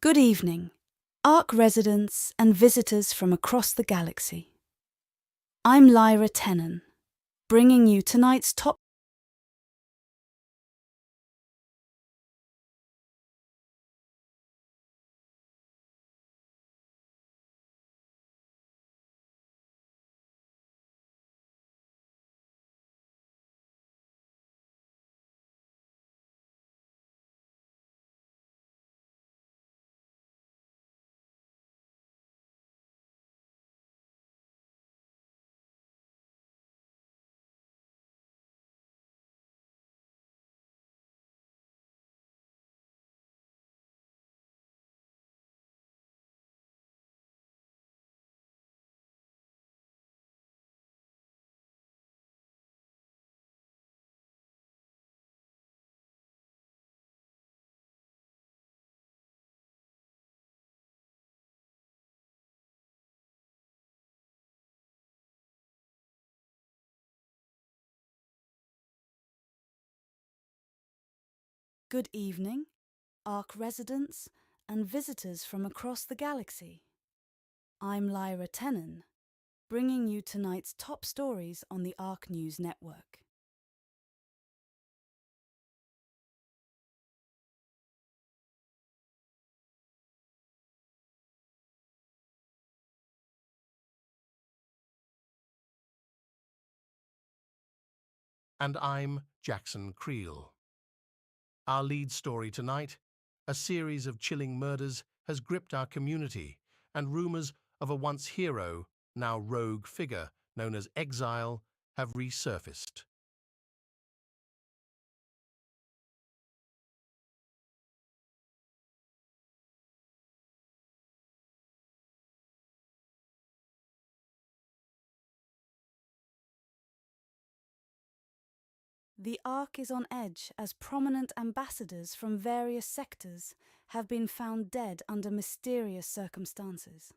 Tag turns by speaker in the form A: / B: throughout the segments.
A: Good evening, ARC residents and visitors from across the galaxy. I'm Lyra Tennant, bringing you tonight's top. Good evening, ARC residents and visitors from across the galaxy. I'm Lyra Tennant, bringing you tonight's top stories on the ARC News Network.
B: And I'm Jackson Creel. Our lead story tonight, a series of chilling murders, has gripped our community, and rumors of a once hero, now rogue figure known as Exile have resurfaced.
A: The ARC is on edge as prominent ambassadors from various sectors have been found dead under mysterious circumstances.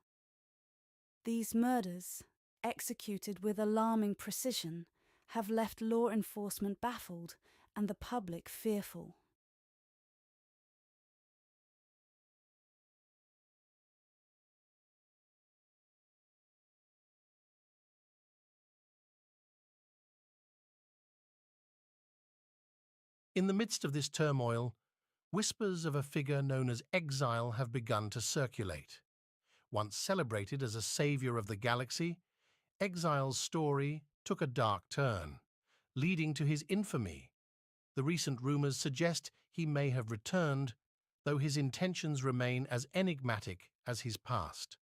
A: These murders, executed with alarming precision, have left law enforcement baffled and the public fearful.
B: In the midst of this turmoil, whispers of a figure known as Exile have begun to circulate. Once celebrated as a savior of the galaxy, Exile's story took a dark turn, leading to his infamy. The recent rumors suggest he may have returned, though his intentions remain as enigmatic as his past.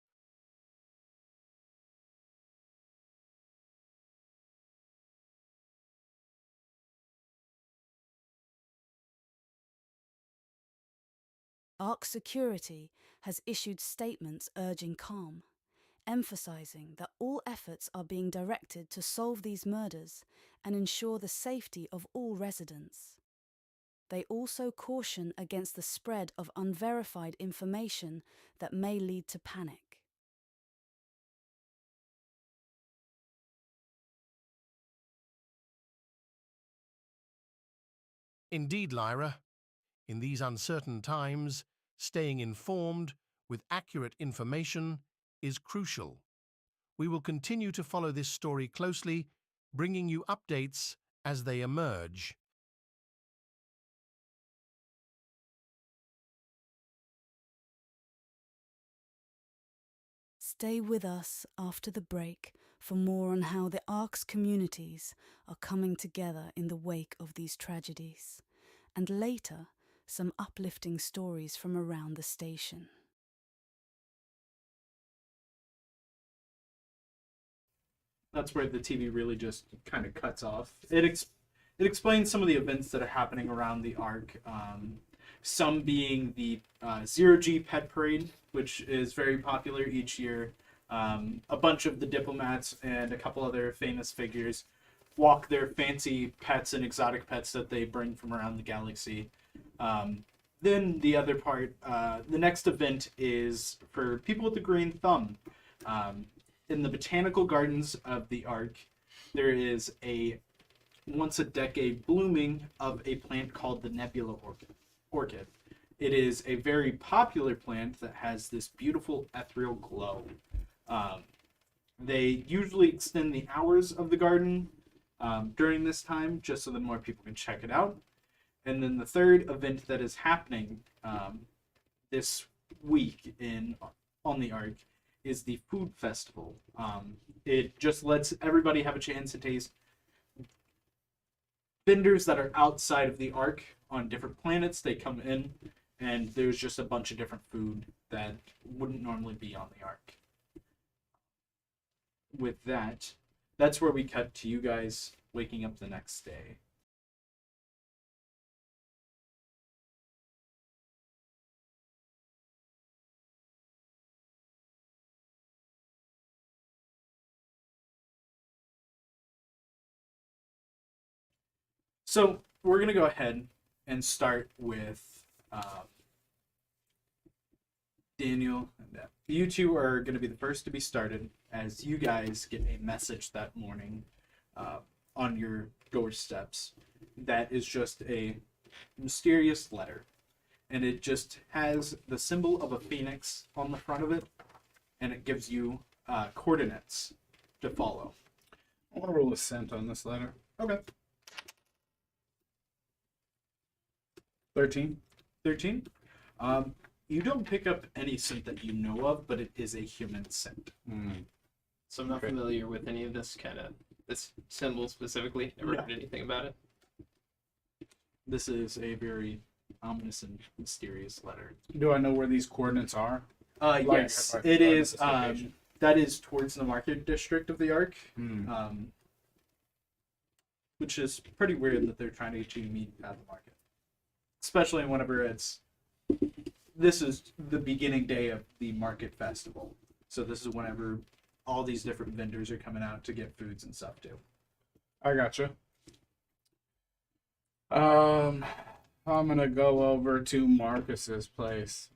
A: ARC Security has issued statements urging calm, emphasizing that all efforts are being directed to solve these murders and ensure the safety of all residents. They also caution against the spread of unverified information that may lead to panic.
B: Indeed, Lyra, in these uncertain times, staying informed with accurate information is crucial. We will continue to follow this story closely, bringing you updates as they emerge.
A: Stay with us after the break for more on how the ARC's communities are coming together in the wake of these tragedies, and later, some uplifting stories from around the station.
C: That's where the TV really just kind of cuts off. It explains some of the events that are happening around the arc. Some being the Zero G Pet Parade, which is very popular each year. A bunch of the diplomats and a couple other famous figures walk their fancy pets and exotic pets that they bring from around the galaxy. Then the other part, the next event is for people with the green thumb. In the botanical gardens of the Ark, there is a once a decade blooming of a plant called the nebula orchid. It is a very popular plant that has this beautiful ethereal glow. Um, they usually extend the hours of the garden during this time, just so that more people can check it out. And then the third event that is happening this week on the Ark is the food festival. It just lets everybody have a chance to taste vendors that are outside of the Ark on different planets. They come in, and there's just a bunch of different food that wouldn't normally be on the Ark. With that, that's where we cut to you guys waking up the next day. So we're gonna go ahead and start with Daniel and Deb. You two are gonna be the first to be started, as you guys get a message that morning on your doorsteps. That is just a mysterious letter, and it just has the symbol of a phoenix on the front of it, and it gives you coordinates to follow.
D: I want to roll a scent on this letter.
C: Okay.
D: 13.
C: 13. You don't pick up any scent that you know of, but it is a human scent.
E: So I'm not
D: Okay.
E: familiar with any of this symbol specifically. Never
C: No.
E: heard anything about it.
C: This is a very ominous and mysterious letter.
D: Do I know where these coordinates are? Like,
C: Yes,
D: have I
C: it
D: found
C: is.
D: this location?
C: That is towards the market district of the Ark,
D: Hmm.
C: which is pretty weird that they're trying to get you to meet at the market, especially whenever this is the beginning day of the market festival. So this is whenever all these different vendors are coming out to get foods and stuff too.
D: I gotcha. I'm gonna go over to Marcus's place.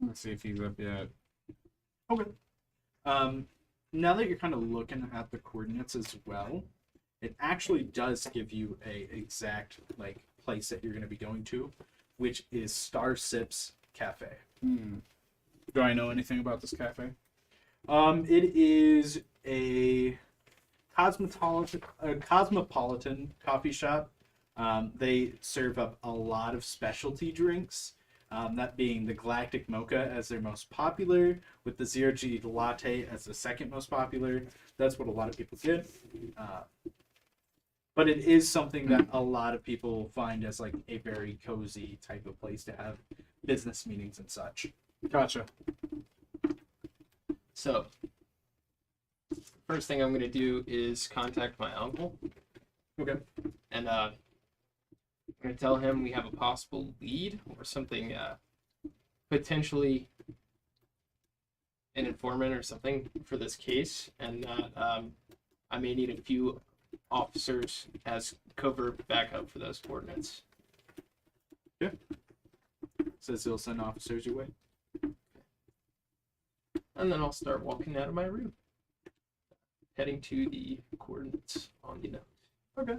D: Let's see if he's up yet.
C: Okay. Now that you're kind of looking at the coordinates as well, it actually does give you a exact place that you're going to be going to, which is Star Sips Cafe.
D: Do I know anything about this cafe?
C: It is a cosmopolitan coffee shop. They serve up a lot of specialty drinks. That being the Galactic Mocha as their most popular, with the Zero G Latte as the second most popular. That's what a lot of people get. But it is something that a lot of people find as like a very cozy type of place to have business meetings and such.
D: Gotcha.
E: So first thing I'm gonna do is contact my uncle,
C: Okay.
E: and I'm gonna tell him we have a possible lead or something, potentially an informant or something for this case, and that I may need a few officers as covert backup for those coordinates.
C: Says he'll send officers your way.
E: And then I'll start walking out of my room, heading to the coordinates on the note.
C: Okay.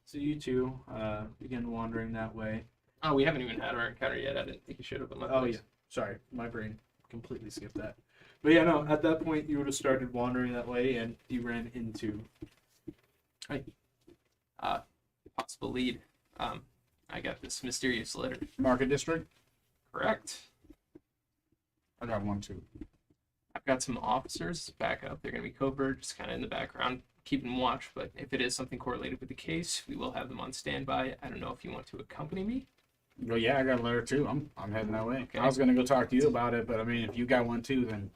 C: So you two begin wandering that way.
E: Oh, we haven't even had our encounter yet. I didn't think you showed up at my place.
C: Oh yeah, sorry, my brain completely skipped that. But yeah, no. At that point, you would have started wandering that way, and you ran into.
E: Possible lead. I got this mysterious letter.
D: Market district?
E: Correct.
D: I got one too.
E: I've got some officers back up. They're going to be covert, just kind of in the background, keeping watch. But if it is something correlated with the case, we will have them on standby. I don't know if you want to accompany me.
D: Well, yeah, I got a letter too. I'm heading that way.
E: Okay.
D: I was gonna go talk to you about it, but I mean, if you got one too, then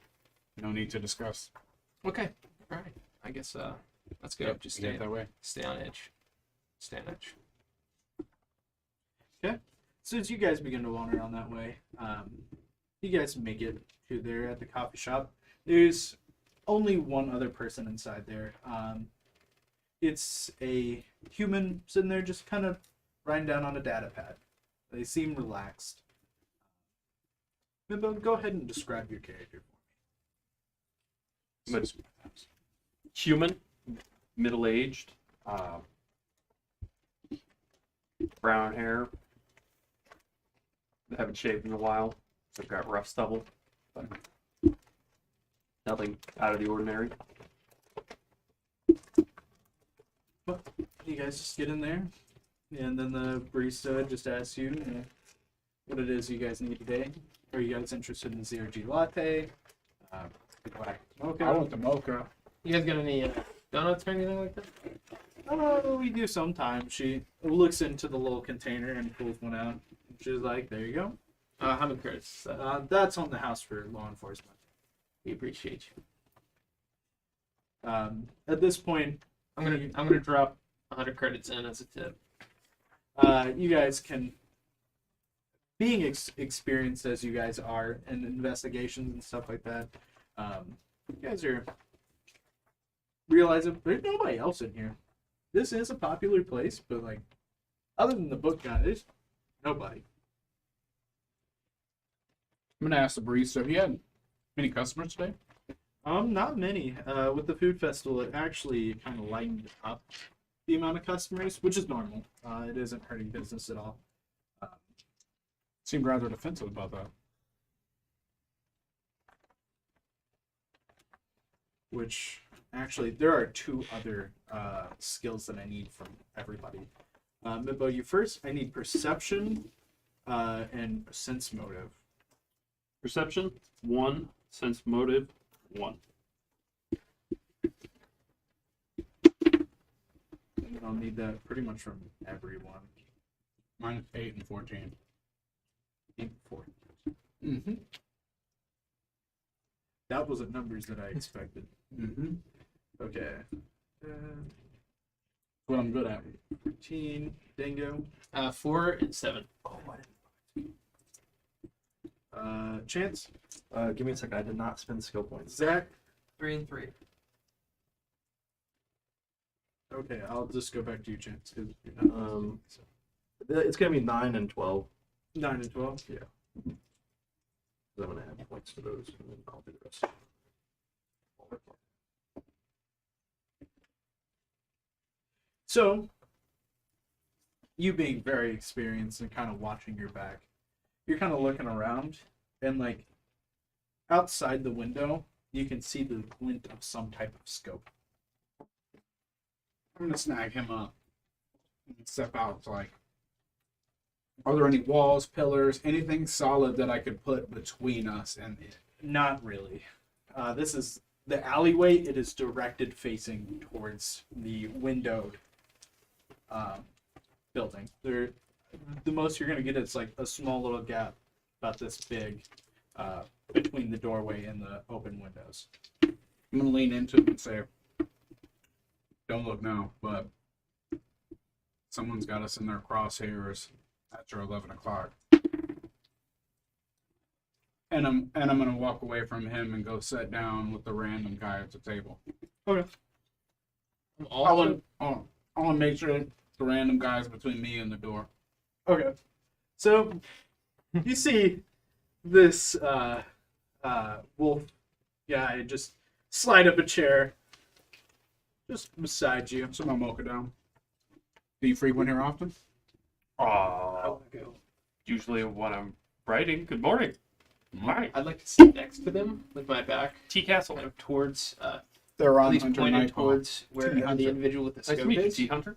D: no need to discuss.
E: Okay. All right. I guess let's go.
D: Yep,
E: Just
D: get that way.
E: stay on edge. Stay on edge.
C: So as you guys begin to wander on that way, you guys make it to there at the coffee shop. There's only one other person inside there. It's a human sitting there just kind of writing down on a data pad. They seem relaxed. Mimbo, go ahead and describe your character for me.
F: Human, middle-aged, brown hair, I haven't shaved in a while. I've got rough stubble, but nothing out of the ordinary.
C: You guys just get in there, and then the barista just asks you what it is you guys need today. Are you guys interested in the 0G latte? Black mocha?
D: I want the mocha.
E: You guys got any donuts or anything like that?
C: Oh, we do sometimes. She looks into the little container and pulls one out. She's like, there you go.
E: How many credits?
C: That's on the house for law enforcement.
E: We appreciate you.
C: At this point,
E: I'm gonna drop 100 credits in as a tip.
C: you guys can, being experienced as you guys are in investigations and stuff like that, you guys are realizing there's nobody else in here. This is a popular place, but like, other than the book guy, there's nobody.
D: I'm gonna ask the barista. Have you had many customers today?
C: Not many. With the food festival, it actually kind of lightened up the amount of customers, which is normal. It isn't hurting business at all.
D: Seemed rather defensive about that.
C: Which actually, there are two other skills that I need from everybody. Mibbo, you first. I need perception and sense motive.
F: Perception, 1. Sense motive, 1.
C: And I'll need that pretty much from everyone.
D: Mine is 8 and 14.
C: 8, 4.
D: Mm-hmm.
C: That wasn't numbers that I expected.
D: Mm-hmm.
C: Okay.
D: What I'm good at.
C: 14. Dingo.
E: 4 and 7.
C: Oh, I didn't. Chance.
G: Give me a second. I did not spend skill points.
C: Zach.
H: 3 and 3.
C: Okay, I'll just go back to you, Chance. 'Cause you're not so.
G: It's gonna be 9 and 12.
C: 9 and 12.
G: Yeah. I'm gonna add points to those, and then I'll do the rest.
C: So, you being very experienced and kind of watching your back, you're kind of looking around, and like outside the window, you can see the glint of some type of scope.
D: I'm gonna snag him up and step out. Like, are there any walls, pillars, anything solid that I could put between us and it?
C: Not really. This is the alleyway. It is directed facing towards the windowed building. The most you're gonna get is like a small little gap about this big between the doorway and the open windows.
D: I'm gonna lean into it and say, "Don't look now, but someone's got us in their crosshairs after 11 o'clock." And I'm gonna walk away from him and go sit down with the random guy at the table.
C: Okay.
E: I'm
D: I
E: also
D: want to make sure the random guy's between me and the door.
C: Okay. So you see this wolf guy just slide up a chair just beside you.
D: Sit my mocha down. Do you frequent here often?
F: Usually when I'm writing. Good morning. Hi.
E: I'd like to sit next to them with my back
F: T Castle.
E: kind of towards,
D: They're
E: at
D: on
E: least
D: Hunter
E: pointed
D: Nightfall.
E: towards where
D: T.
E: the
D: Hunter.
E: individual with the
F: Nice to
E: scope
F: meet you,
E: is.
F: T Hunter.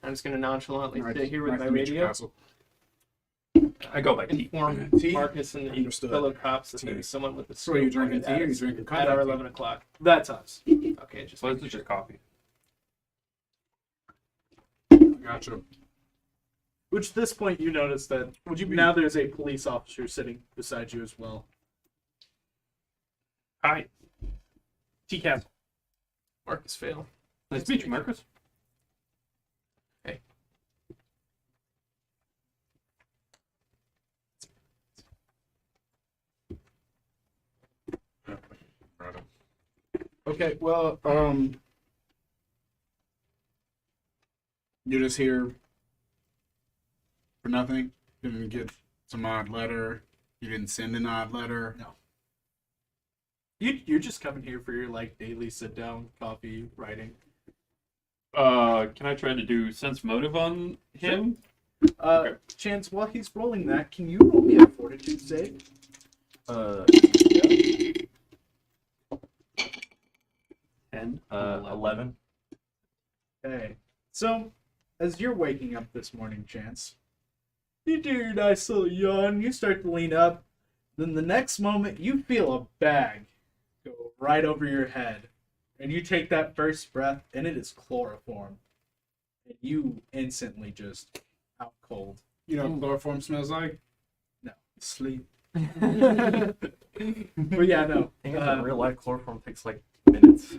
E: I'm just going to nonchalantly
D: Nice-
E: sit here with
D: nice
E: my
D: to meet you,
E: radio.
D: Castle.
F: I go by T.
E: Inform
D: Tea?
E: Marcus and the
D: Understood.
E: fellow cops that
D: Tea.
E: there's someone with the
D: So are you
E: scope
D: drinking
E: pointed
D: tea or
E: at
D: are you
E: us
D: drinking
E: at
D: contact
E: our
D: tea?
E: 11 o'clock.
C: That's us.
E: Okay, just
F: So
E: making
F: this is
E: sure.
F: just coffee.
D: Gotcha.
C: Which at this point you notice that
D: Would you be
C: now there's a police officer sitting beside you as well.
F: Hi. T Castle.
E: Marcus fail.
F: Nice to meet you, Marcus.
D: Okay, well, you're just here for nothing? You didn't get some odd letter? You didn't send an odd letter?
C: No. You're just coming here for your like daily sit down coffee writing.
F: Can I try to do sense motive on him?
C: Chance, while he's rolling that, can you roll me a fortitude save?
G: Yeah. 10, 11.
C: Okay. So, as you're waking up this morning, Chance, you do your nice little yawn, you start to lean up, then the next moment you feel a bag go right over your head. And you take that first breath, and it is chloroform. And you instantly just out cold.
D: You know what chloroform smells like?
C: No, sleep. But yeah, no.
G: I think in real life, chloroform takes like minutes.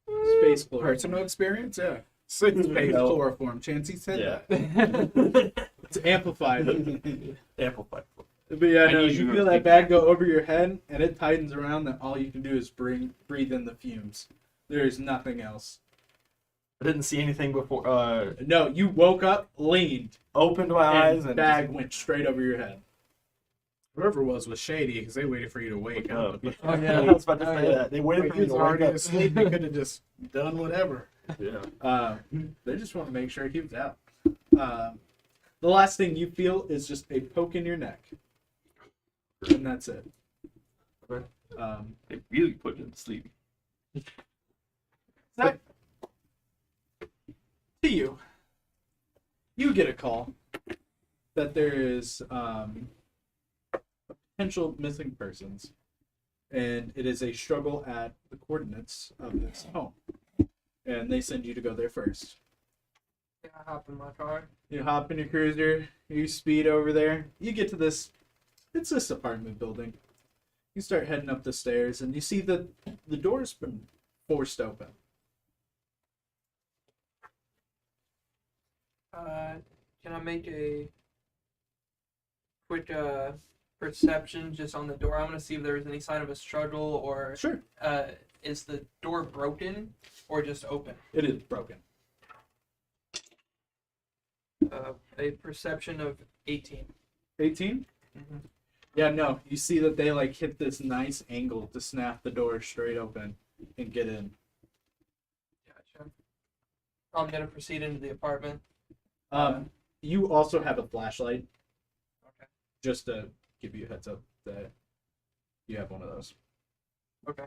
C: Space chloroform.
D: Personal experience, yeah. Space
G: No.
D: chloroform. Chancey said
G: Yeah.
D: that.
C: It's amplified.
G: Amplified.
C: But yeah,
F: I
C: no,
F: need you
C: you
F: to
C: feel that
F: repeat
C: bag go over your head, and it tightens around that all you can do is breathe in the fumes. There is nothing else.
G: I didn't see anything before.
C: No, you woke up, leaned,
G: Opened my eyes
C: and
G: and
C: bag went straight over your head.
D: Whoever it was shady because they waited for you to wake up.
G: Oh yeah, I was about to say that. They waited
D: Like
G: for
D: he
G: me
D: was
G: to wake
D: already
G: up.
D: asleep. They could have just done whatever.
G: Yeah.
C: They just want to make sure he was out. The last thing you feel is just a poke in your neck, and that's it.
G: Okay.
F: They really put him to sleep.
C: That, to you, you get a call that there is potential missing persons, and it is a struggle at the coordinates of this home, and they send you to go there first.
E: Yeah, I hop in my car.
C: You hop in your cruiser, you speed over there, you get to this, it's this apartment building. You start heading up the stairs, and you see that the door's been forced open.
H: Can I make a quick perception just on the door? I want to see if there was any sign of a struggle, or
C: Sure,
H: is the door broken or just open?
C: it is broken.
H: A perception of 18.
C: 18?
H: Mm-hmm.
C: Yeah, no. You see that they like hit this nice angle to snap the door straight open and get in.
H: Gotcha. I'm gonna proceed into the apartment.
C: You also have a flashlight,
H: Okay.
C: just to give you a heads up that you have one of those.
H: Okay.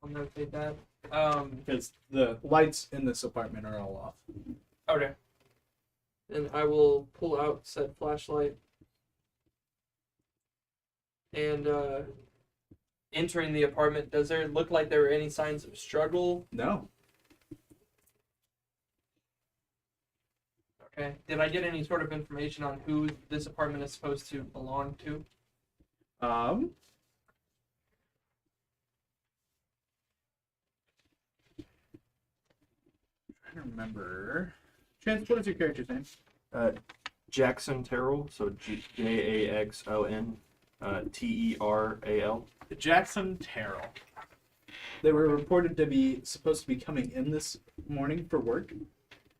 H: I'll notate that.
C: Because the lights in this apartment are all off.
H: Okay. Then I will pull out said flashlight. And entering the apartment, does there look like there were any signs of struggle?
C: No.
H: Okay. Did I get any sort of information on who this apartment is supposed to belong to?
C: I don't remember. Chance, what is your character's name?
G: Jackson Terrell, so Jaxon Teral.
C: Jackson Terrell. They were reported to be supposed to be coming in this morning for work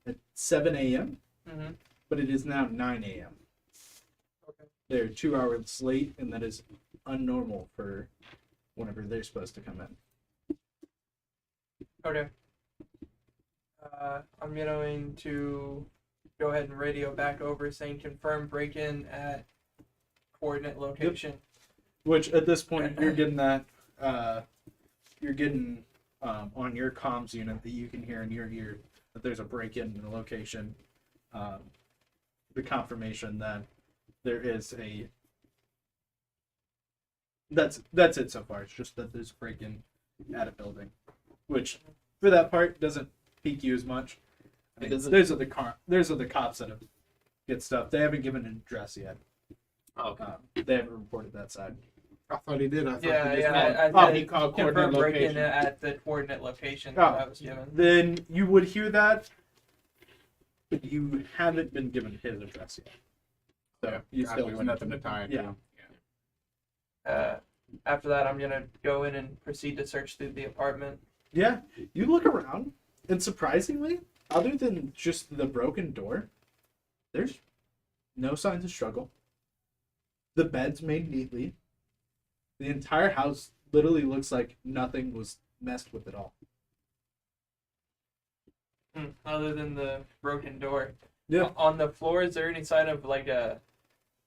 C: at 7 a.m.,
H: Mm-hmm.
C: but it is now 9 a.m.
H: Okay.
C: They're 2 hours late, and that is unnormal for whenever they're supposed to come in.
H: Okay. I'm going to go ahead and radio back over saying confirm break-in at coordinate location.
C: Which at this point you're getting that you're getting on your comms unit that you can hear in your ear that there's a break-in in the location. The confirmation that there is a that's it so far. It's just that there's a break-in at a building, which for that part doesn't pique you as much. I mean, there's other cops that have get stuff. They haven't given an address yet.
F: Oh, okay.
C: They haven't reported that side.
D: I thought he did. I thought
H: Yeah,
D: he just
H: yeah.
D: called. He called
H: confirm
D: coordinate
H: break-in
D: location.
H: at the coordinate location that I was given.
C: Then you would hear that, but you haven't been given his address yet. So you
D: God,
C: still
D: there's
C: wouldn't-
D: nothing to tie it
C: Yeah.
D: to.
H: After that, I'm gonna go in and proceed to search through the apartment.
C: Yeah, you look around, and surprisingly, other than just the broken door, there's no signs of struggle. The bed's made neatly. The entire house literally looks like nothing was messed with at all.
H: Other than the broken door.
C: Yeah.
H: On the floor, is there any sign of like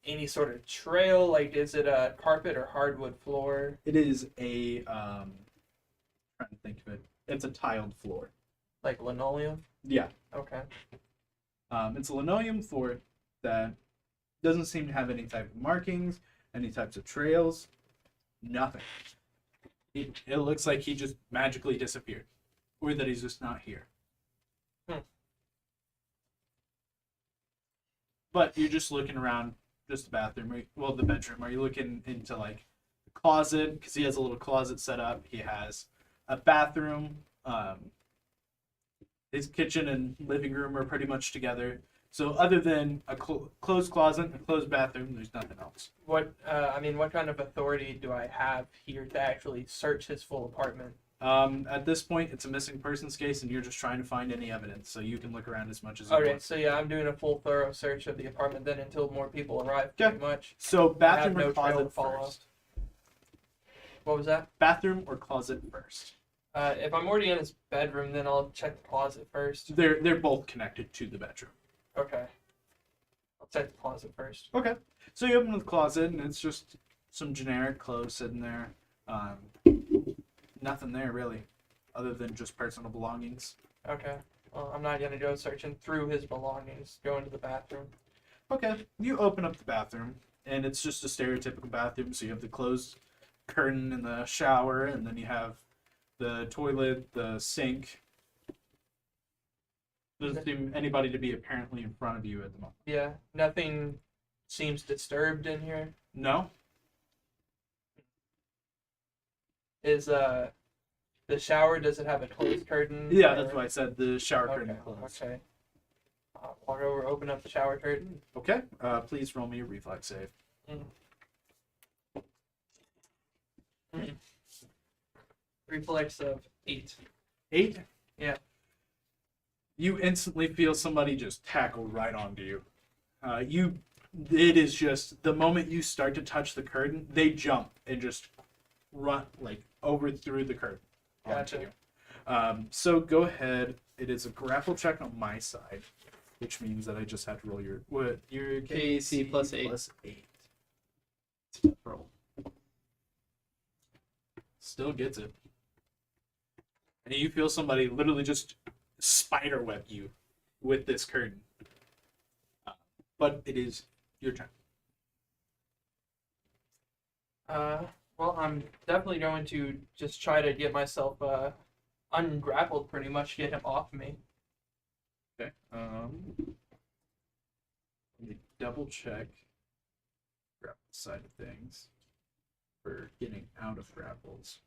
H: any sort of trail? Like, is it a carpet or hardwood floor?
C: It is a trying to think of it. It's a tiled floor.
H: Like linoleum?
C: Yeah.
H: Okay.
C: It's a linoleum floor that doesn't seem to have any type of markings, any types of trails, nothing. It looks like he just magically disappeared, or that he's just not here. But you're just looking around, just the bathroom, well, the bedroom. Are you looking into like the closet? Because he has a little closet set up. He has a bathroom. His kitchen and living room are pretty much together. So other than a closed closet and a closed bathroom, there's nothing else.
H: What kind of authority do I have here to actually search his full apartment?
C: At this point, it's a missing persons case, and you're just trying to find any evidence, so you can look around as much as you
H: Okay,
C: want.
H: so yeah, I'm doing a full thorough search of the apartment then until more people arrive. Pretty much.
C: So bathroom
H: I have
C: or
H: no trail to
C: closet
H: follow.
C: first?
H: What was that?
C: Bathroom or closet first?
H: If I'm already in his bedroom, then I'll check the closet first.
C: They're both connected to the bedroom.
H: Okay. I'll check the closet first.
C: Okay. So you open the closet, and it's just some generic clothes sitting there. Nothing there really, other than just personal belongings.
H: Okay. Well, I'm not gonna go searching through his belongings. Go into the bathroom.
C: Okay. You open up the bathroom, and it's just a stereotypical bathroom. So you have the closed curtain in the shower, and then you have the toilet, the sink. Doesn't seem anybody to be apparently in front of you at the moment.
H: Yeah. Nothing seems disturbed in here.
C: No?
H: Is the shower? Does it have a closed curtain?
C: Yeah, that's
H: or-
C: why I said the shower curtain
H: Okay.
C: closed.
H: Okay. Walk over, open up the shower curtain.
C: Okay. Please roll me a reflex save.
H: Reflex of 8.
C: 8?
H: Yeah.
C: You instantly feel somebody just tackle right onto you. It is just the moment you start to touch the curtain, they jump and just run like over through the curtain onto
H: Gotcha.
C: you. So go ahead. It is a grapple check on my side, which means that I just have to roll your
E: KC plus 8.
C: plus 8. Roll. Still gets it. And you feel somebody literally just spiderweb you with this curtain. But it is your turn.
H: Well, I'm definitely going to just try to get myself ungrappled, pretty much, get him off me.
C: Okay. Let me double check grapple side of things for getting out of grapples.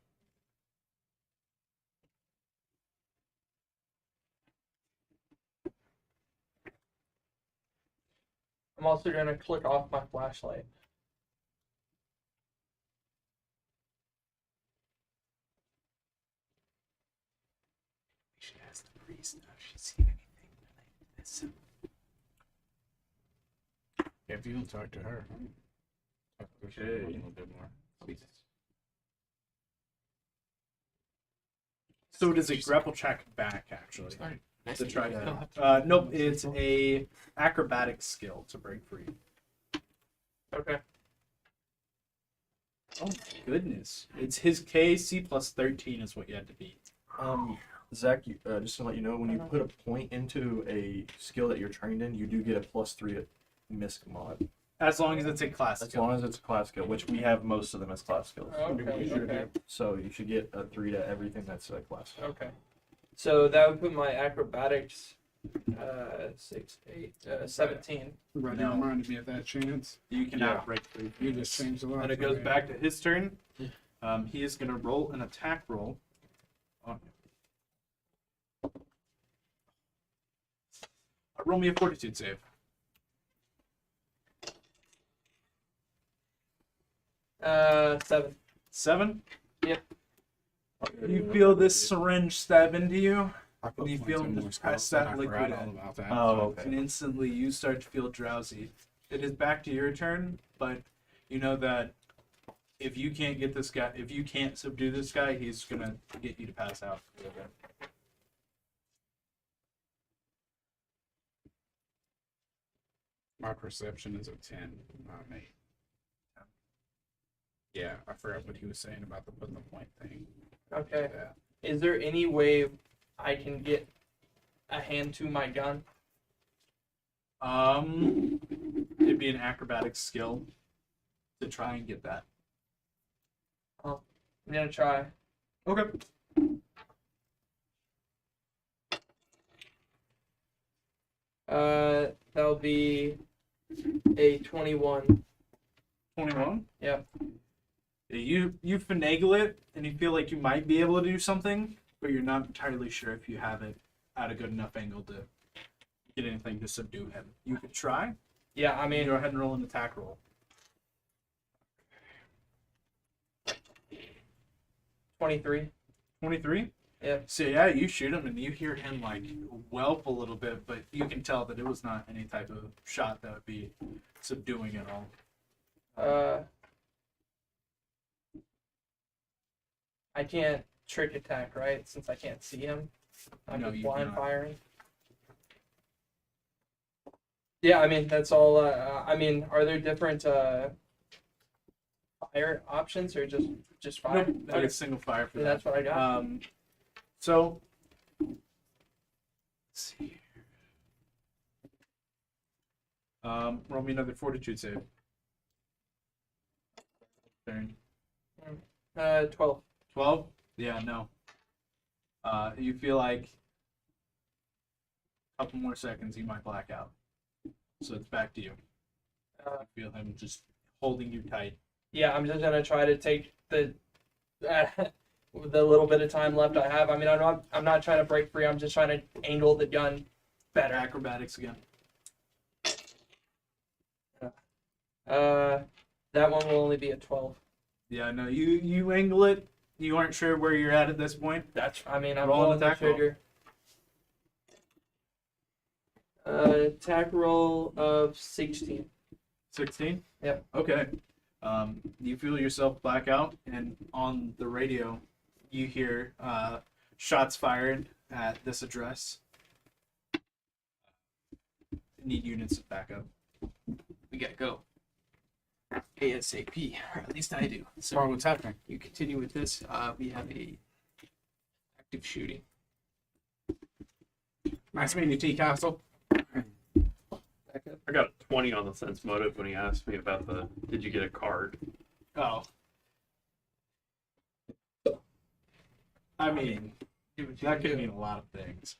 H: I'm also going to click off my flashlight.
C: We should ask the priest if she's seen anything related to this.
D: If you don't talk to her. Talk to her a little bit more.
C: So it is a grapple check back, actually.
E: Nice
C: To try
E: meet you.
C: to. Nope, it's a acrobatic skill to break free.
H: Okay.
C: Oh my goodness! It's his KC plus 13 is what you had to beat.
G: Zach, just to let you know, when you put a point into a skill that you're trained in, you do get a +3 misc mod.
C: As long as it's a class
G: As
C: skill.
G: long as it's a class skill, which we have most of them as class skills.
H: Okay.
G: So you should get a 3 to everything that's a class skill.
H: Okay. So that would put my acrobatics 6, 8, 17.
D: Right,
C: No.
D: you reminded me of that chance.
C: You cannot
D: Yeah.
C: break free.
D: You just changed a lot.
C: And it
D: for
C: goes
D: me.
C: back to his turn. He is going to roll an attack roll. On roll me a fortitude save.
H: 7.
C: 7?
H: Yep.
C: You feel this syringe stab into you,
D: I put
C: and you
D: points
C: feel
D: in
C: him
D: more
C: just press
D: spells,
C: that
D: and I
C: liquid
D: forgot all
C: in.
D: about that.
G: Oh, okay.
C: And instantly you start to feel drowsy. It is back to your turn, but you know that if you can't get this guy, if you can't subdue this guy, he's gonna get you to pass out.
D: My perception is a 10, not an 8. Yeah, I forgot what he was saying about the putting the point thing.
H: Okay.
D: Yeah.
H: Is there any way I can get a hand to my gun?
C: It'd be an acrobatics skill to try and get that.
H: I'm gonna try.
C: Okay.
H: That'll be a 21.
C: 21.
H: Yep.
C: You finagle it, and you feel like you might be able to do something, but you're not entirely sure if you have it at a good enough angle to get anything to subdue him. You could try.
H: Yeah, I mean,
C: Go ahead and roll an attack roll.
H: 23.
C: 23.
H: Yeah.
C: So yeah, you shoot him, and you hear him like whelp a little bit, but you can tell that it was not any type of shot that would be subduing at all.
H: I can't trick attack, right? Since I can't see him. I'm
C: No,
H: just
C: you
H: blind
C: cannot.
H: firing. Yeah, I mean, that's all. I mean, are there different fire options or just fire?
C: Nope, I get single fire for
H: Yeah,
C: that.
H: that's what I got.
C: So let's see here. Roll me another fortitude save. Turn.
H: 12.
C: 12? Yeah, no. You feel like a couple more seconds, you might black out. So it's back to you. You feel him just holding you tight.
H: Yeah, I'm just gonna try to take the little bit of time left I have. I mean, I'm not trying to break free. I'm just trying to angle the gun better.
C: Acrobatics again.
H: That one will only be a 12.
C: Yeah, no, you angle it. You aren't sure where you're at this point.
H: I mean, I'm
C: Roll an
H: rolling the
C: attack roll.
H: trigger. Attack roll of 16.
C: 16?
H: Yep.
C: Okay. You feel yourself black out, and on the radio, you hear shots fired at this address. Need units of backup.
E: We gotta go. ASAP, or at least I do. So
D: Sorry, what's happening?
E: you continue with this. We have a active shooting.
D: Nice meeting you, T Castle.
E: Back up.
F: I got a 20 on the sense motive when he asked me about the did you get a card?
C: Oh. I mean, that could mean a lot of things.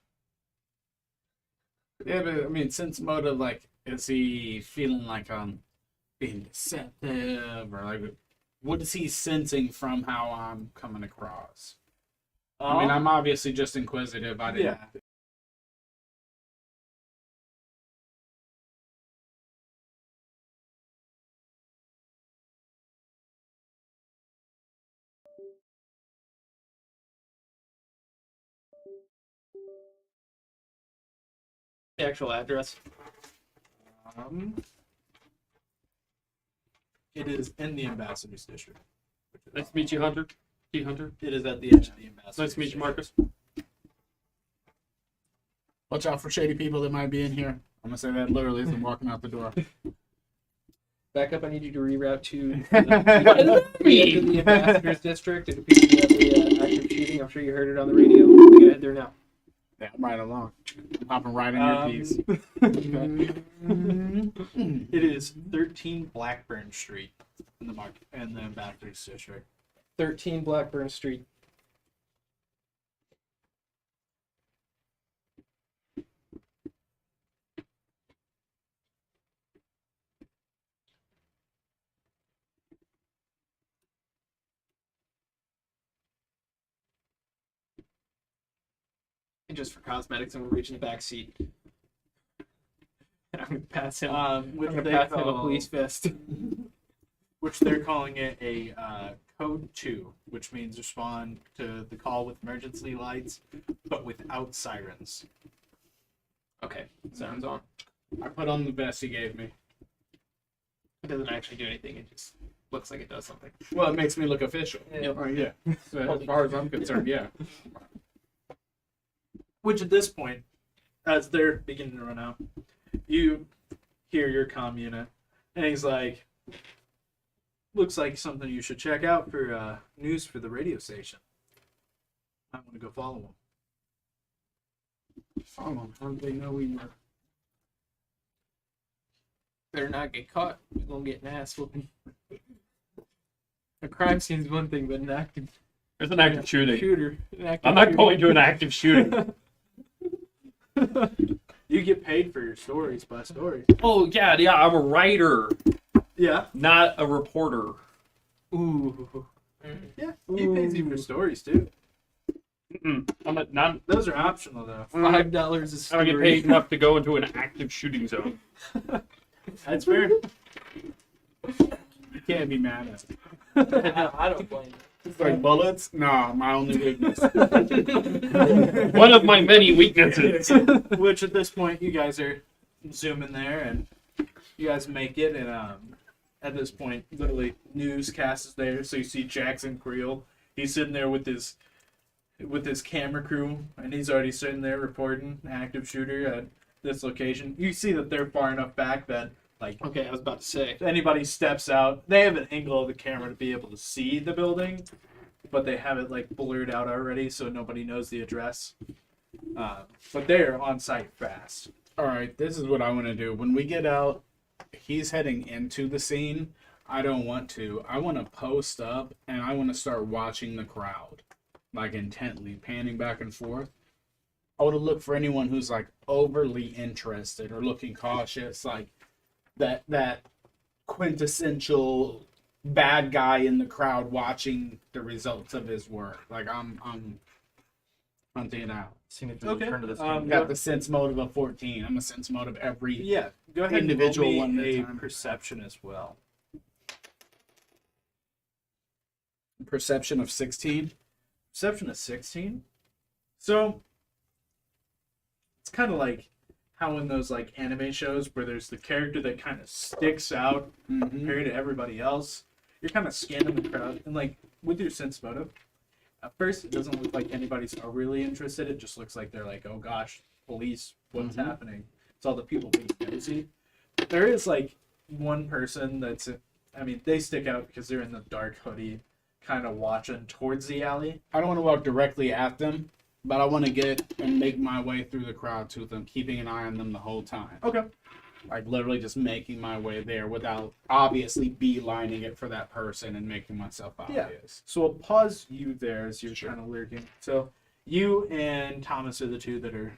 D: Yeah, but I mean, sense motive, like, is he feeling like I'm being deceptive, or like, what is he sensing from how I'm coming across? I mean, I'm obviously just inquisitive. I didn't.
C: Yeah.
E: The actual address.
C: It is in the ambassador's district.
E: Nice to meet you, Hunter. T. Hunter.
C: It is at the edge of the ambassador's
E: Nice to meet you, Marcus.
D: Watch out for shady people that might be in here. I'm gonna say that literally as I'm walking out the door.
E: Back up. I need you to reroute to the ambassador's district. It appears to be an active shooting. I'm sure you heard it on the radio. We gotta head there now.
D: Yeah, I'm right along. I'm hopping right in your piece.
C: It is 13 Blackburn Street in the ambassador's district.
E: 13 Blackburn Street. And just for cosmetics, I'm gonna reach in the back seat. And I'm gonna pass him.
C: Which
E: I'm gonna
C: they
E: pass him a
C: call-
E: police vest.
C: which they're calling it a code 2, which means respond to the call with emergency lights, but without sirens.
E: Okay, sounds on.
D: I put on the vest he gave me.
E: It doesn't actually do anything. It just looks like it does something.
D: Well, it makes me look official.
H: Yeah.
D: Oh, yeah. So as far as I'm concerned, yeah.
C: Which at this point, as they're beginning to run out, you hear your comm unit, and he's like, "Looks like something you should check out for news for the radio station. I want to go follow him."
D: Follow him. How did they know we were?
E: Better not get caught. We're gonna get an ass whooping. A crime scene is one thing, but an active
F: There's an active shooting.
E: shooter. An active
F: I'm not
E: shooter.
F: going to an active shooting.
C: You get paid for your stories by story.
F: Oh yeah, I'm a writer,
C: Yeah.
F: not a reporter.
E: Ooh.
C: Yeah. He pays you for stories too.
F: Not.
C: Those are optional though.
E: $5 a
F: I don't
E: story.
F: get paid enough to go into an active shooting zone.
C: That's fair.
D: You can't be mad at it.
H: I don't blame you.
D: It's like bullets? Nah, my only weakness.
F: One of my many weaknesses.
C: Which at this point you guys are zooming there and you guys make it and at this point literally newscast is there, so you see Jackson Creel. He's sitting there with his camera crew and he's already sitting there reporting active shooter at this location. You see that they're far enough back that like
E: Okay, I was about to say.
C: if anybody steps out, they have an angle of the camera to be able to see the building, but they have it like blurred out already, so nobody knows the address. But they're on site fast.
D: All right, this is what I want to do. When we get out, he's heading into the scene. I don't want to. I want to post up and I want to start watching the crowd, like intently, panning back and forth. I want to look for anyone who's like overly interested or looking cautious, like that quintessential bad guy in the crowd watching the results of his work. Like I'm hunting it out.
G: Seeing if
C: Okay,
G: turn to this.
C: um,
D: Got the sense mode of a 14. I'm a sense mode of every.
C: Yeah, go ahead
D: Individual
C: and roll
D: one
C: me
D: at a
C: a
D: time.
C: perception as well.
D: Perception of 16.
C: Perception of 16. So it's kind of like how in those like anime shows where there's the character that kind of sticks out compared to everybody else. You're kind of scanning the crowd and like with your sense motive. At first, it doesn't look like anybody's really interested. It just looks like they're like, "Oh gosh, police, what's happening?" It's all the people being nosy. But there is like one person that's, I mean, they stick out because they're in the dark hoodie, kind of watching towards the alley.
D: I don't want to walk directly at them, but I want to get and make my way through the crowd to them, keeping an eye on them the whole time.
C: Okay.
D: Like literally just making my way there without obviously beelining it for that person and making myself
C: Yeah.
D: obvious.
C: So we'll pause you there as you're
D: Sure.
C: kind of lurking. So you and Thomas are the two that are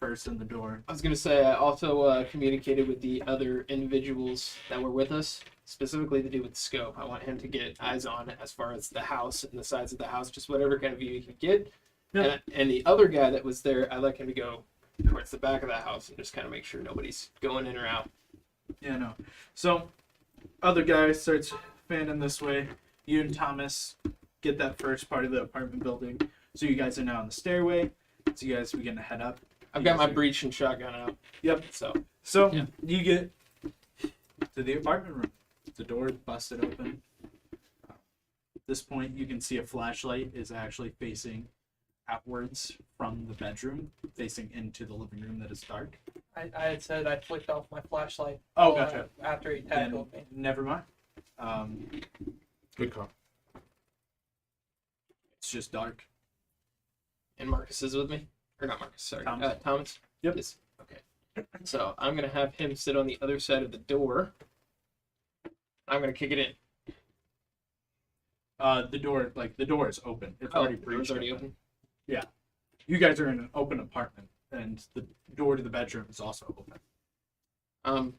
C: first in the door.
E: I was gonna say I also communicated with the other individuals that were with us, specifically the dude with the scope. I want him to get eyes on as far as the house and the sides of the house, just whatever kind of view he can get.
C: Yeah.
E: And the other guy that was there, I'd like him to go towards the back of the house and just kind of make sure nobody's going in or out.
C: Yeah, no. So other guy starts fanning this way. You and Thomas get that first part of the apartment building. So you guys are now on the stairway. So you guys begin to head up.
E: I've got my breech and shotgun out.
C: Yep.
E: So
C: You get to the apartment room. The door busted open. At this point, you can see a flashlight is actually facing outwards from the bedroom, facing into the living room that is dark.
H: I had said I flicked off my flashlight.
C: Oh, gotcha.
H: After he
C: Then
H: tackled me.
C: never mind.
D: Good call.
C: It's just dark.
E: and Marcus is with me, or not Marcus? Sorry,
C: Thomas.
E: Thomas.
C: Yep.
E: Yes. Okay. So I'm gonna have him sit on the other side of the door. I'm gonna kick it in.
C: The door is open. It's already
E: the door's
C: breached.
E: already open.
C: You guys are in an open apartment, and the door to the bedroom is also open.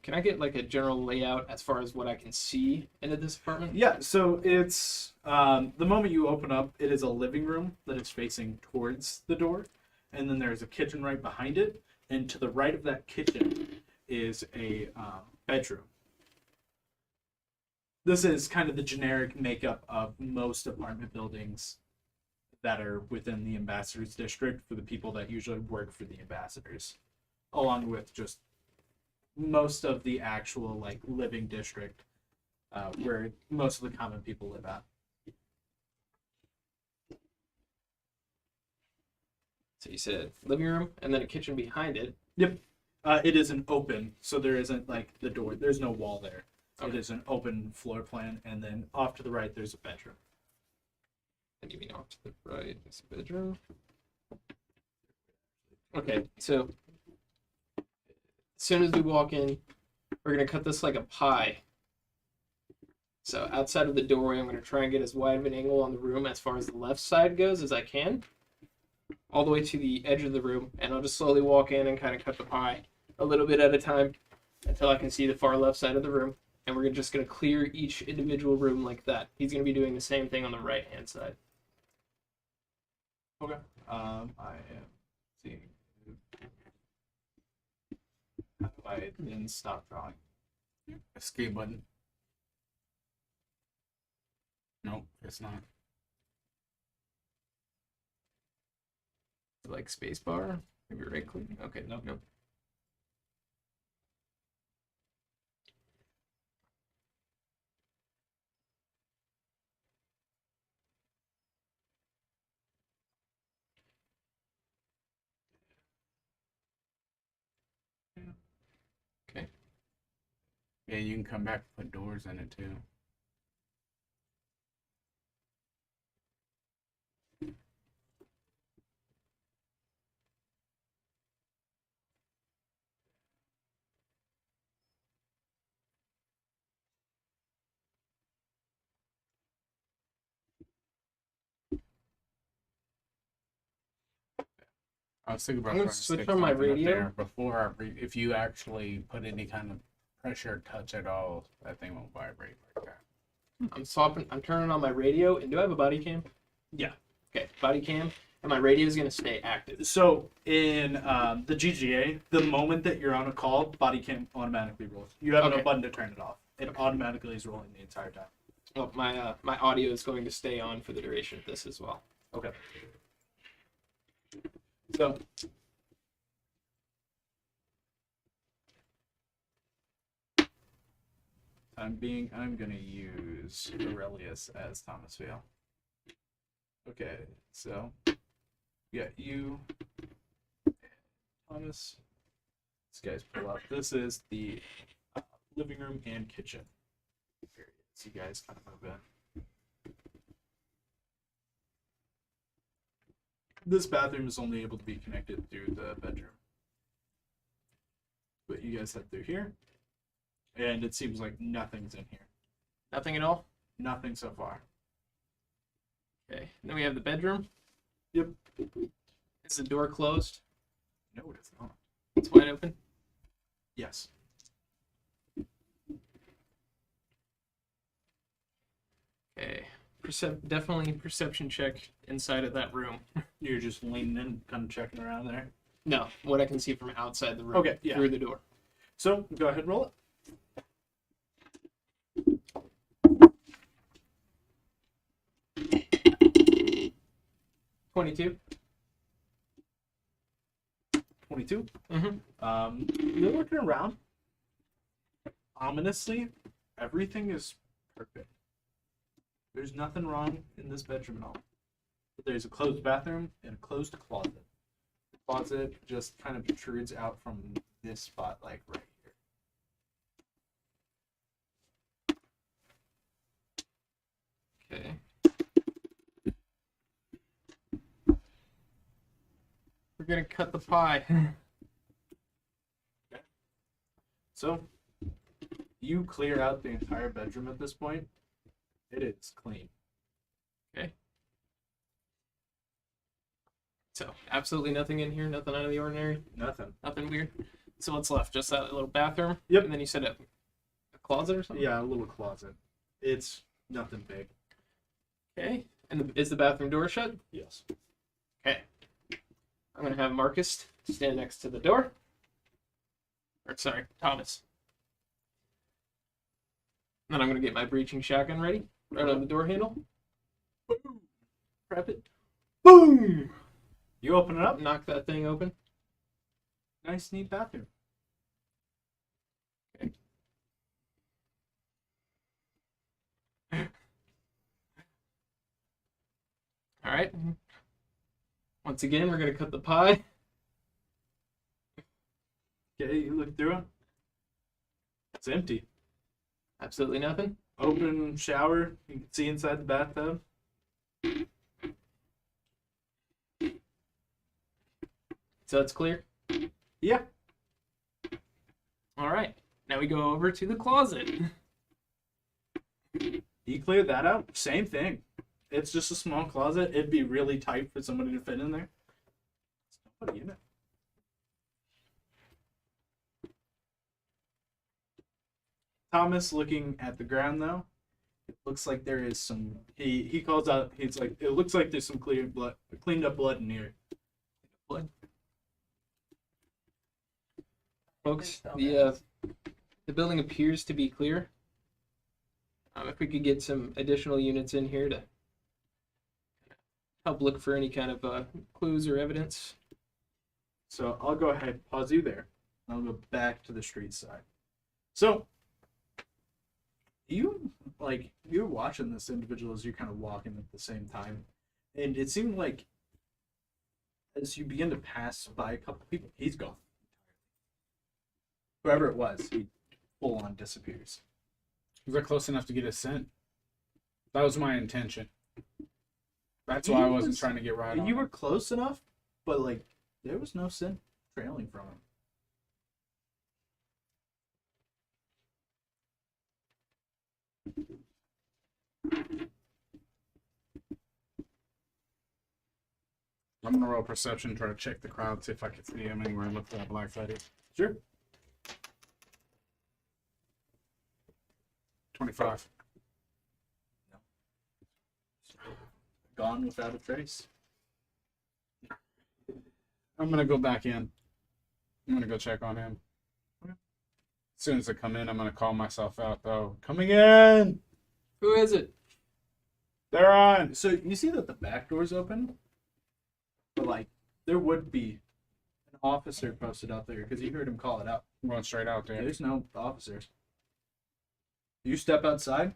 E: Can I get like a general layout as far as what I can see into this apartment?
C: Yeah, so it's the moment you open up, it is a living room that is facing towards the door, and then there's a kitchen right behind it, and to the right of that kitchen is a bedroom. This is kind of the generic makeup of most apartment buildings that are within the ambassador's district for the people that usually work for the ambassadors, along with just most of the actual like living district where most of the common people live at.
E: So you said living room and then a kitchen behind it.
C: Yep. It is an open, so there isn't like the door. There's no wall there. It
E: Okay.
C: is an open floor plan, and then off to the right there's a bedroom.
E: And you mean off to the right is a bedroom. Okay, so as soon as we walk in, we're gonna cut this like a pie. So outside of the doorway, I'm gonna try and get as wide of an angle on the room as far as the left side goes as I can, all the way to the edge of the room, and I'll just slowly walk in and kind of cut the pie a little bit at a time until I can see the far left side of the room. And we're just gonna clear each individual room like that. He's gonna be doing the same thing on the right hand side.
C: Okay. I am seeing. How do I then stop drawing?
D: Escape button. Nope, it's not.
E: Like spacebar, maybe right click. Okay,
C: Nope.
E: nope. Okay.
D: Yeah, you can come back and put doors in it too. I was thinking about
E: I'm gonna
D: trying to
E: switch
D: stick
E: on my
D: something up
E: radio.
D: there before if you actually put any kind of pressure touch at all, that thing won't vibrate like that.
E: I'm turning on my radio, and do I have a body cam?
C: Yeah.
E: Okay, body cam, and my radio is gonna stay active.
C: So in the GGA, the moment that you're on a call, body cam automatically rolls. You have no
E: Okay.
C: button to turn it off. It automatically is rolling the entire time.
E: Well, my audio is going to stay on for the duration of this as well.
C: Okay.
E: So
C: I'm gonna use Aurelius as Thomas Vale. Okay, so yeah, you Thomas. This guy's pull up. This is the living room and kitchen. So you guys kind of move in. This bathroom is only able to be connected through the bedroom. But you guys head through here. And it seems like nothing's in here.
E: nothing at all.
C: Nothing so far.
E: Okay, and then we have the bedroom.
C: Yep.
E: Is the door closed?
C: No, it is not.
E: It's wide open.
C: Yes.
E: Okay, definitely perception check inside of that room.
C: You're just leaning in, kind of checking around there.
E: No, what I can see from outside the room.
C: Okay, yeah.
E: Through the door.
C: So go ahead and roll it.
E: 22.
C: 22.
E: Mm-hmm.
C: You're looking around. Ominously, everything is perfect. There's nothing wrong in this bedroom at all. But there's a closed bathroom and a closed closet. The closet just kind of protrudes out from this spot, like right here.
E: Okay. We're gonna cut the pie.
C: So, you clear out the entire bedroom at this point. It is clean.
E: Okay. So absolutely nothing in here, nothing out of the ordinary,
C: Nothing.
E: nothing weird. So what's left? Just that little bathroom.
C: Yep.
E: And then you said a closet or something.
C: Yeah, a little closet. It's nothing big.
E: Okay. And is the bathroom door shut?
C: Yes.
E: Okay. I'm gonna have Marcus stand next to the door. Or sorry, Thomas. Then I'm gonna get my breaching shotgun ready. Right on the door handle. Boom. Prep it. Boom.
C: You open it up.
E: Knock that thing open.
C: Nice, neat bathroom.
E: Okay. All right. Once again, we're gonna cut the pie.
C: Okay, you look through it. It's empty.
E: Absolutely nothing.
C: Open shower. You can see inside the bathtub.
E: So it's clear.
C: Yeah.
E: All right. Now we go over to the closet.
C: You clear that out. Same thing. It's just a small closet. It'd be really tight for somebody to fit in there. There's nobody in it. Thomas looking at the ground though. It looks like there is some. He calls out. He's like, it looks like there's some cleaned up blood in here.
E: Folks, the building appears to be clear. If we could get some additional units in here to help look for any kind of clues or evidence.
C: So I'll go ahead and pause you there. I'll go back to the street side. So you were watching this individual as you're kind of walking at the same time, and it seemed like as you begin to pass by a couple people, he's gone. Whoever it was, he full on disappears.
D: Was I close enough to get a scent? That was my intention. That's why I wasn't trying to get right on
C: You
D: it.
C: were close enough, but like there was no scent trailing from him.
D: I'm gonna roll perception, try to check the crowd, see if I can see him anywhere and look for that black lady.
C: Sure.
D: 25.
C: Gone without a trace.
D: I'm gonna go back in. I'm gonna go check on him.
C: Okay.
D: As soon as I come in, I'm gonna call myself out though. Coming in!
E: Who is it?
D: They're on!
C: So you see that the back door's open, but like there would be an officer posted out there because you heard him call it out.
D: I'm going straight out there.
C: There's no officers. You step outside,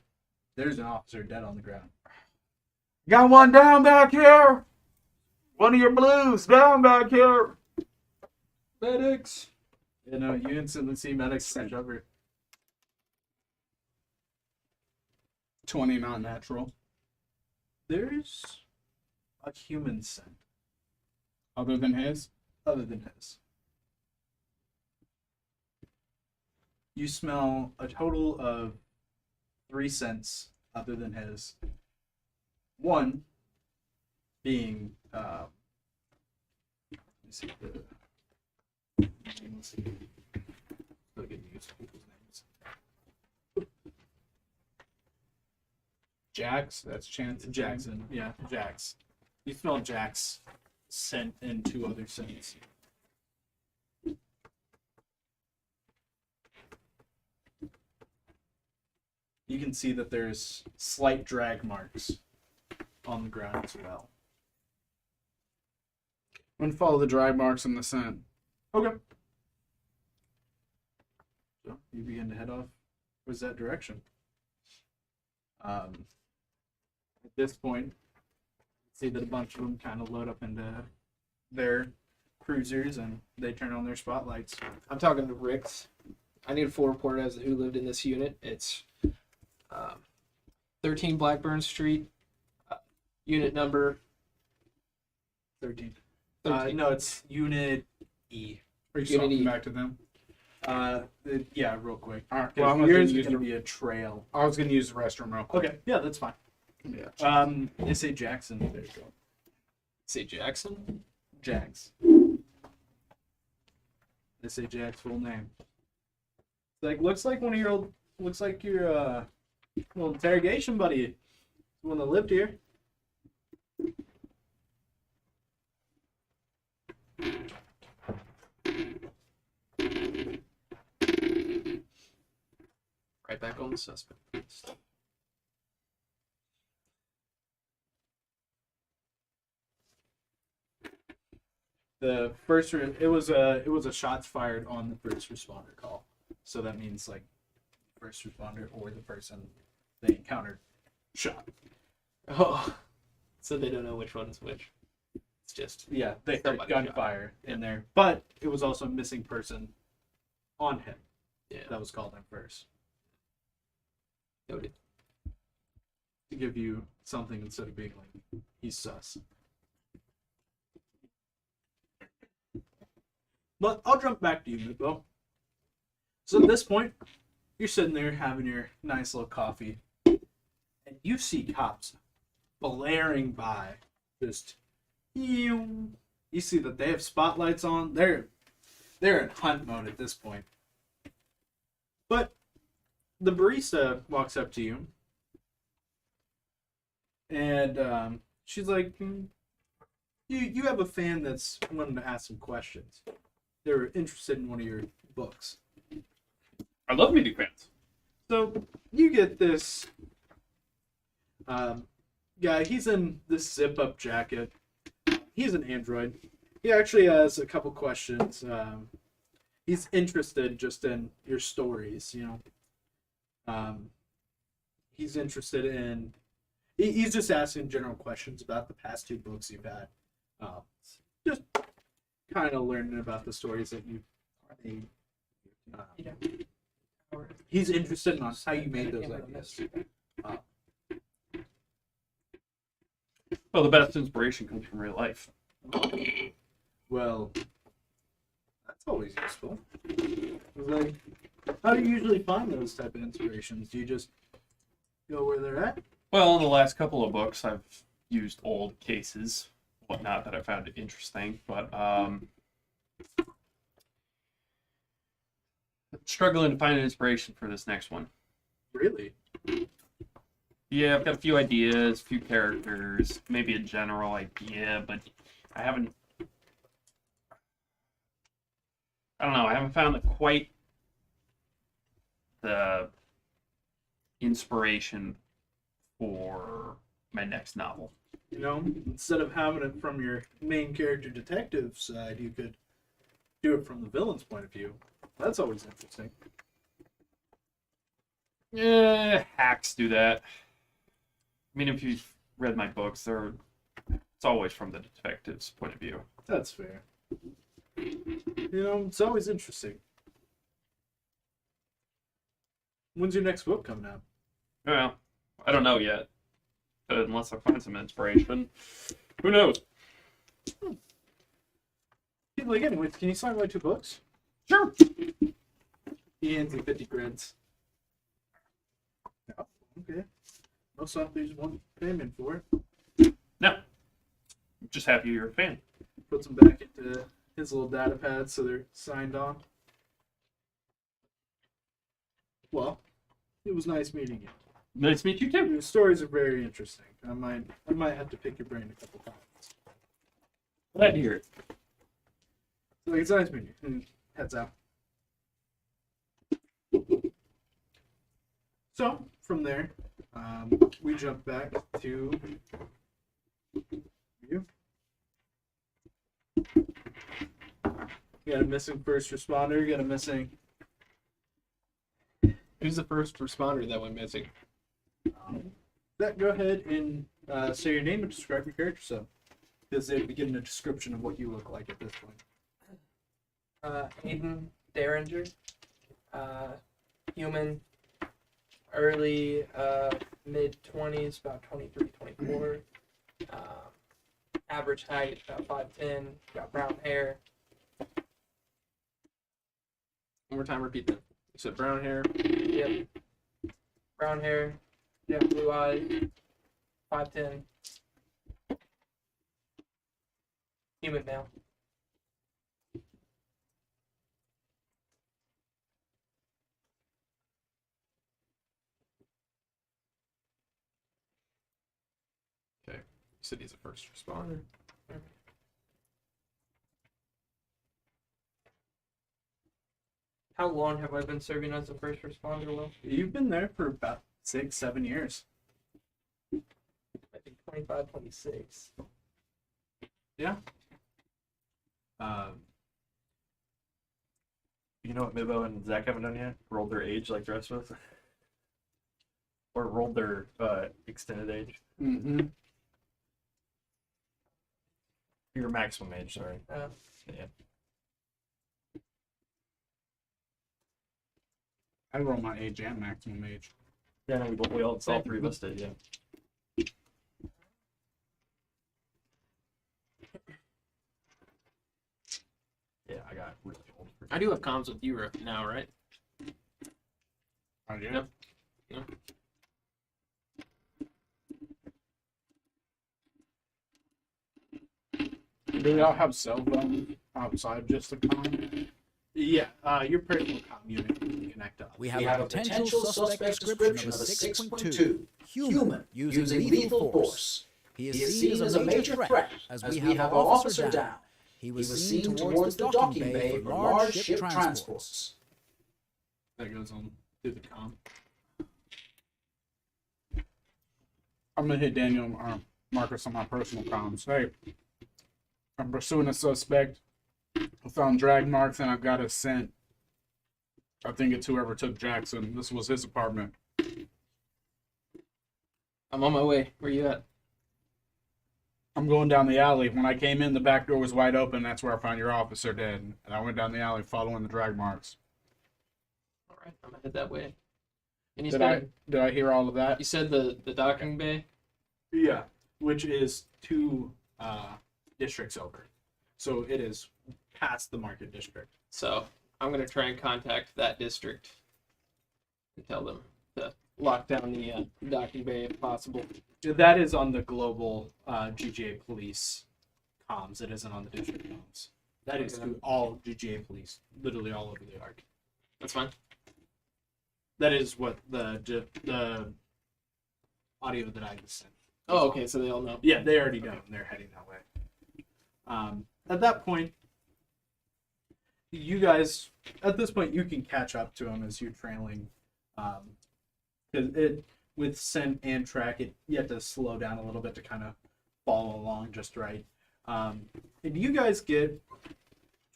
C: there's an officer dead on the ground.
D: Got one down back here! One of your blues down back here!
C: Medics! You know, you instantly see medics rush over.
D: 20 not natural.
C: There's a human scent
D: Other than his?
C: other than his. You smell a total of 3 scents other than his. One being, let me see let's see. Look at these people's names.
D: Jax? That's Chance.
C: Jackson, yeah, Jax. You smell Jax scent and 2 other scents. You can see that there's slight drag marks on the ground as well.
D: I'm gonna follow the drag marks in the scent.
C: Okay. So you begin to head off towards that direction. At this point, see that a bunch of them kind of load up into their cruisers and they turn on their spotlights.
E: I'm talking to Ricks. I need a full report as to who lived in this unit. It's 13 Blackburn Street, unit number
C: 13.
E: 13.
C: No, it's Unit E.
D: Are you
E: Unity.
D: stopping back to them?
C: Yeah, real quick.
D: Alright,
C: Because
D: well, I'm
C: yours
D: gonna
C: is
D: use
C: going to
D: the,
C: be a trail.
D: I was gonna use the restroom real quick.
C: Okay, yeah, that's fine.
D: Yeah.
C: They say Jackson. There you go.
E: Say Jackson.
C: Jax. They say Jack's full name. It's like looks like one of your old, looks like your little interrogation buddy, the one that lived here.
E: Right back on the suspect list.
C: The first it was a shots fired on the first responder call, so that means like first responder or the person they encountered shot.
E: Oh, so they don't know which one is which. It's just
C: Yeah, they heard
E: Somebody shot.
C: gunfire in there, but it was also a missing person on him.
E: Yeah.
C: That was called in first.
E: Noted.
C: To give you something instead of being like, he's sus. But I'll jump back to you, Midbo. So at this point, you're sitting there having your nice little coffee, and you see cops blaring by. Just, you see that they have spotlights on. They're in hunt mode at this point. But the barista walks up to you, and she's like, you have a fan that's wanting to ask some questions. They're interested in one of your books.
F: I love meeting fans.
C: So you get this guy. He's in this zip-up jacket. He's an android. He actually has a couple questions. He's interested just in your stories, you know. He's interested in... He's just asking general questions about the past 2 books you've had. Just kind of learning about the stories that you've made. He's interested in how you made those ideas.
F: Well, the best inspiration comes from real life.
C: Well, that's always useful. Like, how do you usually find those type of inspirations? Do you just go where they're at?
F: Well, in the last couple of books, I've used old cases, whatnot, that I found interesting, but struggling to find an inspiration for this next one.
C: Really?
F: Yeah, I've got a few ideas, a few characters, maybe a general idea, but I haven't found quite the inspiration for my next novel.
C: You know, instead of having it from your main character detective side, you could do it from the villain's point of view. That's always interesting.
F: Yeah, hacks do that. I mean, if you've read my books, it's always from the detective's point of view.
C: That's fair. You know, it's always interesting. When's your next book coming out?
F: Well, I don't know yet. Unless I find some inspiration. Who knows?
C: Like, anyways, can you sign my 2 books?
F: Sure.
C: He hands you 50 grids. Oh, okay. No something's one payment for it.
F: No. I'm just happy you're a fan.
C: Puts them back into his little data pad so they're signed on. Well, it was nice meeting you.
F: Nice to meet you too.
C: Your stories are very interesting. I might have to pick your brain a couple times.
F: Glad to hear it.
C: So it's nice meeting you. And heads out. So from there, we jump back to you. You got a missing first responder. You got a missing.
E: Who's the first responder that went missing?
C: Go ahead and say your name and describe your character. So, because they'd be getting a description of what you look like at this point.
H: Aiden Derringer, human, early mid 20s, about 23, 24. Average height about 5'10", got brown hair.
E: One more time, repeat that. You said brown hair.
H: Yep. Brown hair,
C: Yeah.
H: blue eyes, 5'10". Human male.
E: You said he's a first responder.
H: How long have I been serving as a first responder, Will?
C: You've been there for about 6-7 years.
H: I think 25, 26.
C: Yeah.
G: You know what Mibbo and Zach haven't done yet? Rolled their age like the rest of us. Or rolled their extended age.
E: Mm-hmm.
G: Your maximum age, sorry.
H: Uh,
G: Yeah.
D: I roll my age and maximum age.
G: Yeah, no, we all three of us did, yeah. Yeah, I got really old.
E: I do have comms with you now, right?
D: I do.
E: Yep. Yeah.
D: Do y'all have cell phones outside just the con?
C: Yeah, your personal comm unit can connect up.
I: We have a potential suspect description of a 6.2 human using lethal force. He is seen as a major threat as we have our officer down. He was seen towards the docking bay for large ship transports.
C: That goes on through the comm.
D: I'm gonna hit Daniel Marcus on my personal comms. Hey, I'm pursuing a suspect. I found drag marks and I've got a scent. I think it's whoever took Jackson. This was his apartment.
E: I'm on my way. Where you at?
D: I'm going down the alley. When I came in, the back door was wide open. That's where I found your officer dead. And I went down the alley following the drag marks.
E: All right, I'm gonna head that way. And you
D: Did
E: said
D: I hear all of that?
E: you said the docking bay.
C: Yeah, which is 2 districts over. So it is past the market district.
E: So I'm gonna try and contact that district and tell them to lock down the docking bay if possible.
C: That is on the global GGA police comms. It isn't on the district comms. That is to all GGA police, literally all over the arc.
E: That's fine.
C: That is what the audio that I just sent.
E: Oh, okay. So they all know.
C: Yeah, they already know. They're heading that way. At that point, you guys, at this point, you can catch up to them as you're trailing. Because with scent and track, you have to slow down a little bit to kind of follow along just right. And you guys get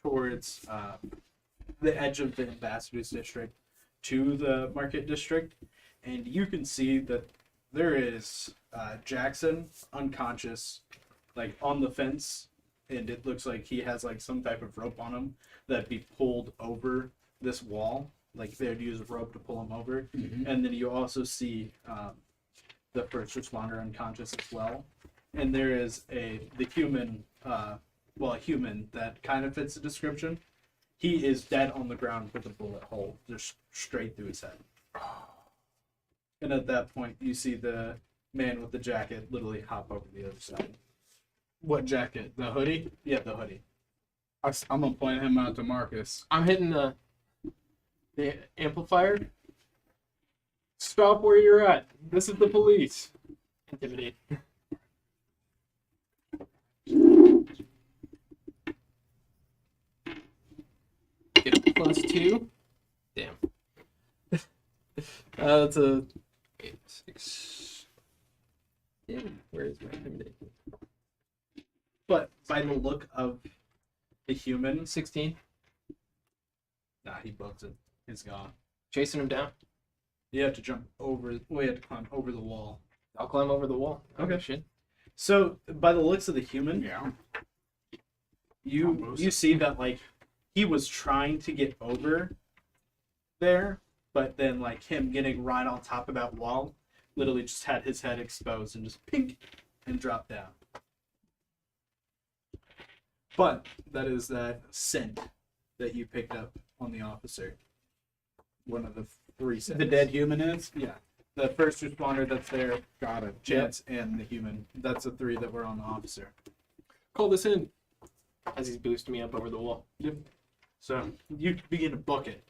C: towards the edge of the ambassador's district to the market district, and you can see that there is Jackson unconscious, like on the fence, and it looks like he has like some type of rope on him that'd be pulled over this wall. Like they'd use a rope to pull him over. And then you also see the first responder unconscious as well. And there is the human, a human that kind of fits the description. He is dead on the ground with a bullet hole just straight through his head. And at that point, you see the man with the jacket literally hop over the other side.
D: What jacket? The hoodie?
C: Yeah, the hoodie.
D: I'm gonna point him out to Marcus.
E: I'm hitting the amplifier. Stop where you're at. This is the police. Intimidate. Get a +2. Damn. That's a 8, 6. Yeah, where is my intimidate?
C: But by the look of the human,
E: 16.
C: nah, he bugs it. He's gone.
E: Chasing him down.
C: You have to jump over. Well, you have to climb over the wall.
E: I'll climb over the wall.
C: Okay.
E: Shit.
C: So, by the looks of the human,
D: Yeah.
C: you see that like he was trying to get over there, but then like him getting right on top of that wall, literally just had his head exposed and just pink and dropped down. But that is that scent that you picked up on the officer. One of the 3 scents.
D: The dead human is?
C: Yeah. The first responder that's there,
D: Got it.
C: Chance, and the human. That's the 3 that were on the officer.
E: Call this in. As he's boosting me up over the wall.
C: So you begin to book it.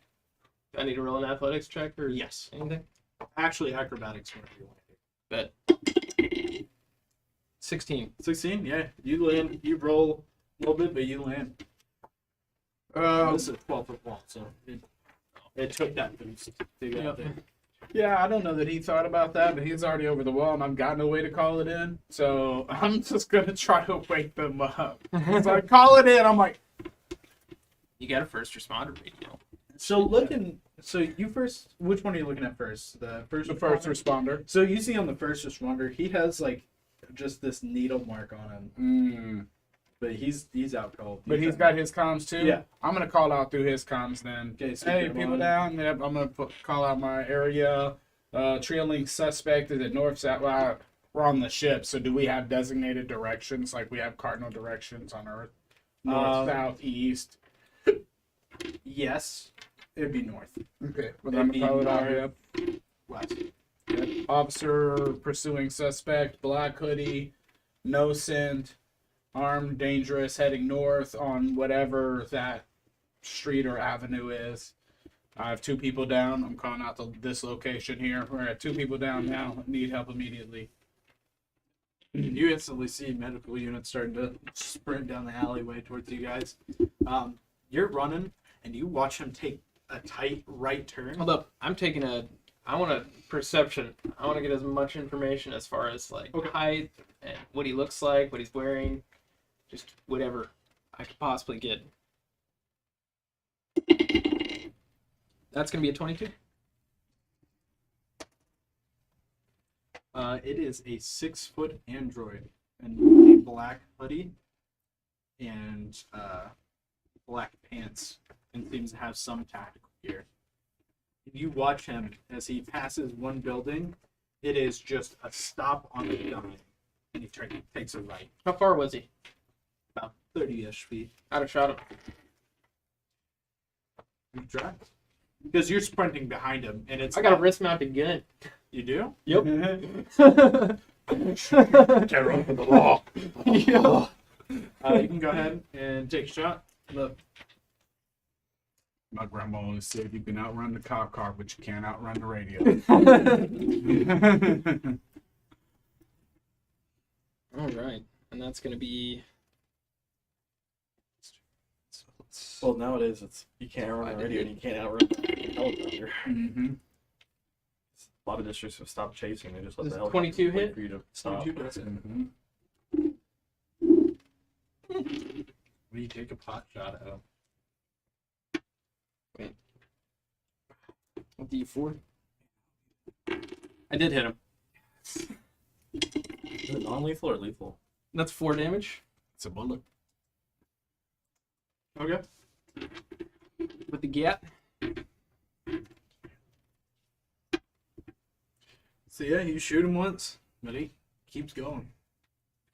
E: Do I need to roll an athletics check or
C: Yes.
E: anything?
C: Actually, acrobatics, whatever you want to do.
E: Bet. 16.
C: 16, yeah. You land. You roll a little bit, but you land. This is a 12-foot wall, so it took that boost to get out there.
D: Yeah, I don't know that he thought about that, but he's already over the wall, and I've got no way to call it in. So I'm just gonna try to wake them up. He's like, "Call it in." I'm like,
E: You got a first responder radio.
C: So you first. Which one are you looking at first? The first.
D: "The first
C: responder?
D: responder."
C: So you see on the first responder, he has like just this needle mark on him. But he's out cold.
D: But he's got his comms too.
C: Yeah.
D: I'm gonna call out through his comms then.
C: Okay, so
D: Hey,
C: you're
D: people
C: on.
D: down. Yep, I'm gonna call out my area. Trailing suspect is at north south. Well, we're on the ship, so do we have designated directions like we have cardinal directions on Earth? North, south, east.
C: Yes, it'd be north.
D: Okay, well,
C: It'd
D: I'm
C: be
D: gonna call it out
C: north.
D: here.
C: West.
D: Officer pursuing suspect, black hoodie, no scent, armed, dangerous, heading north on whatever that street or avenue is. I have 2 people down. I'm calling out this location here. We're at 2 people down now. Need help immediately.
C: You instantly see medical units starting to sprint down the alleyway towards you guys. You're running, and you watch him take a tight right turn.
E: Hold up. I want a perception. I want to get as much information as far as like
C: Okay.
E: height and what he looks like, what he's wearing, just whatever I could possibly get. That's gonna be a 22.
C: It is a 6-foot android in a black hoodie and black pants, and seems to have some tactical gear. You watch him as he passes one building. It is just a stop on the dime, and he takes a right,
E: How far was he?
C: about 30-ish feet.
E: I'd have shot him.
C: You try, because you're sprinting behind him, and it's
E: I got a wrist-mounted gun.
C: You do?
E: Yep.
F: Terror of the law.
E: Yeah.
C: You can go ahead and take a shot. Look,
D: My grandma always said you can outrun the cop car, but you can't outrun the radio.
E: All right, and that's gonna be.
G: Well, nowadays it's you can't outrun the radio and you can't outrun the helicopter.
D: Mm-hmm.
G: A lot of districts have stopped chasing. They just let
E: Does
G: the helicopter
E: 22
G: wait
E: hit?
G: for you to stop.
C: 22 does hit.
D: Mm-hmm.
C: What do you take a pot shot at?
E: D4. I did hit him.
G: Is it non-lethal or lethal?
E: That's 4 damage
D: It's a bullet.
C: Okay.
E: with the gap.
C: So yeah, you shoot him once, but he keeps going.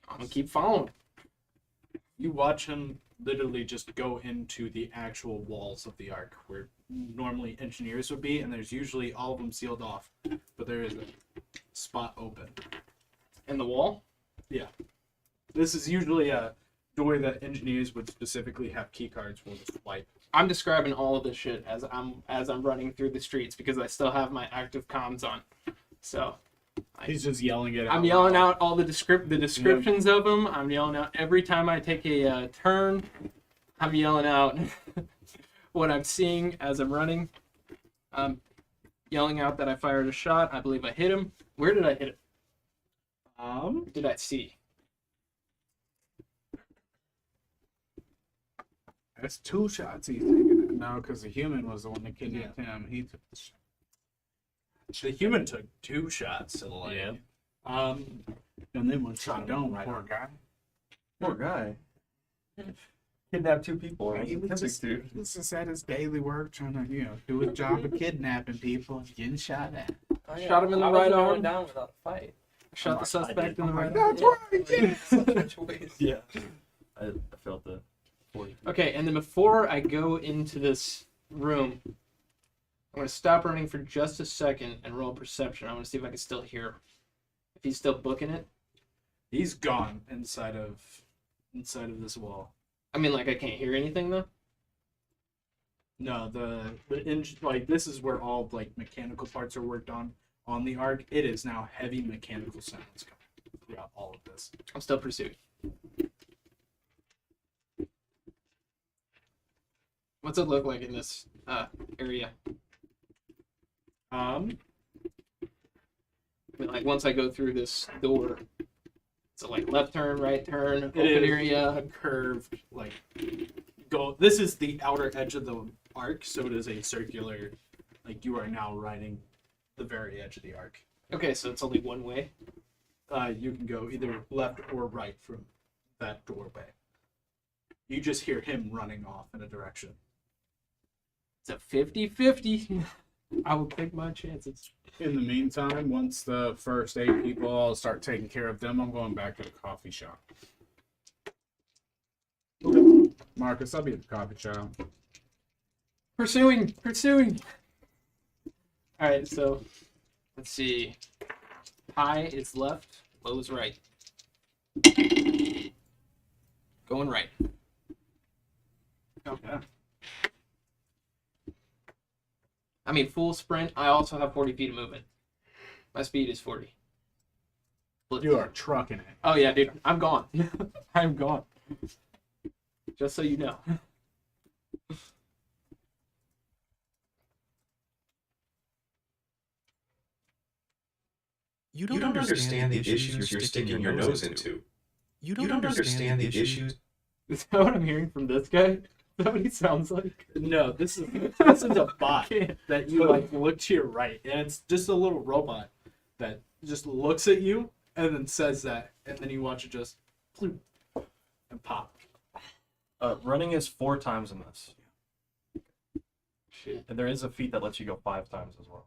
E: I'm gonna keep following.
C: You watch him literally just go into the actual walls of the Ark, where normally engineers would be, and there's usually all of them sealed off, but there is a spot open.
E: In the wall.
C: Yeah. This is usually a door that engineers would specifically have key cards for to swipe.
E: I'm describing all of this shit as I'm running through the streets because I still have my active comms on. So
D: He's just yelling it out.
E: I'm yelling out all the descriptions of them. I'm yelling out every time I take a turn. I'm yelling out what I'm seeing as I'm running. I'm yelling out that I fired a shot. I believe I hit him. Where did I hit him? Did I see?
D: That's 2 shots he's taking. No, because the human was the one that kidnapped him. He took the shot.
C: The human took 2 shots to the leg.
D: Yeah.
C: And
D: And then one
C: Shot
D: shot
C: him
D: don't,
C: right
D: poor
C: on.
D: guy.
G: Poor guy. Kidnapped 2 people.
D: He
G: He's a
D: was
G: big
D: just,
G: dude.
D: this is at his daily work, trying to, do his job of kidnapping people and getting shot at.
H: Oh,
E: Shot him in the
H: I
E: right
H: wasn't going
E: arm.
H: down without a fight.
E: Shot the suspect in the right.
D: That's right, yeah.
H: Such a choice.
G: Yeah. I felt the 40.
E: Okay, and then before I go into this room, I'm gonna stop running for just a second and roll perception. I want to see if I can still hear him. If he's still booking it.
C: he's gone inside of this wall.
E: I mean, like I can't hear anything though.
C: No, like this is where all like mechanical parts are worked on the Ark. It is now heavy mechanical sounds coming throughout all of this.
E: I'm still pursuing. What's it look like in this area? I mean, like once I go through this door, it's like left turn, right turn, open
C: It is
E: area.
C: a curved like go. This is the outer edge of the Ark, so it is a circular. Like you are now riding the very edge of the Ark.
E: Okay, so it's only one way.
C: You can go either left or right from that doorway. You just hear him running off in a direction.
E: It's a 50-50. I will take my chances.
D: In the meantime, once the first 8 people all start taking care of them, I'm going back to the coffee shop. Marcus, I'll be at the coffee shop.
E: Pursuing. All right, so let's see. High is left, low is right. Going right.
C: Okay.
E: I mean, full sprint. I also have 40 feet of movement. My speed is 40.
D: You are trucking it.
E: Oh yeah, dude, I'm gone. I'm gone. Just so you know.
J: You don't understand the issues you're sticking your nose into. You don't understand the issues.
E: Is that what I'm hearing from this guy? Is that what he sounds like?
C: No, this is a bot that you like look to your right, and it's just a little robot that just looks at you and then says that, and then you watch it just bloop, and pop.
G: Running is 4 times in this.
E: Shit.
G: And there is a feat that lets you go 5 times as well.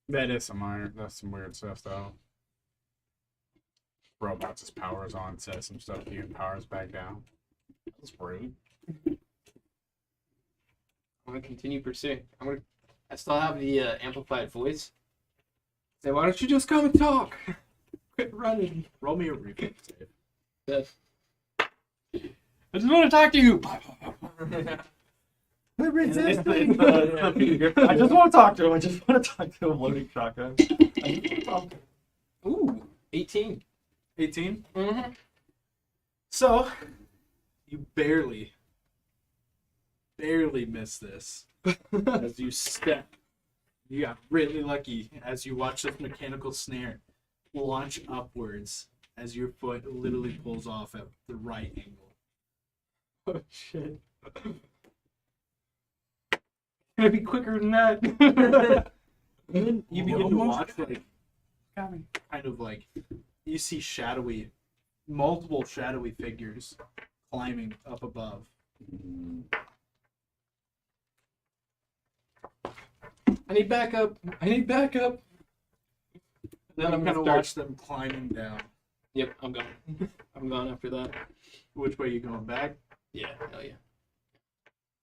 D: That is some iron. That's some weird stuff, though. Robots his powers on, says some stuff to you, and powers back down. That's rude.
E: I'm gonna continue pursuing. I still have the amplified voice. Say, why don't you just come and talk? Quit running.
C: Roll me a reflex save.
E: Yes. I just want to talk to you.
G: I just want to talk to him. I just want to talk to him. Loading shotgun. I just want to talk to him.
E: Ooh, 18.
C: 18.
E: Mm-hmm.
C: So, you barely miss this as you step. You got really lucky as you watch this mechanical snare launch upwards as your foot literally pulls off at the right angle.
E: Oh shit. Can I be quicker than that?
C: And then you begin to watch like kind of like you see multiple shadowy figures climbing up above.
E: I need backup.
C: Then I'm
E: gonna
C: gonna
E: start-
C: watch them climbing down.
E: Yep, I'm gone. I'm gone after that.
C: Which way are you going back?
E: Yeah, hell yeah.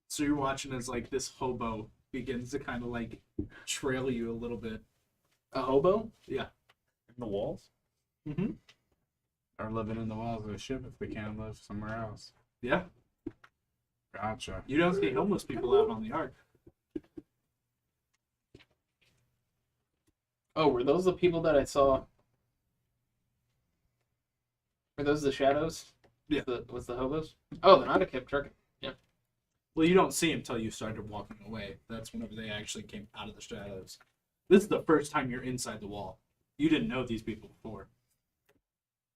C: So you're watching as like this hobo begins to kind of like trail you a little bit.
E: A hobo?
C: Yeah.
G: In the walls?
C: Mm-hmm.
D: Or living in the walls of the ship if we can live somewhere else.
C: Yeah.
D: Gotcha.
C: You don't see homeless people out on the ark.
E: Oh, were those the people that I saw? Were those the shadows?
C: Yeah.
E: Was the hobos? Oh, then I'd have kept trucking.
C: Well, you don't see them until you started walking away. That's whenever they actually came out of the shadows. This is the first time you're inside the wall. You didn't know these people before.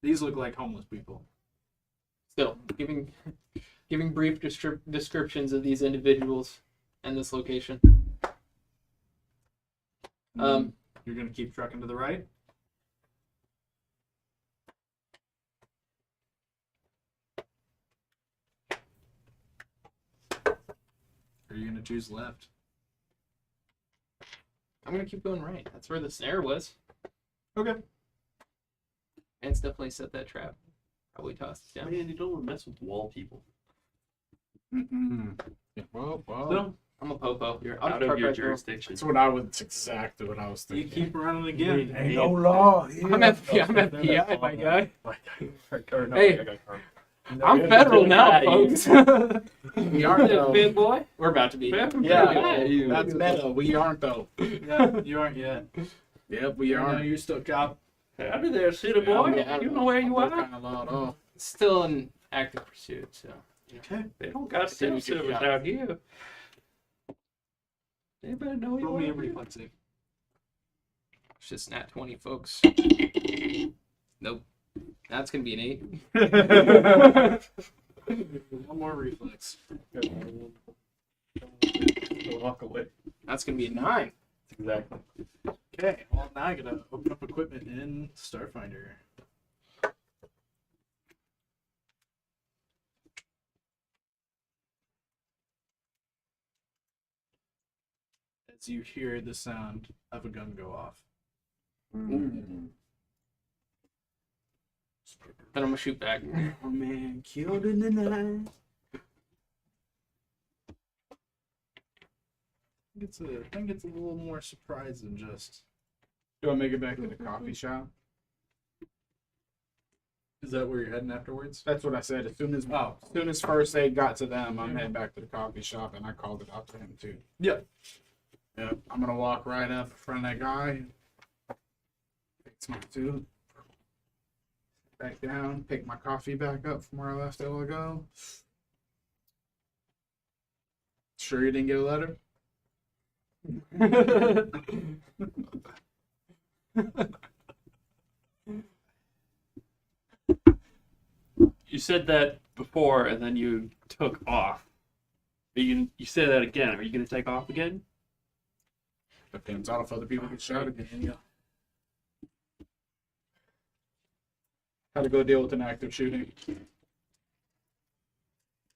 C: These look like homeless people.
E: Still, giving brief descriptions of these individuals and this location.
C: You're gonna keep trucking to the right? Or are you gonna choose left?
E: I'm gonna keep going right. That's where the snare was.
C: Okay.
E: And it's definitely set that trap. Probably tossed it down.
J: Man, you don't want to mess with wall people.
D: Mm-mm. Yeah, well.
C: So,
E: I'm a popo.
F: You're
E: I'll
F: out
E: park
F: of your
E: right there.
F: jurisdiction.
D: That's exactly what I was
C: you
D: thinking.
C: keep running again.
D: Ain't no law.
E: I'm FBI, my guy.
G: Or no,
E: Hey.
G: I got card.
E: I'm federal now, folks.
D: We aren't though.
E: Big boy. We're about to be.
D: Yeah, that's meta. We aren't though.
C: Yeah, you aren't yet.
D: Yep, we
C: I know
D: aren't.
C: you're still cop.
J: Howdy there, city boy.
E: Yeah,
J: You know where you are?
D: Kind of loud off.
E: Still in active pursuit, so.
C: Okay.
J: They don't got cell service out here. Anybody know you
C: Roll me a
J: are?
C: reflex save.
E: It's just nat 20, folks. Nope. That's gonna be an 8.
C: One more reflex.
G: Walk away.
E: That's gonna be a 9.
G: Exactly.
C: Okay, well now I gotta open up equipment in Starfinder. as you hear the sound of a gun go off.
E: Then I'm gonna shoot back.
D: Oh man, killed in the night.
C: I think it's a little more surprise than just.
D: Do I make it back to the coffee shop?
C: Is that where you're heading afterwards?
D: That's what I said. As soon as first aid got to them, I'm heading back to the coffee shop, and I called it out to him too.
C: Yeah.
D: Yep. I'm gonna walk right up in front of that guy. Fix my suit. Back down. Pick my coffee back up from where I left it a while ago. Sure you didn't get a letter?
F: You said that before, and then you took off. You say that again. Are you going to take off again?
D: Depends on if other people get shot again. Yeah. How to go deal with an active shooting.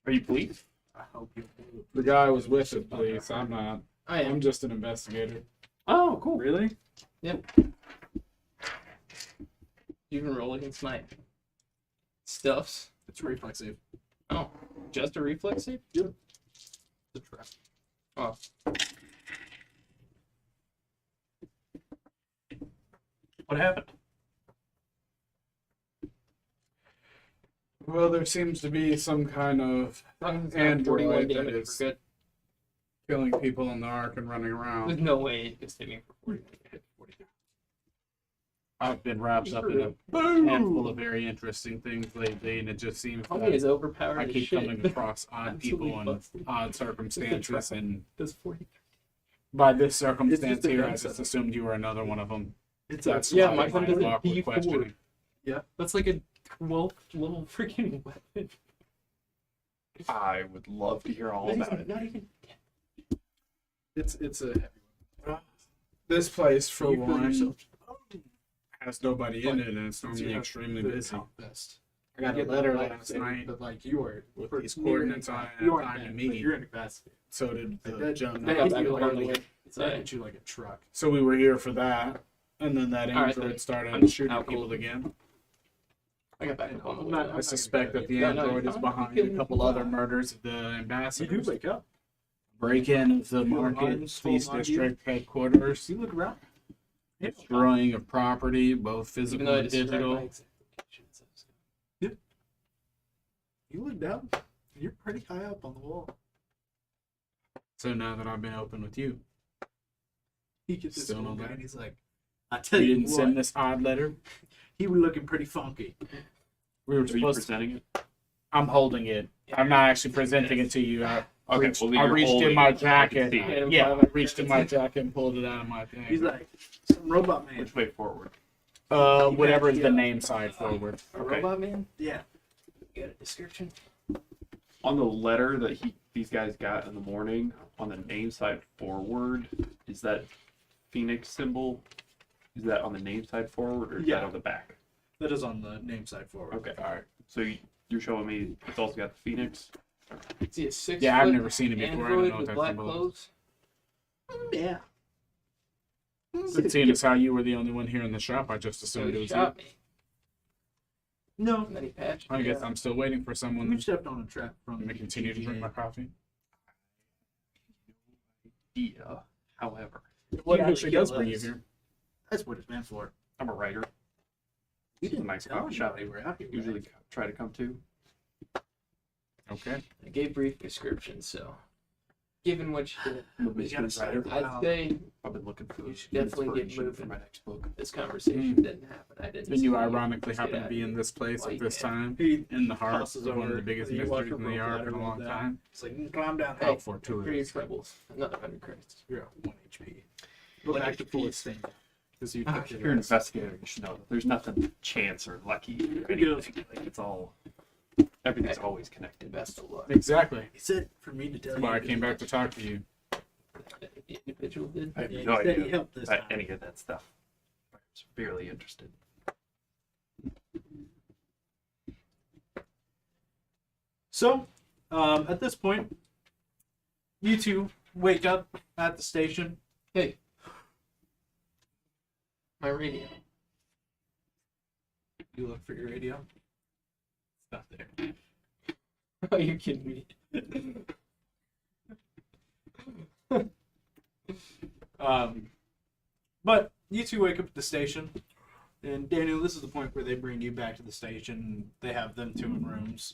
F: Are you police?
C: I hope you do.
D: The guy was with the police. I'm not. I'm just an investigator.
F: Oh, cool.
C: Really?
E: Yep. You can roll against my stuffs.
C: It's reflex save.
E: Oh, just a reflex save?
C: Yep. The trap.
E: Oh.
F: What happened?
D: Well, there seems to be some kind of android
E: 41
D: that
E: damage
D: is
E: for good.
D: killing people in the ark and running
E: There's
D: around.
E: no way it's hitting for 40.
D: I've been wrapped up in a handful of very interesting things lately, and it just seems
E: Homie is
D: that
E: overpowered
D: I
E: as
D: keep
E: shit.
D: coming across odd people
E: Absolutely
D: and
E: busted.
D: odd circumstances, and
E: Does 40.
D: by this circumstance
C: It's just a
D: here, I
C: gun
D: just
C: set.
D: assumed you were another one of them.
C: It's
D: That's
E: Yeah,
D: why
E: my gun does a
D: awkward
E: D4.
D: questioning.
E: That's like a 12 little freaking weapon.
F: I would love to hear all about it.
E: Not even.
C: It's a heavy
D: This place, for
C: one. You feel
D: one,
C: yourself-
D: has nobody in it, and it's normally
C: you have
D: extremely
C: the
D: busy.
C: top vest.
D: I got a
C: You get
D: letter
C: that
D: last
C: save,
D: night
C: but like you are
D: with
C: for
D: these
C: near
D: coordinates on
C: impact.
D: it,
C: You aren't
D: time to
C: dead,
D: meet.
C: but you're in capacity.
D: So did the
C: That-
D: gentleman.
C: that
E: Yeah,
C: hit
E: back
C: you
E: on
C: like
E: the
C: a-
E: way.
C: that hit you like a truck.
D: So we were here for that, and then that
E: All right,
D: android
E: then.
D: started
E: I'm
D: shooting
E: out
D: people
E: cold.
D: again.
E: I got back home.
C: I'm not-
D: I suspect that the
E: No, no,
D: android
E: you're
D: is
E: fine.
D: behind
E: You
D: a
E: can-
D: couple other murders of the
C: You do
D: ambassadors.
C: wake up.
D: Break-in of the
C: You have
D: market,
C: arms
D: police
C: full on you.
D: district headquarters,
C: You look around.
D: destroying of property, both
E: Even
D: physical
E: though I
D: and
E: described my
D: digital.
E: exact location, so it's-
C: You look down. You're pretty high up on the wall.
D: So now that I've been open with you,
C: He gets this
D: Still
C: old
D: no
C: guy
D: better.
C: and he's like, I tell
D: you
C: you
D: didn't
C: what,
D: send this odd letter.
C: he was looking pretty funky.
D: We were
F: Are you
D: supposed to.
F: presenting it?
D: I'm holding it. I'm not actually presenting it to you. I
F: Okay,
D: reached,
F: well,
D: I
F: you're
D: reached in
F: holding
D: my
F: it. I can
D: jacket.
F: see it.
D: Yeah, I reached in my jacket and pulled it out of my thing.
C: He's like, some robot man.
F: Which way forward?
D: Whatever is
C: Yeah.
D: the name side forward.
E: A
F: Okay.
E: robot man?
C: Yeah.
E: You got a description?
F: On the letter that these guys got in the morning, on the name side forward, is that Pheonix symbol? Is that on the name side forward, or is
C: Yeah.
F: that on the back?
C: That is on the name side forward.
F: Okay, all right. So you're showing me it's also got the Pheonix.
E: See a 6
D: Yeah, I've
E: foot
D: never seen it before. I don't
E: android
D: know what
E: with
D: that
E: black
D: symbol is.
E: clothes.
C: Yeah.
D: But seeing as how you were the only one here in the shop, I just
E: So
D: assumed it
E: he
D: was you.
E: shot me.
C: No.
E: And then he patched
D: I
E: me
D: guess
E: up.
D: I'm still waiting for someone
C: You
D: to
C: stepped on a trap from
D: to continue to drink my coffee.
F: Yeah. However,
C: What
D: He
C: actually
D: usually does
C: killed
D: bring you
C: us.
D: here.
C: That's what it's meant for.
F: I'm a writer.
C: We
F: This is a
C: didn't
F: nice
C: tell
F: coffee shop.
C: anybody we're out here.
F: Usually
C: right?
F: try to come to.
D: Okay.
E: I gave brief descriptions, so given what you did,
F: I'm a
C: We gotta
F: mystery
C: start
F: writer.
C: with-
E: I'd say
F: I've been looking for
E: You should definitely get
F: inspiration
E: moving.
F: for my next book.
E: this conversation
D: Mm.
E: didn't happen. I didn't.
D: Then
E: see
D: you ironically
E: Get
D: happen
E: out
D: to
E: of
D: be in
E: here.
D: this place
E: While
D: at
E: you
D: this
E: can.
D: time,
C: He
D: in the heart
C: tosses
D: of one of
C: over,
D: the biggest
C: you watch
D: mysteries
C: her
D: in the
C: rope
D: Ark
C: ladder
D: in a
C: roll
D: long
C: down.
D: time.
C: It's like, climb down.
E: Hey,
D: Oh, fortuitous.
E: Previous rebels, another 100 credits.
C: You're at 1 HP. Go
E: 1
C: back to
E: HP.
C: full extent. Because you
F: Ah,
C: took
F: if
C: it
F: you're an
C: as-
F: investigator, you should know that there's nothing chance or lucky or
C: Yeah.
F: anything. Like, it's all everything's always connected.
E: Best of luck.
D: Exactly.
C: He said for me to tell
D: That's
C: you.
D: why I came back to talk to you.
E: The individual did.
F: I have
C: Yeah,
F: no
C: he said he
F: idea
C: helped this
F: about
C: time.
F: any of that stuff. I was barely interested.
C: So, at this point, you two wake up at the station.
E: Hey. My radio.
C: You look for your radio. It's not there.
E: Oh, you're kidding me.
C: But you two wake up at the station, and Daniel, this is the point where they bring you back to the station. They have them two in rooms,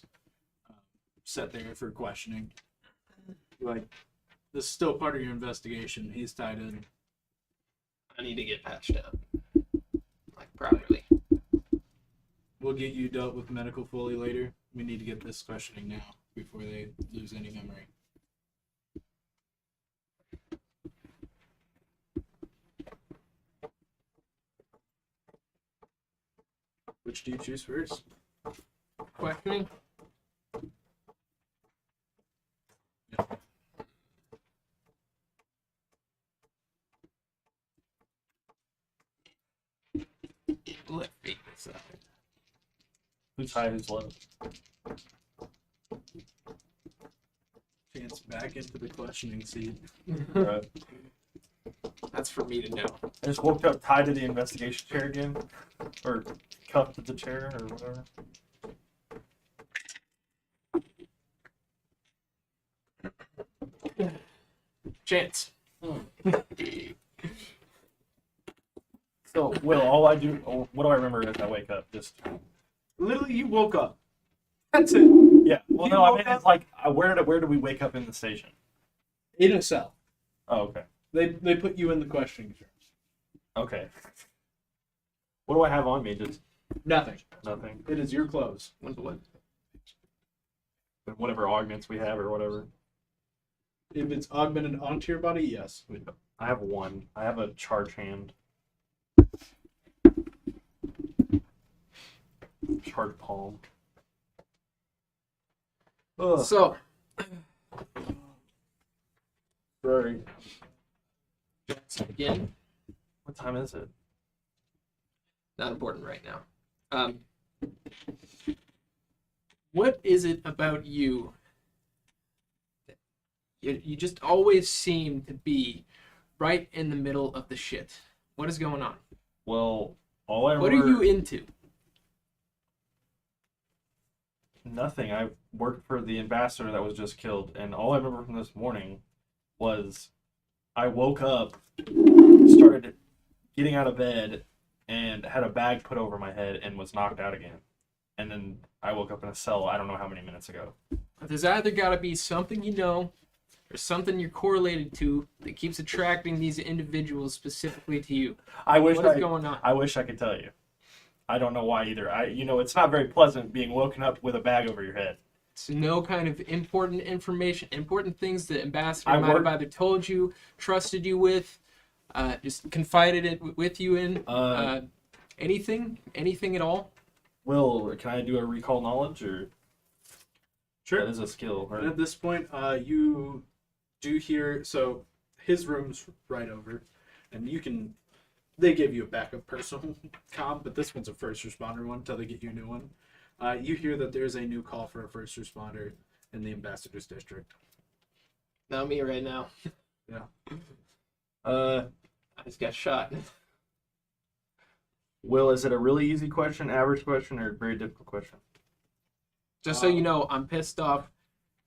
C: set there for questioning. Like, this is still part of your investigation. He's tied in.
E: I need to get patched up. Like, properly.
C: We'll get you dealt with medical fully later. We need to get this questioning now before they lose any memory. Which do you choose first?
E: Questioning? Let's beat this up.
G: Who's high, who's low?
C: Chance back into the questioning seat.
G: Right.
E: That's for me to know.
G: I just woke up tied to the investigation chair again, or cuffed to the chair, or whatever.
E: Chance.
G: So, Will, all I do, what do I remember as I wake up? Just
C: Literally, you woke up. That's it.
G: yeah. Well,
C: You
G: no, I
C: woke
G: mean
C: up-
G: it's like where did we wake up in the station?
C: In a cell.
G: Oh, okay.
C: They put you in the questioning chair.
G: Okay. What do I have on me? Just
C: Nothing.
G: nothing.
C: It is your clothes.
G: Whatever augments we have or whatever.
C: If it's augmented onto your body, yes.
G: I have one. I have a charge hand. Charge palm. Ugh.
E: So,
G: Sorry.
E: again,
G: What time is it?
E: not important right now. What is it about you? You just always seem to be right in the middle of the shit. What is going on?
G: Well, all I
E: What
G: remember.
E: are you into?
G: Nothing. I worked for the ambassador that was just killed, and all I remember from this morning was I woke up, started getting out of bed, and had a bag put over my head and was knocked out again. And then I woke up in a cell I don't know how many minutes ago.
E: There's either got to be something you know or something you're correlated to that keeps attracting these individuals specifically to you.
G: I wish
E: What is going on?
G: I wish I could tell you. I don't know why either. It's not very pleasant being woken up with a bag over your head.
E: It's no kind of important information, important things the ambassador
G: I
E: might have
G: work-
E: either told you, trusted you with, just confided it with you in. Anything at all?
G: Will, can I do a recall knowledge or?
C: Sure.
G: That is a skill,
C: And
G: right?
C: at this point, you do hear, so his room's right over, and they give you a backup personal comm, but this one's a first responder one until they get you a new one. You hear that there's a new call for a first responder in the ambassador's district.
E: Not me right now.
C: Yeah.
E: I just got shot.
G: Will, is it a really easy question, average question, or a very difficult question?
E: Just so you know, I'm pissed off,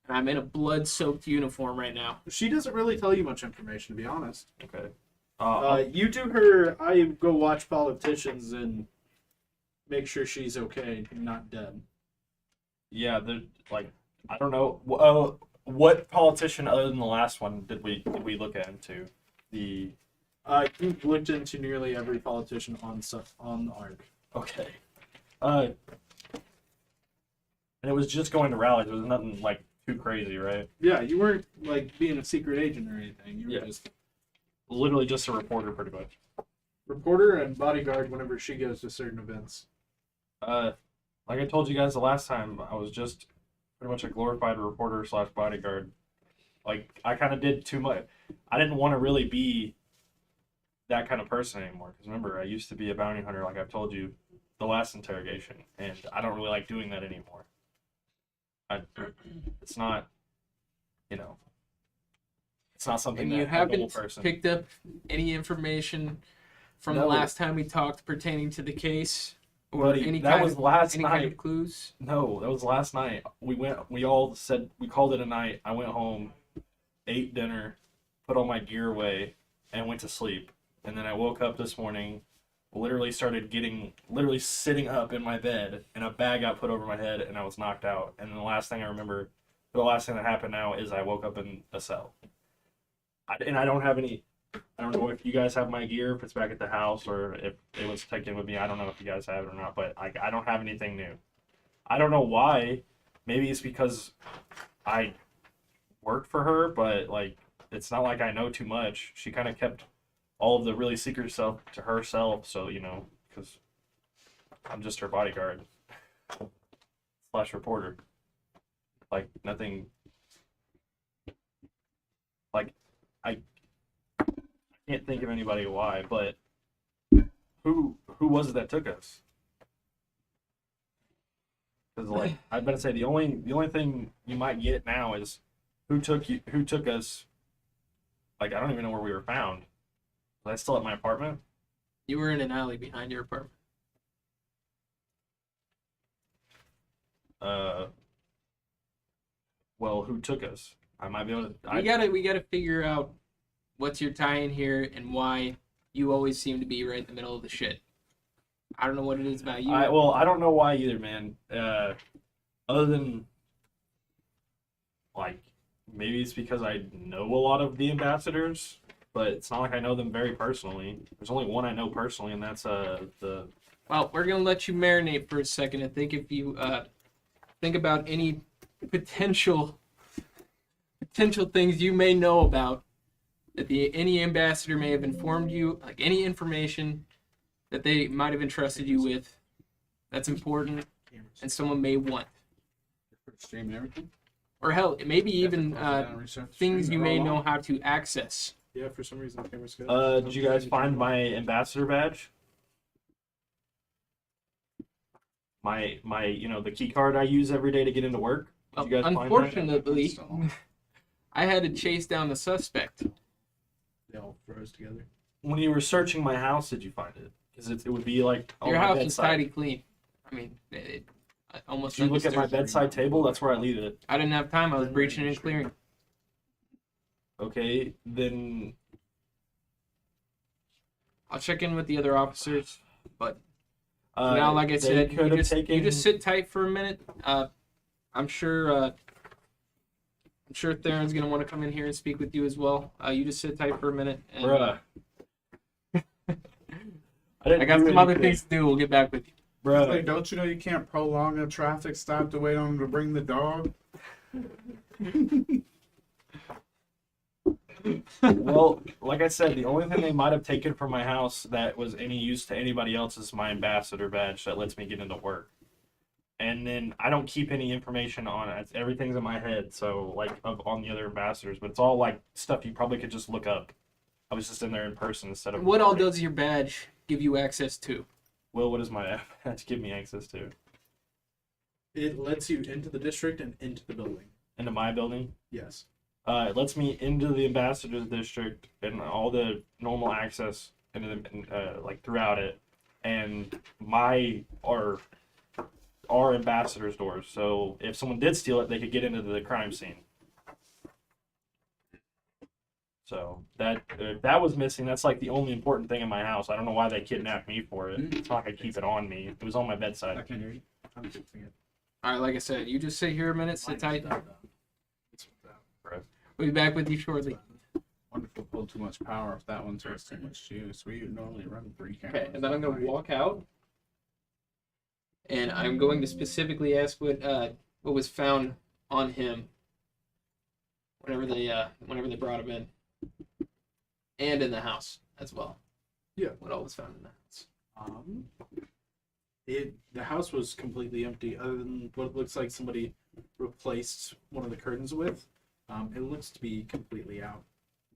E: and I'm in a blood-soaked uniform right now.
C: She doesn't really tell you much information, to be honest.
G: Okay.
C: You do her, I go watch politicians and make sure she's okay and not dead.
G: Yeah, I don't know. What politician other than the last one did we look into?
C: You've looked into nearly every politician on the ARC.
G: Okay. And it was just going to rallies. It was nothing like too crazy, right?
C: Yeah, you weren't like being a secret agent or anything. You were
G: Yeah.
C: just
G: Literally just a reporter, pretty much.
C: reporter and bodyguard whenever she goes to certain events.
G: Like I told you guys the last time, I was just pretty much a glorified reporter / bodyguard. Like I kind of did too much. I didn't want to really be that kind of person anymore. Because remember, I used to be a bounty hunter, like I've told you the last interrogation, and I don't really like doing that anymore. It's not, It's not something
E: And
G: that
E: you
G: a normal
E: haven't
G: person.
E: picked up any information from the
G: No.
E: last time we talked pertaining to the case, or
G: Buddy,
E: any
G: that
E: kind
G: was
E: of
G: last
E: any kind
G: night.
E: of clues?
G: No, that was last night. We all said, we called it a night. I went home, ate dinner, put all my gear away, and went to sleep. And then I woke up this morning, literally sitting up in my bed, and a bag got put over my head, and I was knocked out. And then the last thing I remember, the last thing that happened now is I woke up in a cell. I don't have any. I don't know if you guys have my gear, if it's back at the house, or if it was taken with me. I don't know if you guys have it or not, but I don't have anything new. I don't know why. Maybe it's because I worked for her, but like it's not like I know too much. She kind of kept all of the really secret stuff to herself, so because I'm just her bodyguard / reporter. Like nothing. Like I can't think of anybody why, but who was it that took us? Because like I better say the only thing you might get now is who took us. Like I don't even know where we were found. Was I still at my apartment?
E: You were in an alley behind your apartment.
G: Well, who took us? I might be able to.
E: We gotta figure out what's your tie in here and why you always seem to be right in the middle of the shit. I don't know what it is about you.
G: I don't know why either, man. Other than like maybe it's because I know a lot of the ambassadors, but it's not like I know them very personally. There's only one I know personally, and that's the.
E: Well, we're gonna let you marinate for a second and think if you think about any potential things you may know about that any ambassador may have informed you, like any information that they might have entrusted you with that's important and someone may want.
D: Stream and everything.
E: Or hell, maybe even things you may know
D: know.
E: how to access.
C: Yeah, for some reason the camera's good.
G: Did you guys find my ambassador badge? My the key card I use every day to get into work. Did you guys find that?
E: Unfortunately, I had to chase down the suspect.
C: They all froze together.
G: When you were searching my house, did you find it? Because it would be like on
E: Your
G: my
E: house is
G: bedside.
E: tidy clean. I mean, almost.
G: Did you look at my
E: undisturbed.
G: bedside table? That's where I leave it.
E: I didn't have time. I was breaching and clearing.
G: Okay, then
E: I'll check in with the other officers, but now, like I
G: they
E: said,
G: could have
E: you just sit tight for a minute. I'm sure Theron's gonna want to come in here and speak with you as well. You just sit tight for a minute, and
G: Bruh.
E: I got some other things to do. We'll get back with you.
G: Bro,
D: Like, don't you know you can't prolong a traffic stop to wait on them to bring the dog?
G: well, like I said, the only thing they might have taken from my house that was any use to anybody else is my ambassador badge that lets me get into work. And then I don't keep any information on it. Everything's in my head, so like on the other ambassadors, but it's all like stuff you probably could just look up. I was just in there in person instead of.
E: What all does your badge give you access to?
G: Well, what does my badge give me access to?
C: It lets you into the district and into the building.
G: Into my building?
C: Yes.
G: It lets me into the ambassador's district and all the normal access like throughout it, and our ambassador's doors. So if someone did steal it, they could get into the crime scene. So that was missing. That's like the only important thing in my house. I don't know why they kidnapped me for it. It's not like I keep it on me. It was on my bedside.
D: I can't hear you. I'm fixing it.
E: All right, like I said, you just sit here a minute, sit tight.
D: It's
E: We'll be back with you shortly.
D: wonderful. Pulled too much power if that one takes too much juice. We normally run 3 cameras.
E: Okay, and then I'm going to walk out, and I'm going to specifically ask what was found on him whenever they brought him in, and in the house as well.
C: Yeah.
E: What all was found in the house?
C: The house was completely empty, other than what looks like somebody replaced one of the curtains with. It looks to be completely out.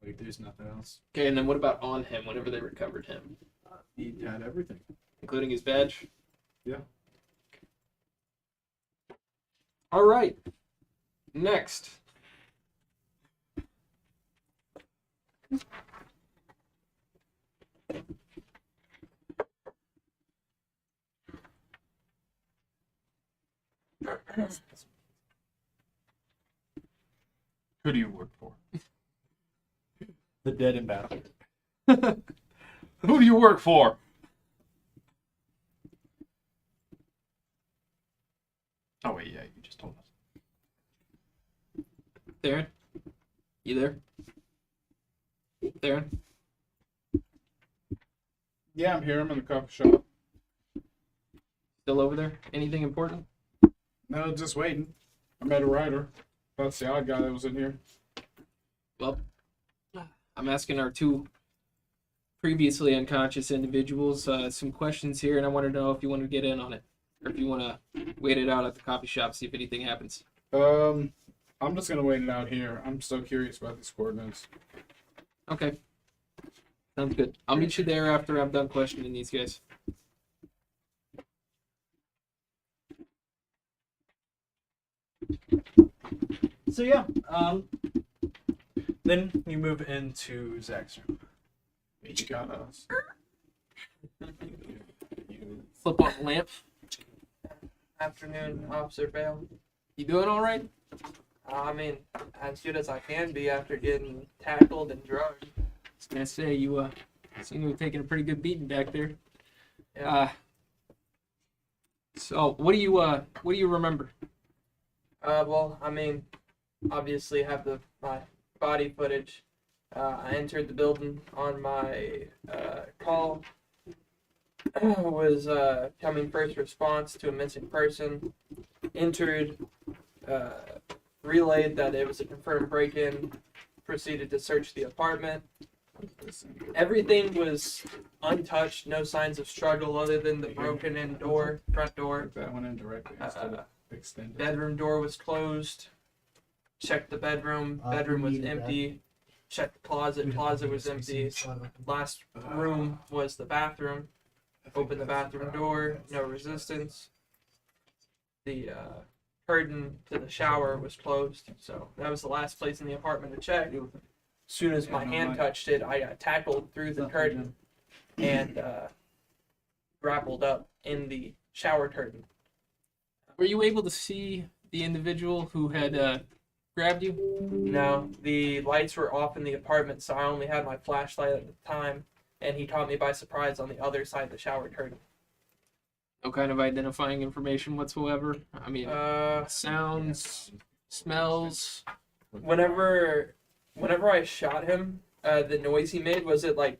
C: Like there's nothing else.
E: Okay, and then what about on him whenever they recovered him,
C: He had everything.
E: including his badge?
C: Yeah.
E: All right. Next.
D: Who do you work for?
G: The dead in battle.
D: Who do you work for? Oh wait, yeah, you just told us.
E: Theron? You there? Theron?
D: Yeah, I'm here. I'm in the coffee shop.
E: Still over there? Anything important?
D: No, just waiting. I met a writer. That's the odd guy that was in here.
E: Well, I'm asking our two previously unconscious individuals some questions here, and I want to know if you want to get in on it, or if you want to wait it out at the coffee shop, see if anything happens.
D: I'm just gonna wait it out here. I'm so curious about these coordinates.
E: Okay. Sounds good. I'll meet you there after I'm done questioning these guys.
C: So yeah, then you move into Zach's room.
D: Each got us.
E: Flip on the lamp.
H: Afternoon, Officer Bale.
E: You doing all right?
H: I mean, as good as I can be after getting tackled and drugged.
E: I was gonna say you seem to be taking a pretty good beating back there.
H: Yeah.
E: So what do you remember?
H: Well, I mean, obviously have my body footage. I entered the building on my call. Was coming first response to a missing person. Entered, relayed that it was a confirmed break-in. Proceeded to search the apartment. Everything was untouched. No signs of struggle other than the broken-in front door.
D: That went in directly instead of extended.
H: Bedroom door was closed. Checked the bedroom. Bedroom was empty. Checked the closet. Closet was empty. Last room was the bathroom. Opened the bathroom door. No resistance. The curtain to the shower was closed. So that was the last place in the apartment to check. As soon as my hand touched it, I got tackled through the curtain and grappled up in the shower curtain.
E: Were you able to see the individual who had grabbed you?
H: No, the lights were off in the apartment, so I only had my flashlight at the time, and he caught me by surprise on the other side of the shower curtain.
E: No kind of identifying information whatsoever? I mean, sounds, smells.
H: Whenever I shot him, the noise he made, was it like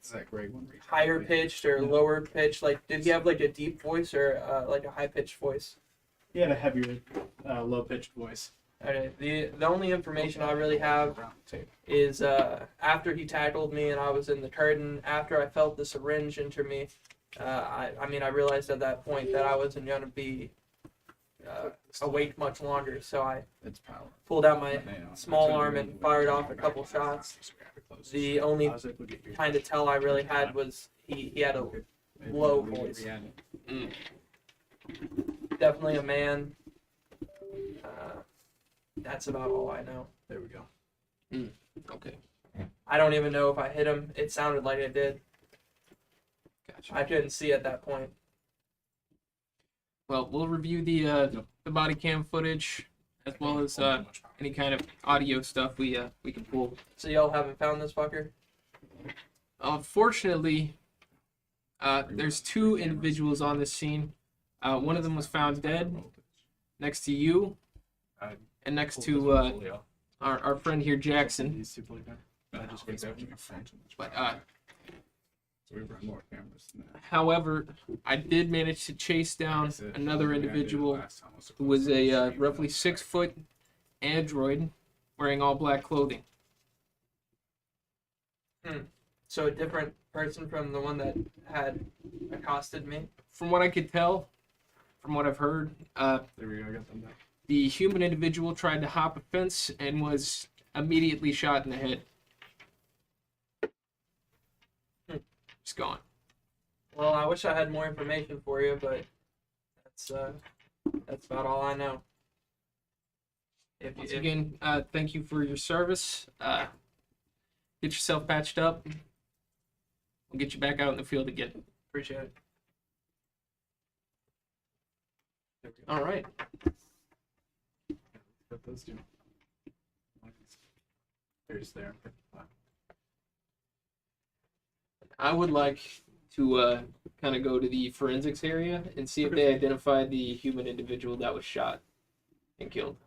H: higher pitched or lower pitched? Like, did he have like a deep voice or like a high pitched voice?
C: He had a heavier, low-pitched voice.
H: Okay. The only information I really have is after he tackled me and I was in the curtain, after I felt the syringe enter me, I realized at that point that I wasn't going to be awake much longer, so I pulled out my small arm and fired off a couple shots. The only kind of tell I really had was he had a low voice. Definitely a man. That's about all I know.
C: There we go.
E: Okay.
H: I don't even know if I hit him. It sounded like I did.
E: Gotcha.
H: I couldn't see at that point.
E: Well, we'll review the body cam footage as well as any kind of audio stuff we can pull.
H: So y'all haven't found this fucker?
E: Unfortunately, there's two individuals on this scene. One of them was found dead next to you, and next to our friend here, Jackson. But however, I did manage to chase down another individual who was a roughly 6-foot android wearing all black clothing.
H: So a different person from the one that had accosted me?
E: From what I could tell, from what I've heard,
D: There we go. I got them back.
E: the human individual tried to hop a fence and was immediately shot in the head. It's gone.
H: Well, I wish I had more information for you, but that's about all I know.
E: Once again, thank you for your service. Get yourself patched up. We'll get you back out in the field again.
H: Appreciate it.
E: All right.
C: Put those two. There's there.
E: I would like to kind of go to the forensics area and see if they identified the human individual that was shot and killed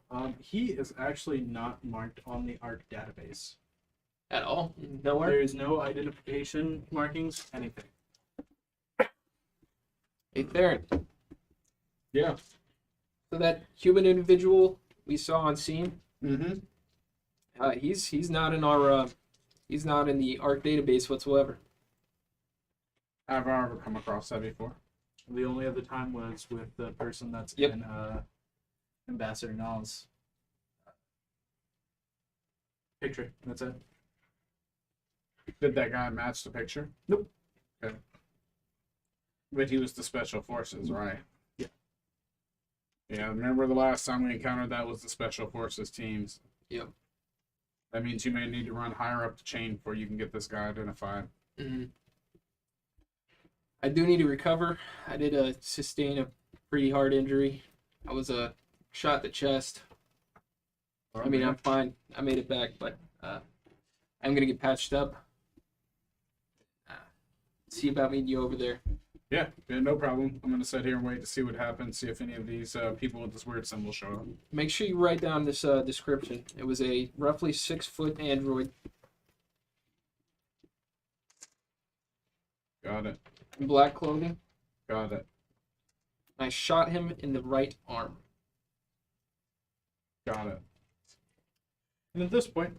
C: He is actually not marked on the ARC database.
E: at all. Nowhere.
C: There is no identification markings, anything.
E: Hey, Theron.
D: Yeah.
E: So that human individual we saw on scene,
D: Mm-hmm.
E: he's not in our he's not in the ARC database whatsoever.
D: Have I ever come across that before?
C: The only other time was with the person that's
E: Yep.
C: in Ambassador Nall's picture. That's it.
D: Did that guy match the picture?
C: Nope.
D: Okay. But he was the Special Forces, right?
C: Yeah.
D: Yeah, remember the last time we encountered that was the Special Forces teams.
E: Yep.
D: That means you may need to run higher up the chain before you can get this guy identified.
E: Mm-hmm. I do need to recover. I did sustain a pretty hard injury. I was shot in the chest. I mean, I'm fine. I made it back, but I'm gonna get patched up. See about meeting you over there.
D: Yeah, no problem. I'm gonna sit here and wait to see what happens. See if any of these people with this weird symbol show up.
E: Make sure you write down this description. It was a roughly 6-foot android.
D: Got it.
E: In black clothing.
D: Got it.
E: I shot him in the right arm.
D: Got it.
C: And at this point,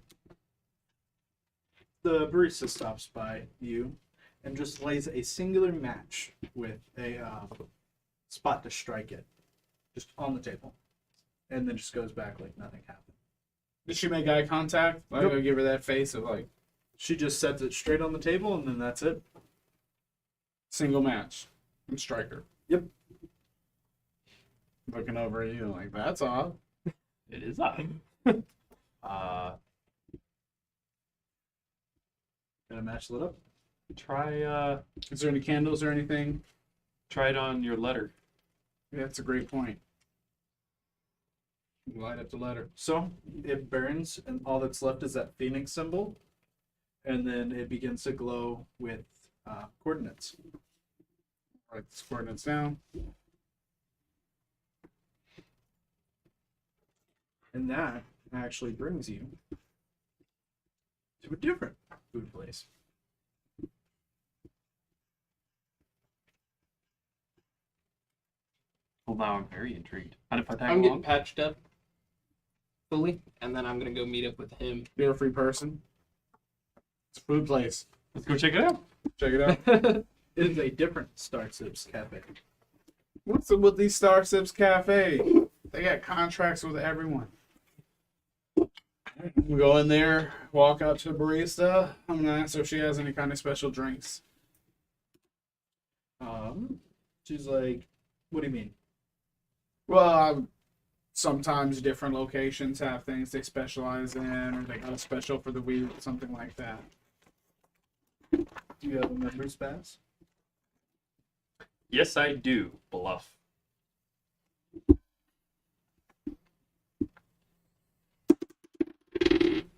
C: the barista stops by you and just lays a singular match with a spot to strike it, just on the table, and then just goes back like nothing happened.
D: Did she make eye contact? Like,
C: Nope.
D: I give her that face of like
C: She just sets it straight on the table, and then that's it.
D: single match and striker.
C: Yep.
D: Looking over at you like that's odd.
F: It is odd.
C: Got a match lit up.
F: Try
D: Is there any candles or anything?
F: try it on your letter.
D: Yeah, that's a great point. Light up the letter.
C: So it burns, and all that's left is that Pheonix symbol, and then it begins to glow with coordinates.
D: Write the coordinates down.
C: And that actually brings you to a different food place.
F: Well, now I'm very intrigued. And if I tag
E: I'm getting
F: along,
E: patched up fully, and then I'm gonna go meet up with him.
D: You're a free person. It's a food place.
F: let's go check it out.
D: Check it out.
C: It is a different Star Sips cafe.
D: What's up with these Star Sips Cafe? They got contracts with everyone. We go in there, walk out to the barista. I'm gonna ask her if she has any kind of special drinks.
C: She's like, "What do you mean?"
D: Well, sometimes different locations have things they specialize in, or they got a special for the week, something like that.
C: Do you have a member's pass?
F: Yes, I do. Bluff.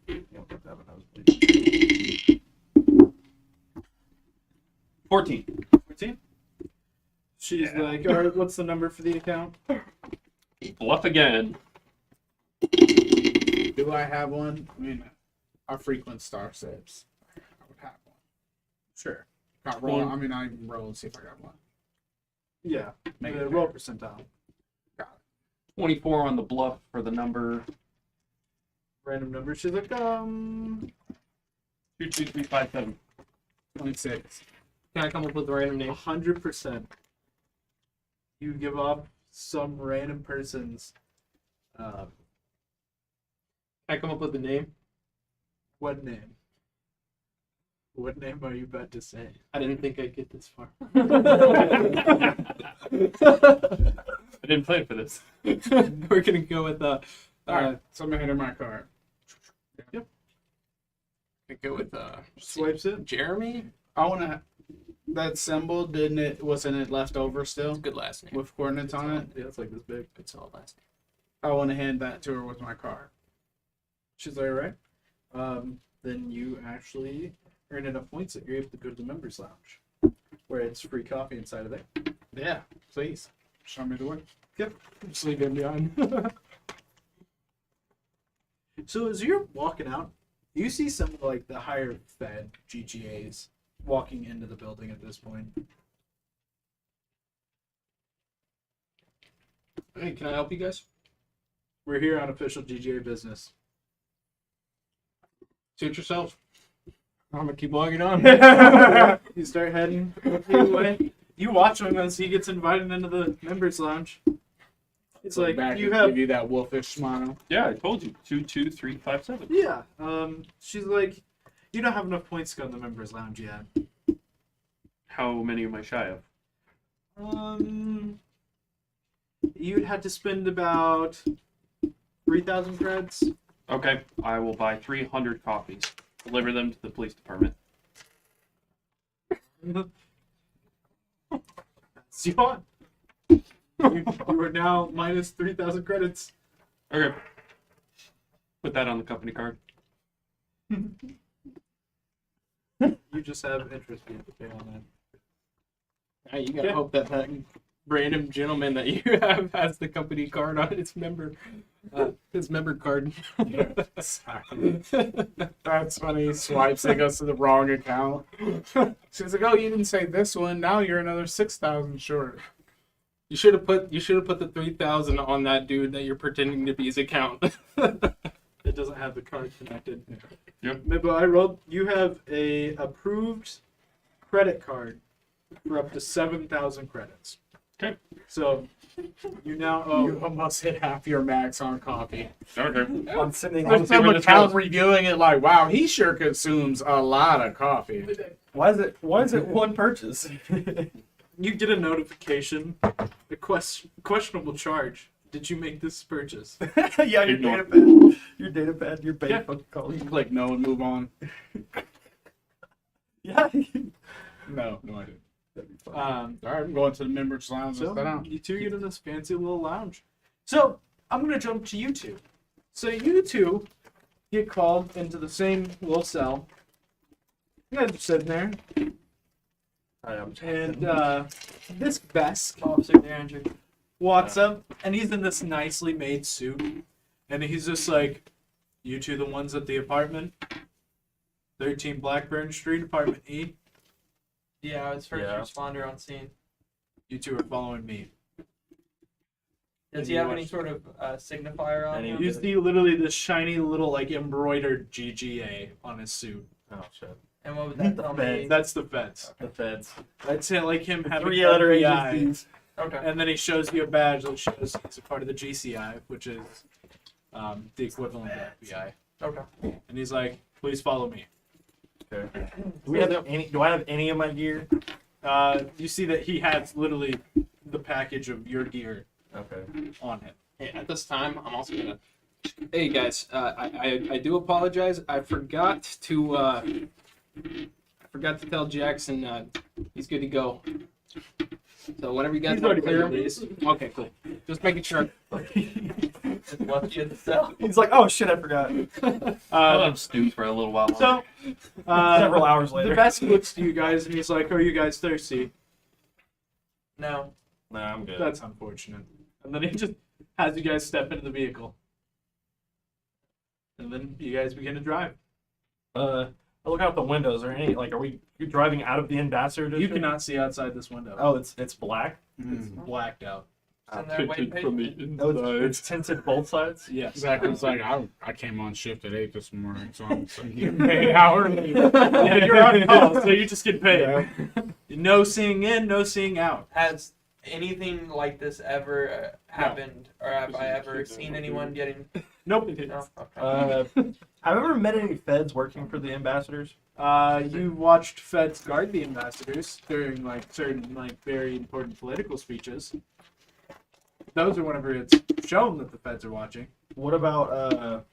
G: You'll get that when I was bleeding.
F: 14.
C: 14. She's like, "All right, what's the number for the account?"
F: Bluff again.
D: Do I have one? I mean, I frequent Star Sips. I would have one.
C: Sure.
D: Got roll. I mean, I can roll and see if I got one.
C: Yeah.
D: Make
C: Make
D: it
C: roll percentile.
F: 24 on the bluff for the number
C: Random number. She's like,
F: 22357.
D: 26.
E: Can I come up with a random name?
C: 100%. You give off some random person's.
E: Can I come up with a name?
C: What name? What name are you about to say?
E: I didn't think I'd get this far.
F: I didn't plan for this.
E: We're gonna go with
D: All right, so I'm gonna enter my card.
C: Yep.
D: I go with
C: Swipes it.
D: Jeremy.
K: I want to. That symbol, didn't it? Wasn't it left over still
D: It's a good last name.
K: with coordinates on it?
C: Yeah, it's like this big.
D: Good solid last name.
K: I want to hand that to her with my car.
C: She's like, all right. Then you actually earn enough points that you're able to go to the members lounge, where it's free coffee inside of there.
K: Yeah, please. Show me the way.
C: Yep. Just leave him behind. So as you're walking out, you see some of like the higher fed GGAs walking into the building at this point.
E: Hey, can I help you guys?
C: We're here on official GGA business.
E: Suit yourself. I'm gonna keep walking on.
C: You start heading away. You watch him as he gets invited into the members lounge. It's
K: Look
C: like
K: back
C: you
K: and
C: have
K: give you that wolfish smile.
F: Yeah, I told you. 22357.
C: yeah. She's like, you don't have enough points to go in the members lounge yet.
F: How many am I shy of?
C: You'd have to spend about 3,000 creds.
F: Okay, I will buy 300 copies. Deliver them to the police department.
C: So you want? You are now minus 3,000 credits.
F: Okay. Put that on the company card.
C: You just have interest fees to pay on that.
E: You gotta hope that random gentleman that you have has the company card on his member card.
K: That's funny. He swipes. It goes to the wrong account. She's like, "Oh, you didn't say this one. Now you're another 6,000 short."
E: You should have put the 3,000 on that dude that you're pretending to be his account.
C: It doesn't have the card connected.
F: Yep.
C: But I rolled. You have a approved credit card for up to 7,000 credits.
F: Okay.
C: So you now owe.
K: You almost hit half your max on coffee.
F: Okay.
G: I'm sitting
K: There's
G: on
K: some account reviewing it like, wow, he sure consumes a lot of coffee.
G: Why is it one purchase?
C: You get a notification, a questionable charge. Did you make this purchase?
G: Yeah, your
F: Ignore.
G: data pad. Your data pad, your bank
C: Yeah.
G: fucking calls.
K: You click no and move on.
G: Yeah.
K: No, I didn't.
C: Um,
K: All right, I'm going to the members lounge.
C: So
K: Let's sit down.
C: you two get in this fancy little lounge. So I'm gonna jump to you two. So you two get called into the same little cell. You guys are sitting there, and this Besk
H: Officer Derringer.
C: walks up, and he's in this nicely made suit, and he's just like, "You two, the ones at the apartment, 13 Blackburn Street, apartment E.
H: Yeah, I was first
G: Yeah.
H: responder on scene.
C: You two are following me."
H: Does he have any sort of signifier on him?
C: You see literally this shiny little like embroidered GGA on his suit.
G: Oh shit.
H: And what would that tell me?
C: That's the feds.
G: The feds.
C: That's it, like him having
G: 3 other
C: FBI.
G: agencies.
H: Okay.
C: And then he shows you a badge that shows he's a part of the GCI, which is the equivalent of FBI.
H: Okay.
C: And he's like, "Please follow me."
G: Okay. Do I have any of my gear?
C: You see that he has literally the package of your gear
G: Okay.
C: on him.
E: Hey, at this time, I'm also gonna. Hey guys, I do apologize. I forgot to tell Jackson he's good to go. So whenever you guys
C: He's
E: want to
C: already
E: clear
C: paid
E: him,
C: the
E: okay, cool. Just making sure.
H: Just left you in the cell.
G: He's like, oh shit, I forgot.
F: I'll let him stew for a little while.
C: So
G: Several hours
C: the
G: later.
C: Besk looks to you guys and he's like, "Are you guys thirsty?"
H: No.
G: Nah, I'm good.
C: That's unfortunate. And then he just has you guys step into the vehicle. And then you guys begin to drive.
G: I look out the windows. Are any are we driving out of the ambassador
C: You
G: district?
C: cannot see outside this window.
G: Oh, it's black.
C: It's blacked out.
H: It's in there waiting
F: Tinted from
H: patiently.
F: the
G: Oh,
F: inside.
G: it's tinted both sides.
C: Yes.
K: Exactly. It's like I came on shift at 8 this morning, so I'm getting paid hourly.
C: Yeah, you're on call, so you just get paid.
K: Yeah.
C: No seeing in, no seeing out.
H: Has anything like this ever happened, or have I ever seen anyone getting?
C: Nope.
H: No. Okay.
G: Have you ever met any feds working for the ambassadors?
C: You watched feds guard the ambassadors during certain very important political speeches. Those are whenever it's shown that the feds are watching.
G: What about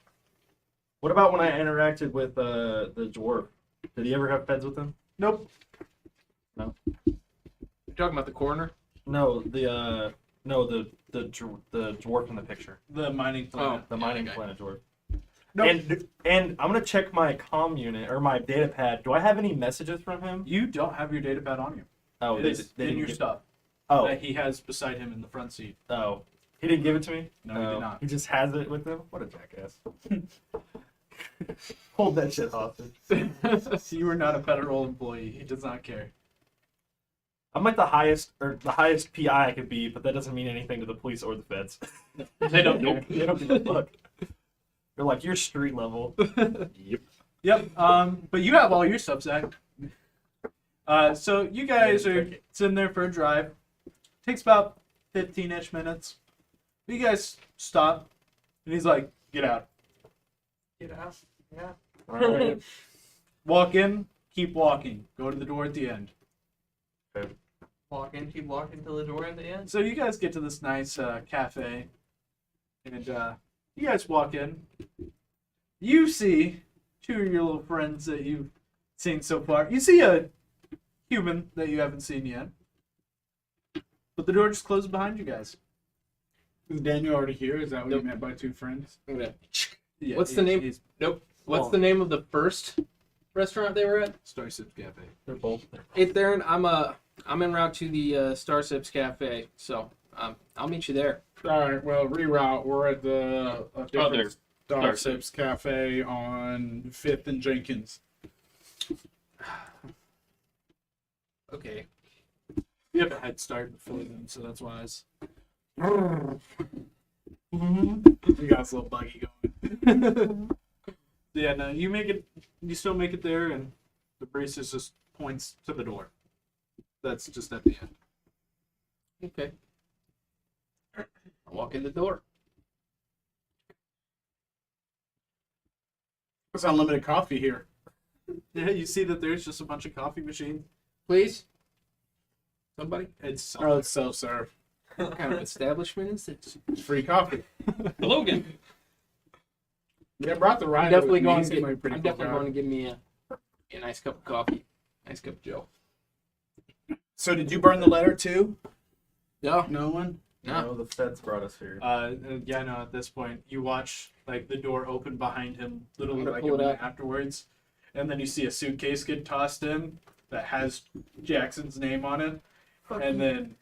G: What about when I interacted with the dwarf? Did he ever have feds with him?
C: Nope.
E: You're talking about the coroner?
G: No, the dwarf in the picture.
C: The mining planet.
G: The mining planet dwarf.
C: Nope.
G: And I'm gonna check my comm unit or my data pad. Do I have any messages from him?
C: You don't have your data pad on you.
G: Oh,
C: It
G: they,
C: is
G: they
C: in
G: didn't
C: your
G: give-
C: stuff
G: Oh,
C: that he has beside him in the front seat.
G: oh, he didn't give it to me.
C: No, he did not.
G: He just has it with him. What a jackass! Hold that shit hostage.
C: You are not a federal employee. He does not care.
G: I'm like the highest PI I could be, but that doesn't mean anything to the police or the feds.
C: They don't care.
G: They don't give a fuck. They're like, you're street level.
F: Yep.
C: Yep. But you have all your stuff, Zach. So you guys are sitting there for a drive. Takes about 15-ish minutes. You guys stop, and he's like, "Get out."
H: Get out. Yeah.
G: Alright.
C: Walk in. Keep walking. Go to the door at the end.
H: Walk in, keep walking till the door at the end.
C: So you guys get to this nice cafe, and you guys walk in. You see two of your little friends that you've seen so far. You see a human that you haven't seen yet, but the door just closed behind you guys.
K: Is Daniel already here? Is that what
E: Nope.
K: you meant by two friends?
C: Yeah,
E: What's the name?
C: he's
E: Nope. What's
C: Oh.
E: the name of the first restaurant they were at?
C: Starship Cafe.
G: They're both.
E: Hey, Theron, I'm en route to the Starsips Cafe, so I'll meet you there.
K: All right. Well, reroute. We're at the
F: Other
K: Star Sips Cafe on 5th and Jenkins.
E: Okay.
C: You have a head start before them, so that's wise.
K: We got this little buggy going.
C: Yeah, no, you make it. You still make it there, and the braces just points to the door. That's just at the end.
E: Okay. I'll walk in the door.
K: It's unlimited coffee here.
C: Yeah, you see that there's just a bunch of coffee machines.
E: Please? Somebody?
C: It's
K: Oh, it's self-serve.
E: What kind of establishment is it?
K: It's free coffee.
E: Logan.
K: Yeah, brought the
E: I'm
K: rider
E: definitely
K: with me.
E: going
K: He
E: to
K: seemed
E: get,
K: like a pretty
E: I'm
K: cool
E: definitely
K: guy.
E: going to give me a nice cup of coffee. Nice cup of Joe.
K: So did you burn the letter too?
E: No.
K: No one?
G: No, the feds brought us here.
C: Yeah, no. At this point, you watch like the door open behind him, literally
E: I'm gonna
C: like a
E: pull it
C: minute
E: out.
C: afterwards, and then you see a suitcase get tossed in that has Jackson's name on it, and then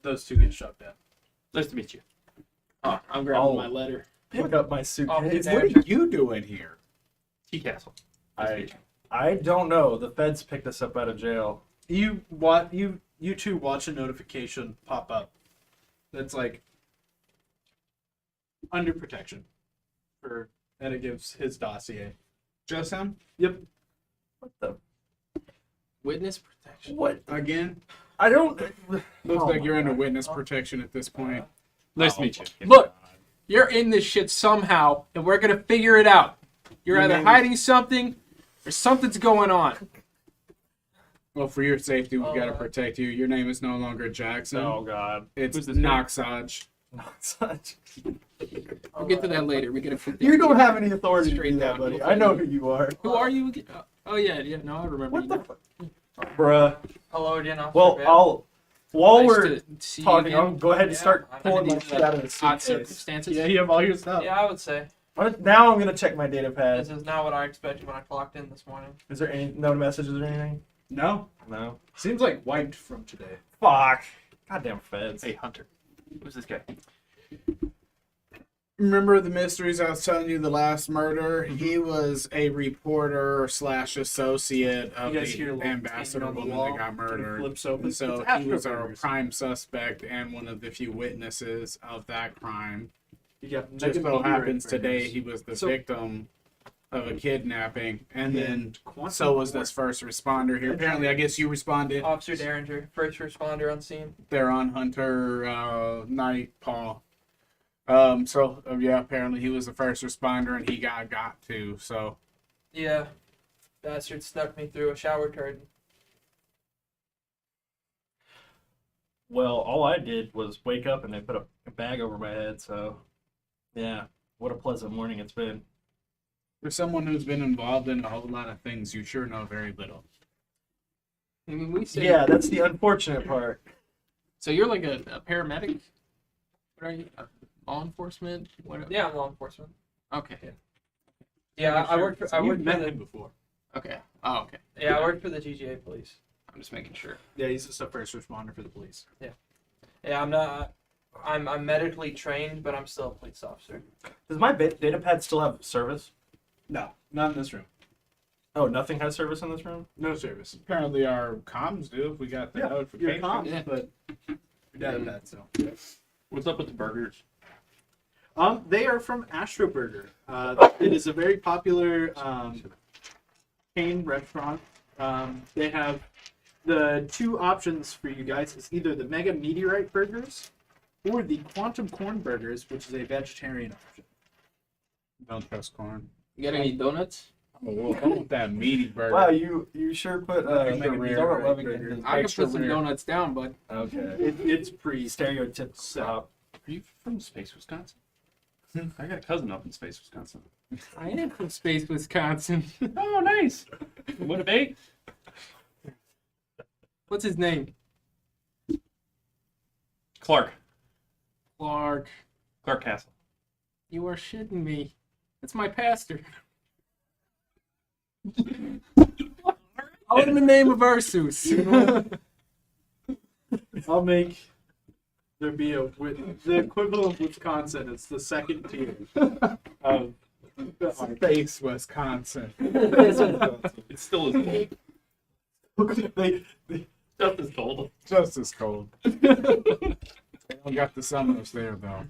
C: those two get shoved in.
F: Nice to meet you.
E: Oh, I'm grabbing my letter.
G: Pick up my
H: Oh,
G: suitcase.
K: What are you doing here?
F: Tea Castle.
G: I don't know. The feds picked us up out of jail.
C: You two watch a notification pop up. That's like under protection, and it gives his dossier.
K: Just him?
C: Yep.
G: What the?
E: Witness protection.
G: What?
K: Again?
G: I don't.
K: Looks
G: Oh
K: like
G: my
K: you're under
G: God.
K: witness protection at this point.
F: Nice to meet you.
E: Look, you're in this shit somehow, and we're gonna figure it out. You're
K: Your
E: either
K: name-
E: hiding something, or something's going on.
K: Well, for your safety, we've got to protect you. Your name is no longer Jackson.
G: Oh God.
K: It's
F: Who's this guy?
K: Noxage.
G: Not such.
E: We'll get to that later. We gotta put
G: You don't have any authority to
E: Straight
G: do that,
E: down.
G: buddy. I know who you are.
E: Who are you again? Oh yeah, no, I remember.
G: What
E: you.
G: the fuck? Bruh.
H: Hello again, Officer
G: Well,
H: Bell.
G: while
E: Nice
G: we're
E: to see you
G: talking,
E: again.
G: I'll go ahead and
H: Yeah,
G: start
H: I'm
G: pulling my
E: Under
G: shit
E: these,
G: out of the
E: odd
G: suitcase.
E: circumstances.
C: Yeah, you have all your stuff.
H: Yeah, I would say.
G: Now I'm gonna check my data
H: This
G: pad.
H: is not what I expected when I clocked in this morning.
G: Is there any no messages or anything?
C: No,
G: No.
C: seems like wiped from today.
G: Fuck. Goddamn feds.
F: Hey, Hunter. Who's this guy?
K: Remember the mysteries I was telling you the last murder? He was a reporter slash associate of
C: You guys hear a
K: the
C: little
K: ambassador
C: ping on the
K: woman
C: wall,
K: that got
C: and it
K: murdered.
C: flips open.
K: So
C: It's
K: he was our
C: Astroverse.
K: prime suspect and one of the few witnesses of that crime.
C: You got
K: Just
C: mega
K: so
C: meteorite
K: happens
C: burns.
K: today he was the
E: So-
K: victim of a kidnapping, and then
C: Quantum
K: so was
C: warp.
K: this first responder here. Apparently, I guess you responded.
H: Officer Derringer, first responder on scene.
K: They're on Hunter Nightpaw. Yeah, apparently he was the first responder and he got to. So
H: Yeah. Bastard snuck me through a shower curtain.
G: Well, all I did was wake up and they put a bag over my head. So, yeah, what a pleasant morning it's been.
K: For someone who's been involved in a whole lot of things, you sure know very little.
E: I mean, we say.
G: Yeah, that's the unfortunate part.
E: So you're like a paramedic? What are you? Law enforcement? What?
H: Yeah, I'm law enforcement.
E: Okay.
H: Yeah, I worked for. I
C: You've
H: worked
C: met
H: for
C: him
H: the.
C: before.
E: Okay. Oh, okay.
H: Yeah, I worked for the GGA police.
E: I'm just making sure.
C: Yeah, he's just a first responder for the police.
H: Yeah, I'm not. I'm medically trained, but I'm still a police officer.
G: Does my data pad still have service?
C: No, not in this room.
G: Oh, nothing has service in this room?
C: No service.
K: Apparently, our comms do. If we got the
C: Your
K: notification.
C: comms,
E: Yeah.
C: but your dad had that, so.
F: What's up with the burgers?
C: They are from Astro Burger. It is a very popular chain restaurant. They have the two options for you guys. It's either the Mega Meteorite Burgers or the Quantum Corn Burgers, which is a vegetarian option.
K: Don't trust corn.
E: You got any donuts?
K: Oh, well, I want that meaty burger.
G: Wow, you sure put
K: Extra rare,
G: donut
K: right,
G: loving
K: burger.
G: in the
E: I can
K: Extra
E: put some
K: rare.
E: donuts down, bud.
G: Okay.
C: It's pretty
G: Stereotypical cop.
F: Are you from Space, Wisconsin? I got a cousin up in Space, Wisconsin.
E: I am from Space, Wisconsin.
F: Oh, nice. Winnipeg?
E: What's his name?
F: Clark.
E: Clark.
F: Clark Castle.
E: You are shitting me. That's my pastor. All in the name of Ursus.
C: I'll make there be the equivalent of Wisconsin. It's the second tier of
K: Space, Wisconsin.
F: It still is cold.
G: they,
F: Just as cold.
K: Just as cold. They don't got the summers there, though.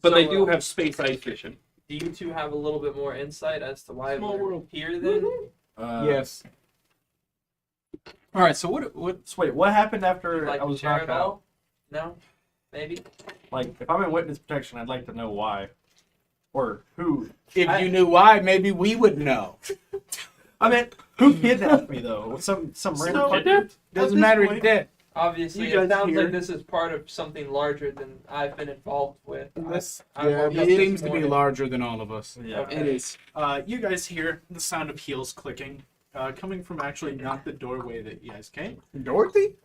F: But
H: So,
F: they do have space ice fishing.
H: Do you two have a little bit more insight as to why
E: Small
H: we're
E: world.
H: here then?
K: Yes.
E: All right. So what?
G: so wait, what happened after
H: Would you like
G: I
H: to
G: was
H: share
G: knocked
H: it
G: out?
H: all? No? Maybe?
G: Like, if I'm in witness protection, I'd like to know why. Or who.
K: If you knew why, maybe we would know.
G: I mean, who kidnapped me, though? Some random fucker?
F: Kidnapped?
K: Doesn't
C: this
K: matter if
C: point-
K: you're dead.
H: Obviously,
C: You
H: it
C: guys
H: sounds
C: here-
H: like this is part of something larger than I've been involved with.
K: This,
H: I
K: yeah,
H: woke
K: it
H: up this
K: seems to be
H: morning.
K: larger than all of us.
G: Yeah.
H: Okay.
E: It is.
C: You guys hear the sound of heels clicking, coming from actually not the doorway that you guys came,
K: Dorothy?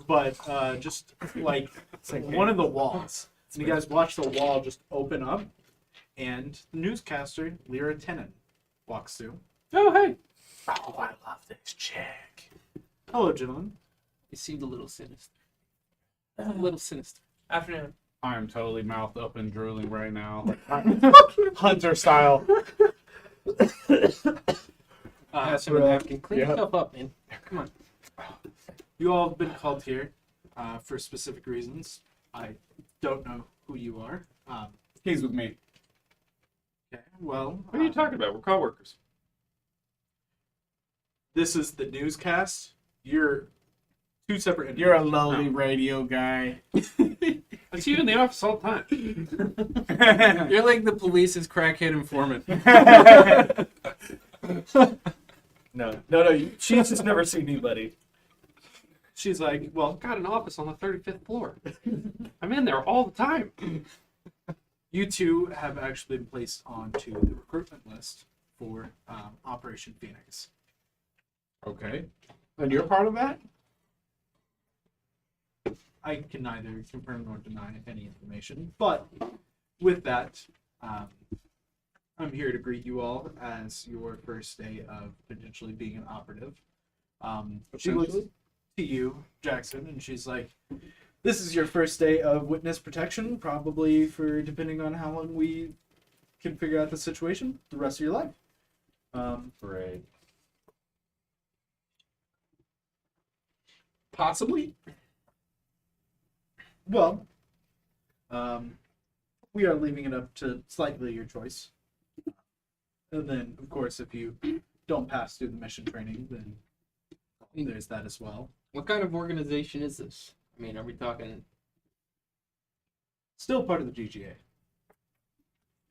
C: but just like one of the walls. And you guys watch the wall just open up, and the newscaster Lyra Tennant walks through.
F: Oh, hey.
K: Oh, I love this chick.
C: Hello, gentlemen.
E: It seemed a little sinister. A little sinister.
H: Afternoon.
K: I'm totally mouthed up and drooling right now. Hunter style.
E: Pass him a napkin. Clean
K: Yep.
E: yourself up, man. Come on.
C: You all have been called here for specific reasons. I don't know who you are.
K: He's with me.
C: Okay, well,
F: What are you talking about? We're coworkers.
C: this is the newscast. You're two separate.
K: You're a
C: individuals.
K: lowly radio guy.
F: I see you in the office all the time.
E: You're like the police's crackhead informant.
G: No. She's just never seen anybody.
C: She's like, well,
F: Got an office on the 35th floor. I'm in there all the time.
C: you two have actually been placed onto the recruitment list for Operation Pheonix.
K: Okay. And you're part of that?
C: I can neither confirm nor deny any information, but with that, I'm here to greet you all as your first day of potentially being an operative. She looks to you, Jackson, and she's like, this is your first day of witness protection, probably for, depending on how long we can figure out the situation, the rest of your life.
F: Great.
E: Possibly.
C: Well, we are leaving it up to slightly your choice. And then, of course, if you don't pass through the mission training, then there's that as well.
E: What kind of organization is this? I mean, are we talking?
C: Still part of the GGA.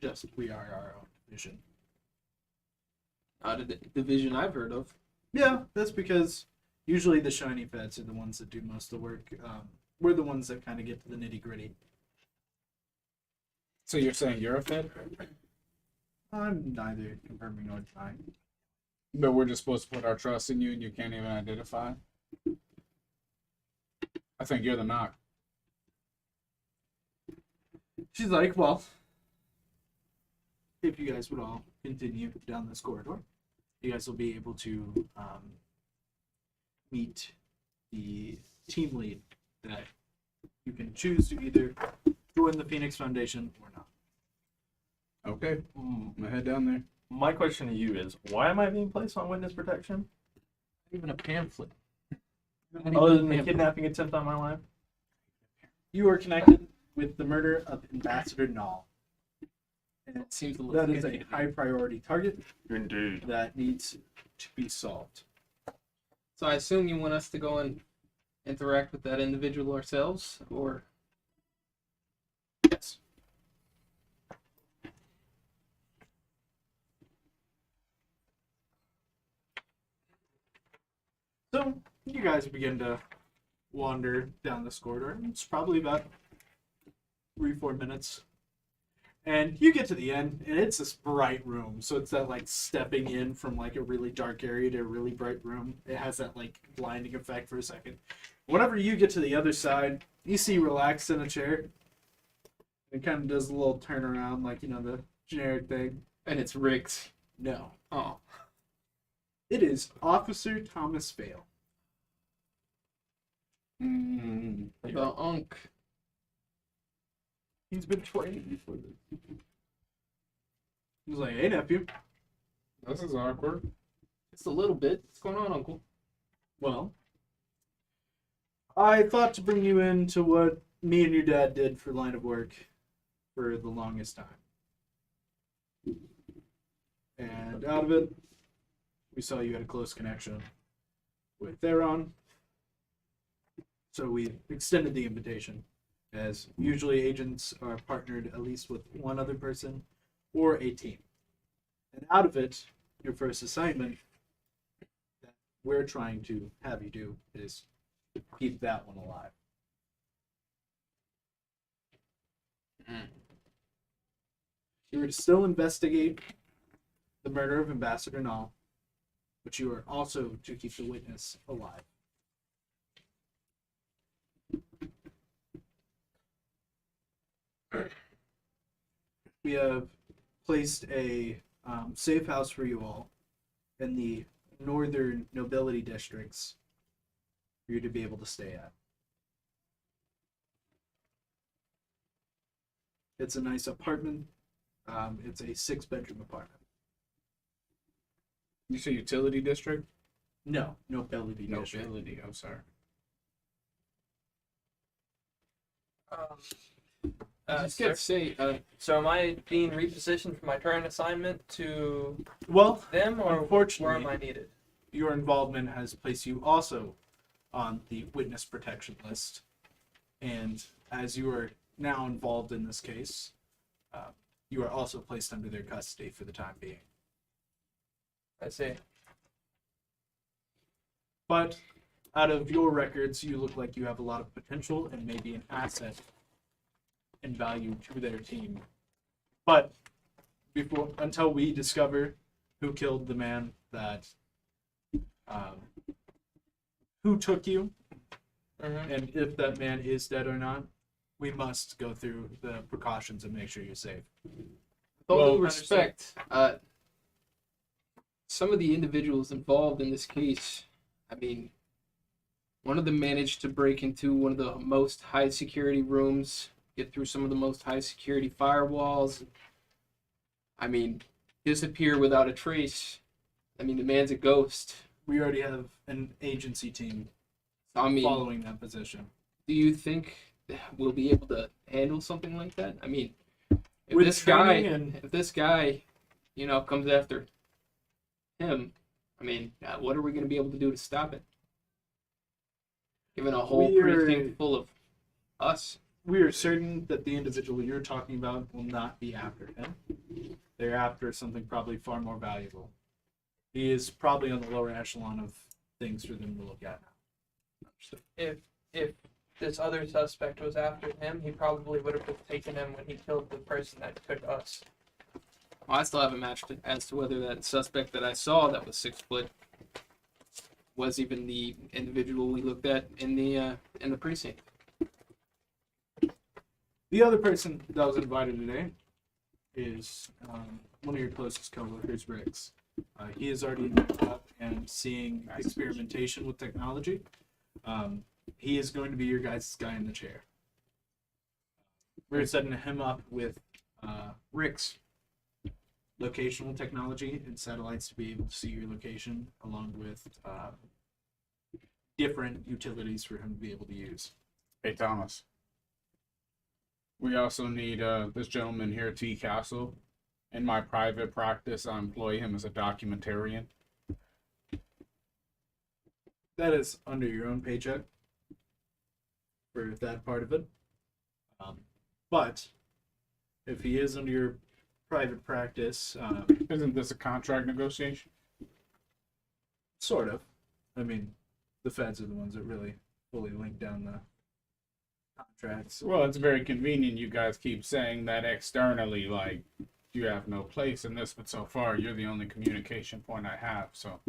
C: Just we are our own division.
E: Not a division I've heard of.
C: Yeah, that's because usually the shiny feds are the ones that do most of the work. We're the ones that kind of get to the nitty gritty.
K: So you're saying you're a Fed?
C: I'm neither confirming nor denying.
K: But we're just supposed to put our trust in you, and you can't even identify. I think you're the knock.
C: She's like, well, if you guys would all continue down this corridor, you guys will be able to meet the team lead that you can choose to either join the Pheonix Foundation or not.
K: Okay, I'm gonna head down there.
G: My question to you is, why am I being placed on witness protection?
C: Even a pamphlet.
G: Other than the kidnapping attempt on my life?
C: You are connected with the murder of Ambassador Null. And
E: It seems a little
C: that is a
E: sketchy.
C: high priority target
F: Indeed.
C: that needs to be solved.
E: So I assume you want us to go and interact with that individual ourselves, or
C: Yes. So you guys begin to wander down this corridor. It's probably about 3-4 minutes. And you get to the end, and it's this bright room. So it's that like stepping in from like a really dark area to a really bright room. It has that like blinding effect for a second. Whenever you get to the other side, you see relaxed in a chair. It kind of does a little turnaround, like, you know, the generic thing.
E: and it's Riggs.
C: No.
E: Oh,
C: It is Officer Thomas Vale.
E: the Unk.
C: He's been trained before this. He's like, hey, nephew.
K: This is awkward.
E: Just a little bit. What's going on, Uncle?
C: Well, I thought to bring you into what me and your dad did for line of work for the longest time. And out of it, we saw you had a close connection with Theron. So we extended the invitation, as usually agents are partnered at least with one other person or a team. And out of it, your first assignment that we're trying to have you do is keep that one alive. You are to still investigate the murder of Ambassador Null, but you are also to keep the witness alive. We have placed a safe house for you all in the northern nobility districts for you to be able to stay at. It's a nice apartment. It's a 6-bedroom apartment.
K: You say utility district?
C: No, nobility district.
K: Nobility. I'm sorry.
E: I just
H: Sir?
E: got to say,
H: So am I being repositioned from my current assignment to
C: Well,
H: them, or
C: unfortunately,
H: where am I needed?
C: your involvement has placed you also on the witness protection list. And as you are now involved in this case, you are also placed under their custody for the time being.
H: I see.
C: But out of your records, you look like you have a lot of potential and maybe an asset and value to their team. But until we discover who killed the man that who took you, and if that man is dead or not, we must go through the precautions and make sure you're safe.
E: with all
C: Well,
E: due respect, some of the individuals involved in this case, I mean, one of them managed to break into one of the most high security rooms, get through some of the most high security firewalls. I mean, disappear without a trace. I mean, the man's a ghost.
C: We already have an agency team
E: I mean,
C: following that position.
E: do you think we'll be able to handle something like that? I mean, if
C: With
E: this guy,
C: training and-
E: if this guy, you know, comes after him, I mean, what are we going to be able to do to stop it? Given a whole precinct full of us.
C: We are certain that the individual you're talking about will not be after him. They're after something probably far more valuable. He is probably on the lower echelon of things for them to look at now.
H: If this other suspect was after him, he probably would have taken him when he killed the person that took us.
E: Well, I still haven't matched it as to whether that suspect that I saw that was 6 foot was even the individual we looked at in the precinct.
C: The other person that was invited today is one of your closest coworkers, Riggs. He is already up and seeing experimentation with technology. He is going to be your guys' guy in the chair. We're setting him up with Rick's locational technology and satellites to be able to see your location, along with different utilities for him to be able to use.
K: Hey, Thomas. We also need this gentleman here, T. Castle. In my private practice, I employ him as a documentarian.
C: That is under your own paycheck for that part of it. But if he is under your private practice,
K: Isn't this a contract negotiation?
C: sort of. I mean, the feds are the ones that really fully link down the contracts.
K: Well, it's very convenient you guys keep saying that externally, like, you have no place in this, but so far you're the only communication point I have. So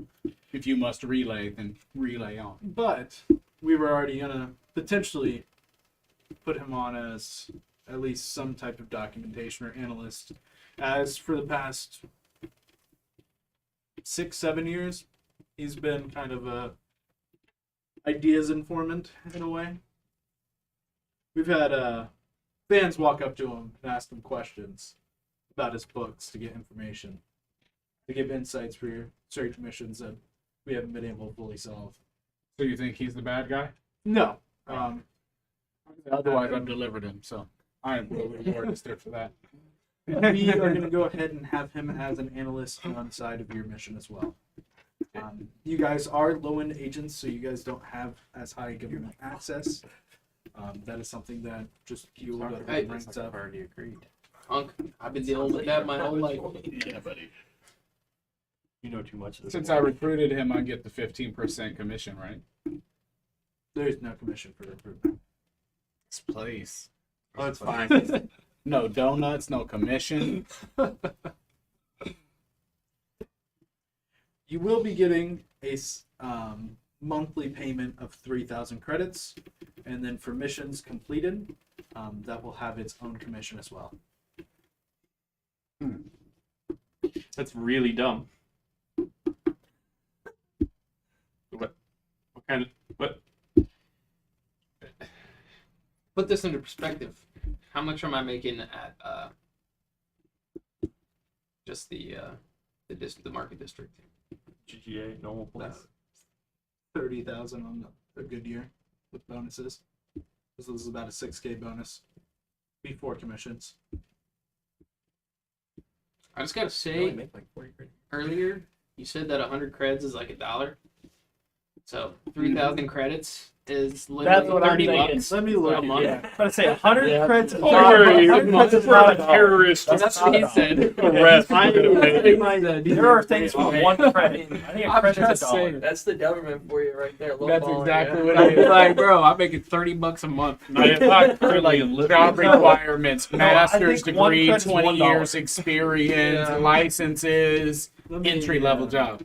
K: if you must relay, then relay on.
C: But we were already gonna potentially put him on as at least some type of documentation or analyst, as for the past 6-7 years, he's been kind of a ideas informant in a way. We've had fans walk up to him and ask him questions about his books to get information, to give insights for your search missions that we haven't been able to fully solve.
K: So you think he's the bad guy?
C: No.
K: Otherwise, I've delivered him. So I am really rewarded for that.
C: We are going to go ahead and have him as an analyst on the side of your mission as well. You guys are low-end agents, so you guys don't have as high government access. That is something that just you will get ranked up.
F: Already agreed.
E: Punk. I've been dealing with that my whole life.
G: Yeah, buddy. You know too much of this.
K: Since I recruited him, I get the 15% commission, right?
C: There is no commission for recruitment.
K: This place.
C: Oh, it's fine.
K: No donuts, no commission.
C: You will be getting a monthly payment of 3,000 credits, and then for missions completed, that will have its own commission as well.
F: That's really dumb. What kind of what?
E: Put this into perspective. How much am I making at just the market district?
G: GGA, normal place.
C: 30,000 on a good year with bonuses. This is about a 6K bonus before commissions.
E: I just gotta say,
G: make like 40 grand.
E: earlier you said that 100 creds is like $1. So 3,000 credits is literally
G: That's what I'm
E: 30
G: thinking.
E: bucks.
C: Let me look
E: a
C: at
E: month.
C: yeah.
G: I'd say 100
E: Yeah.
G: creds is
F: Oh,
G: not
F: you're
G: 100 creds is not a dollar.
F: terrorist.
E: That's what he said.
F: Arrest.
G: There are things for one credit. I think a
H: I'm
G: credit is
H: just
G: a dollar.
H: saying, that's the government for you right there.
K: That's
H: lowballing
K: exactly
H: you.
K: what I mean.
E: Like, bro, I'm making $30 a month.
K: For like job requirements, master's
G: think one
K: degree,
G: credit's
K: 20
G: $1.
K: years experience,
H: Yeah.
K: licenses, entry level job.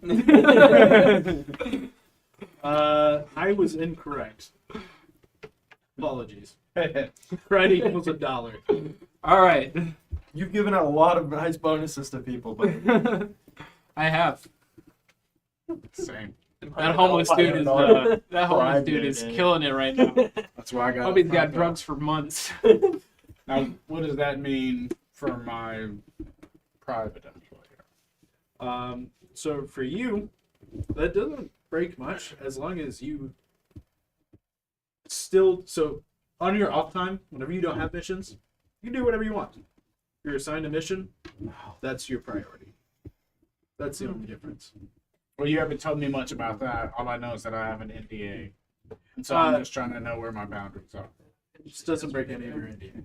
C: I was incorrect. Apologies. Credit equals $1.
E: All right.
G: You've given out a lot of nice bonuses to people, but
E: I have.
K: Same.
E: That homeless dude is
G: Prime
E: killing it right now.
K: That's why I got.
E: Hope he's got drugs for months.
K: Now, what does that mean for my private employer?
C: So for you, that doesn't break much as long as you still. So on your off time, whenever you don't have missions, you can do whatever you want. You're assigned a mission. That's your priority. That's the only difference.
K: Well, you haven't told me much about that. All I know is that I have an NDA, and so I'm just trying to know where my boundaries are.
C: It just doesn't break any of your NDA.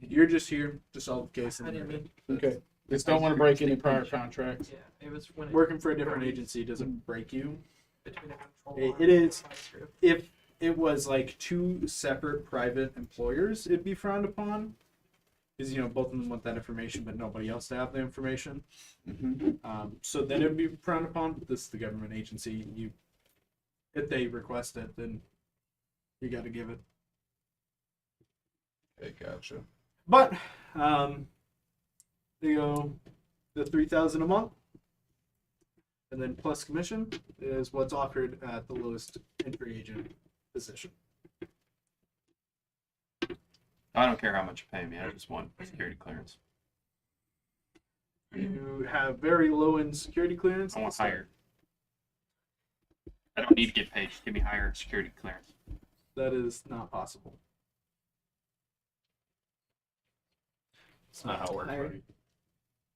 C: You're just here to solve the case.
H: I didn't mean.
K: Okay. Just don't want to break any prior contracts.
H: Yeah, it was when
C: Working for a different agency doesn't break you.
H: between a control
C: It is. If it was like two separate private employers, it'd be frowned upon. because both of them want that information, but nobody else to have the information.
K: Mm-hmm.
C: So then it would be frowned upon. This is the government agency. If they request it, then you got to give it.
K: Okay, gotcha.
C: But they go the $3,000 a month, and then plus commission is what's offered at the lowest entry agent position.
F: I don't care how much you pay me. I just want security clearance.
C: You have very low end security clearance.
F: I want higher. I don't need to get paid. Just give me higher security clearance.
C: That is not possible.
G: That's not how it works.
H: Higher.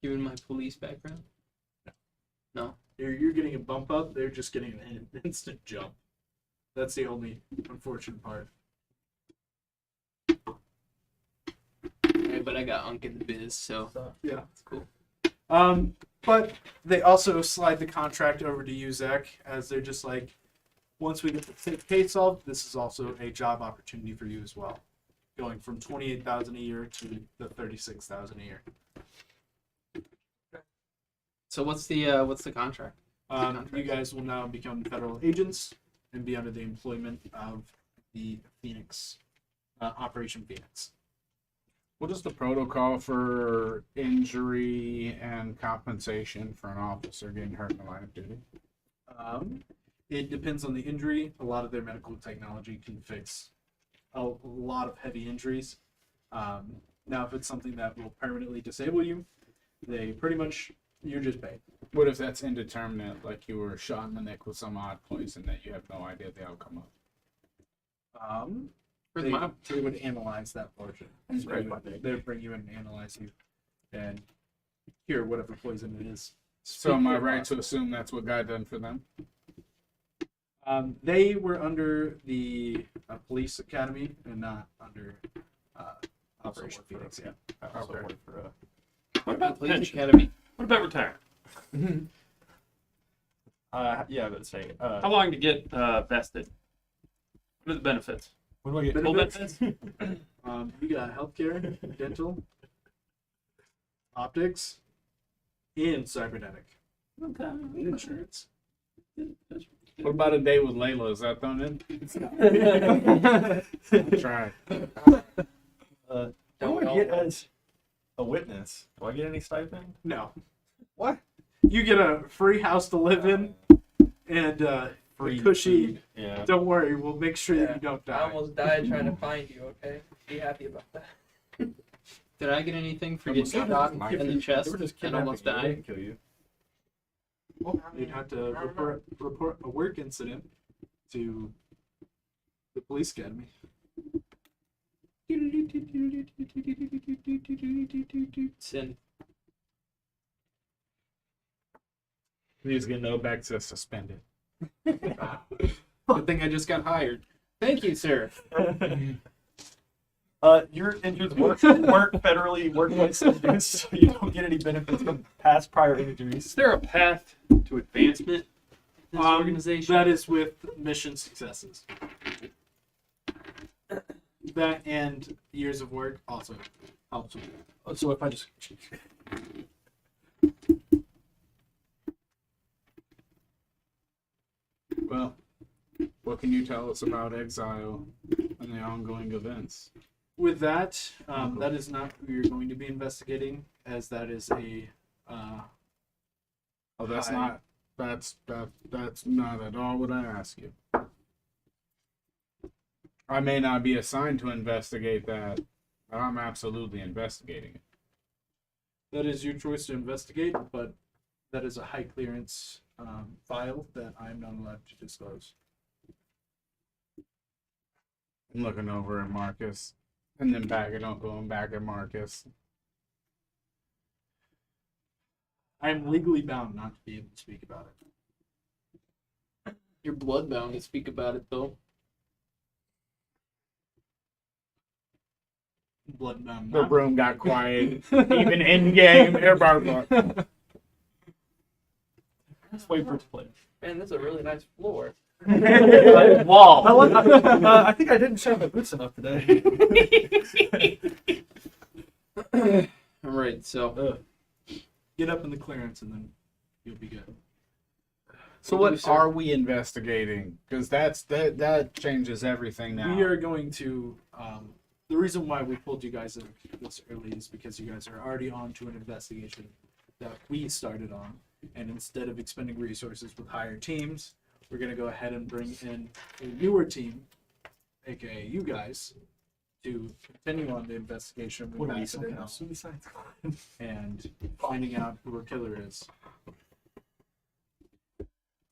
H: Given my police background. No.
C: You're getting a bump up. They're just getting an instant jump. That's the only unfortunate part.
H: Right, but I got Unk in the biz, so
C: Yeah.
H: it's cool.
C: But they also slide the contract over to UZEC as they're just like, once we get the case solved, this is also a job opportunity for you as well, going from $28,000 a year to the $36,000 a year.
H: So what's the contract?
C: You guys will now become federal agents and be under the employment of the Pheonix, Operation Pheonix.
K: What is the protocol for injury and compensation for an officer getting hurt in the line of duty?
C: It depends on the injury. A lot of their medical technology can fix a lot of heavy injuries. Now, if it's something that will permanently disable you, they pretty much, you're just paid.
K: What if that's indeterminate, like you were shot in the neck with some odd poison that you have no idea the outcome of?
C: They would analyze that portion. They'd bring you in and analyze you and hear whatever poison it is.
K: So am I right to assume that's what God done for them?
C: They were under the police academy and not under Operation Pheonix. Yeah.
G: I also work for
F: What about
H: Police
F: pension?
H: Academy.
F: What about retirement?
G: yeah, but say
F: How long to get vested? What are the benefits?
G: when do I get
F: Full
C: Benefits?
F: benefits?
C: You got healthcare, dental, optics, and cybernetic insurance.
K: What about a day with Layla? Is that thrown in? Try.
G: what do
H: Don't
G: I get
H: know.
G: as a witness? Do I get any stipend?
C: No.
G: What?
C: You get a free house to live in and
G: Free
C: cushy.
G: food. Yeah.
C: Don't worry, we'll make sure that you don't
H: I
C: die.
H: almost died trying to find you, okay? Be happy about that. Did I get anything for getting shot in the chest
G: They were just
H: and almost
G: kidnapping you. They
H: died?
G: didn't kill you.
C: Well, you'd have to report a work incident to the police academy.
H: Sin.
K: He's gonna go back to suspended.
C: Good thing I just got hired.
H: Thank you, sir.
G: Your injuries weren't federally workplace injuries, so you don't get any benefits from past prior injuries.
F: Is there a path to advancement?
H: This organization.
C: That is with mission successes. That and years of work also helps with that.
G: So if I just
K: Well, what can you tell us about exile and the ongoing events?
C: With that, that is not who you're going to be investigating, as that is a
K: Oh, that's
C: Hi.
K: not. That's not at all what I asked you. I may not be assigned to investigate that, but I'm absolutely investigating it.
C: that is your choice to investigate, but that is a high clearance file that I'm not allowed to disclose.
K: I'm looking over at Marcus, and then back at Uncle and back at Marcus.
C: I am legally bound not to be able to speak about it.
H: You're bloodbound to speak about it, though.
C: Bloodbound.
K: The
C: not.
K: room got quiet. Even in game, everybody was like,
G: just wait for it to play.
H: Man, this is a really nice floor.
G: Wall. I think I didn't show my boots enough today.
E: All right, so
C: Get up in the clearance and then you'll be good.
K: So
E: We'll do,
K: what
E: sir.
K: are we investigating? Because that changes everything now.
C: We are going to. The reason why we pulled you guys in this early is because you guys are already on to an investigation that we started on, and instead of expending resources with higher teams, we're going to go ahead and bring in a newer team, aka you guys, to continue on the investigation. We passed it now, and finding out who our killer is.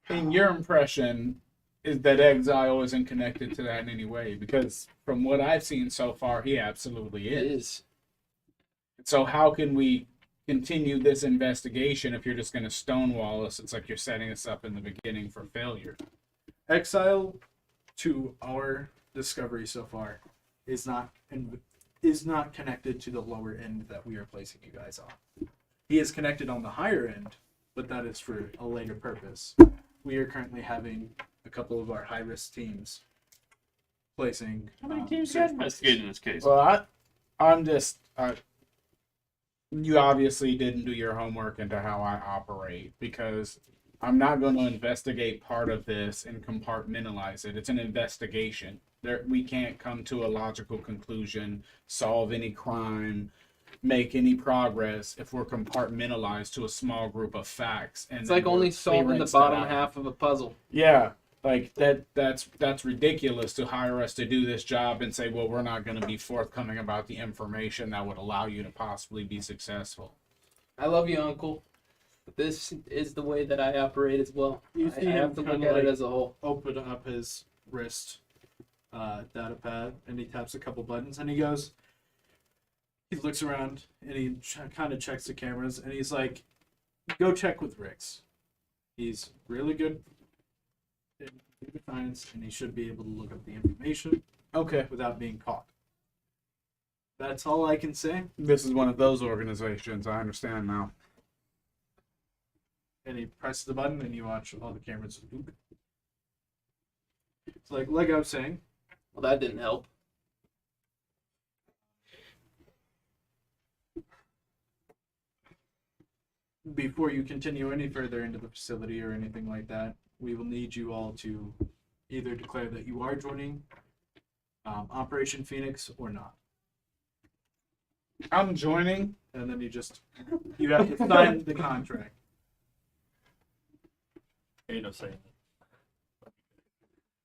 K: And your impression is that Exile isn't connected to that in any way, because from what I've seen so far, he absolutely
E: it
K: is.
E: is.
K: So how can we continue this investigation if you're just going to stonewall us? It's like you're setting us up in the beginning for failure.
C: Exile, to our discovery so far, is not connected to the lower end that we are placing you guys on. He is connected on the higher end, but that is for a later purpose. We are currently having a couple of our high-risk teams placing.
F: How many teams
C: search
F: got investigated in this case?
K: Well, I'm just. You obviously didn't do your homework into how I operate, because I'm not going to investigate part of this and compartmentalize it. It's an investigation. We can't come to a logical conclusion, solve any crime, make any progress if we're compartmentalized to a small group of facts. And
E: It's
K: then
E: like only
K: we're
E: solving the
K: clearance
E: bottom
K: that out.
E: half of a puzzle.
K: Yeah, like that's ridiculous to hire us to do this job and say, well, we're not going to be forthcoming about the information that would allow you to possibly be successful.
E: I love you, Uncle. But this is the way that I operate as well.
C: You
E: I
C: see
E: have
C: him
E: to look
C: kinda
E: at it
C: like
E: as a whole.
C: open up his wrist data pad, and he taps a couple buttons, and he looks around, and he kind of checks the cameras, and he's like, go check with Rix. He's really good in computer science, and he should be able to look up the information
K: Okay.
C: without being caught. That's all I can say.
K: This is one of those organizations. I understand now.
C: And he presses the button, and you watch all the cameras. Boop. It's like I was saying,
E: Well, that didn't help.
C: before you continue any further into the facility or anything like that, we will need you all to either declare that you are joining Operation Pheonix or not.
K: I'm joining.
C: And then you have to sign the contract.
G: Ain't no saying.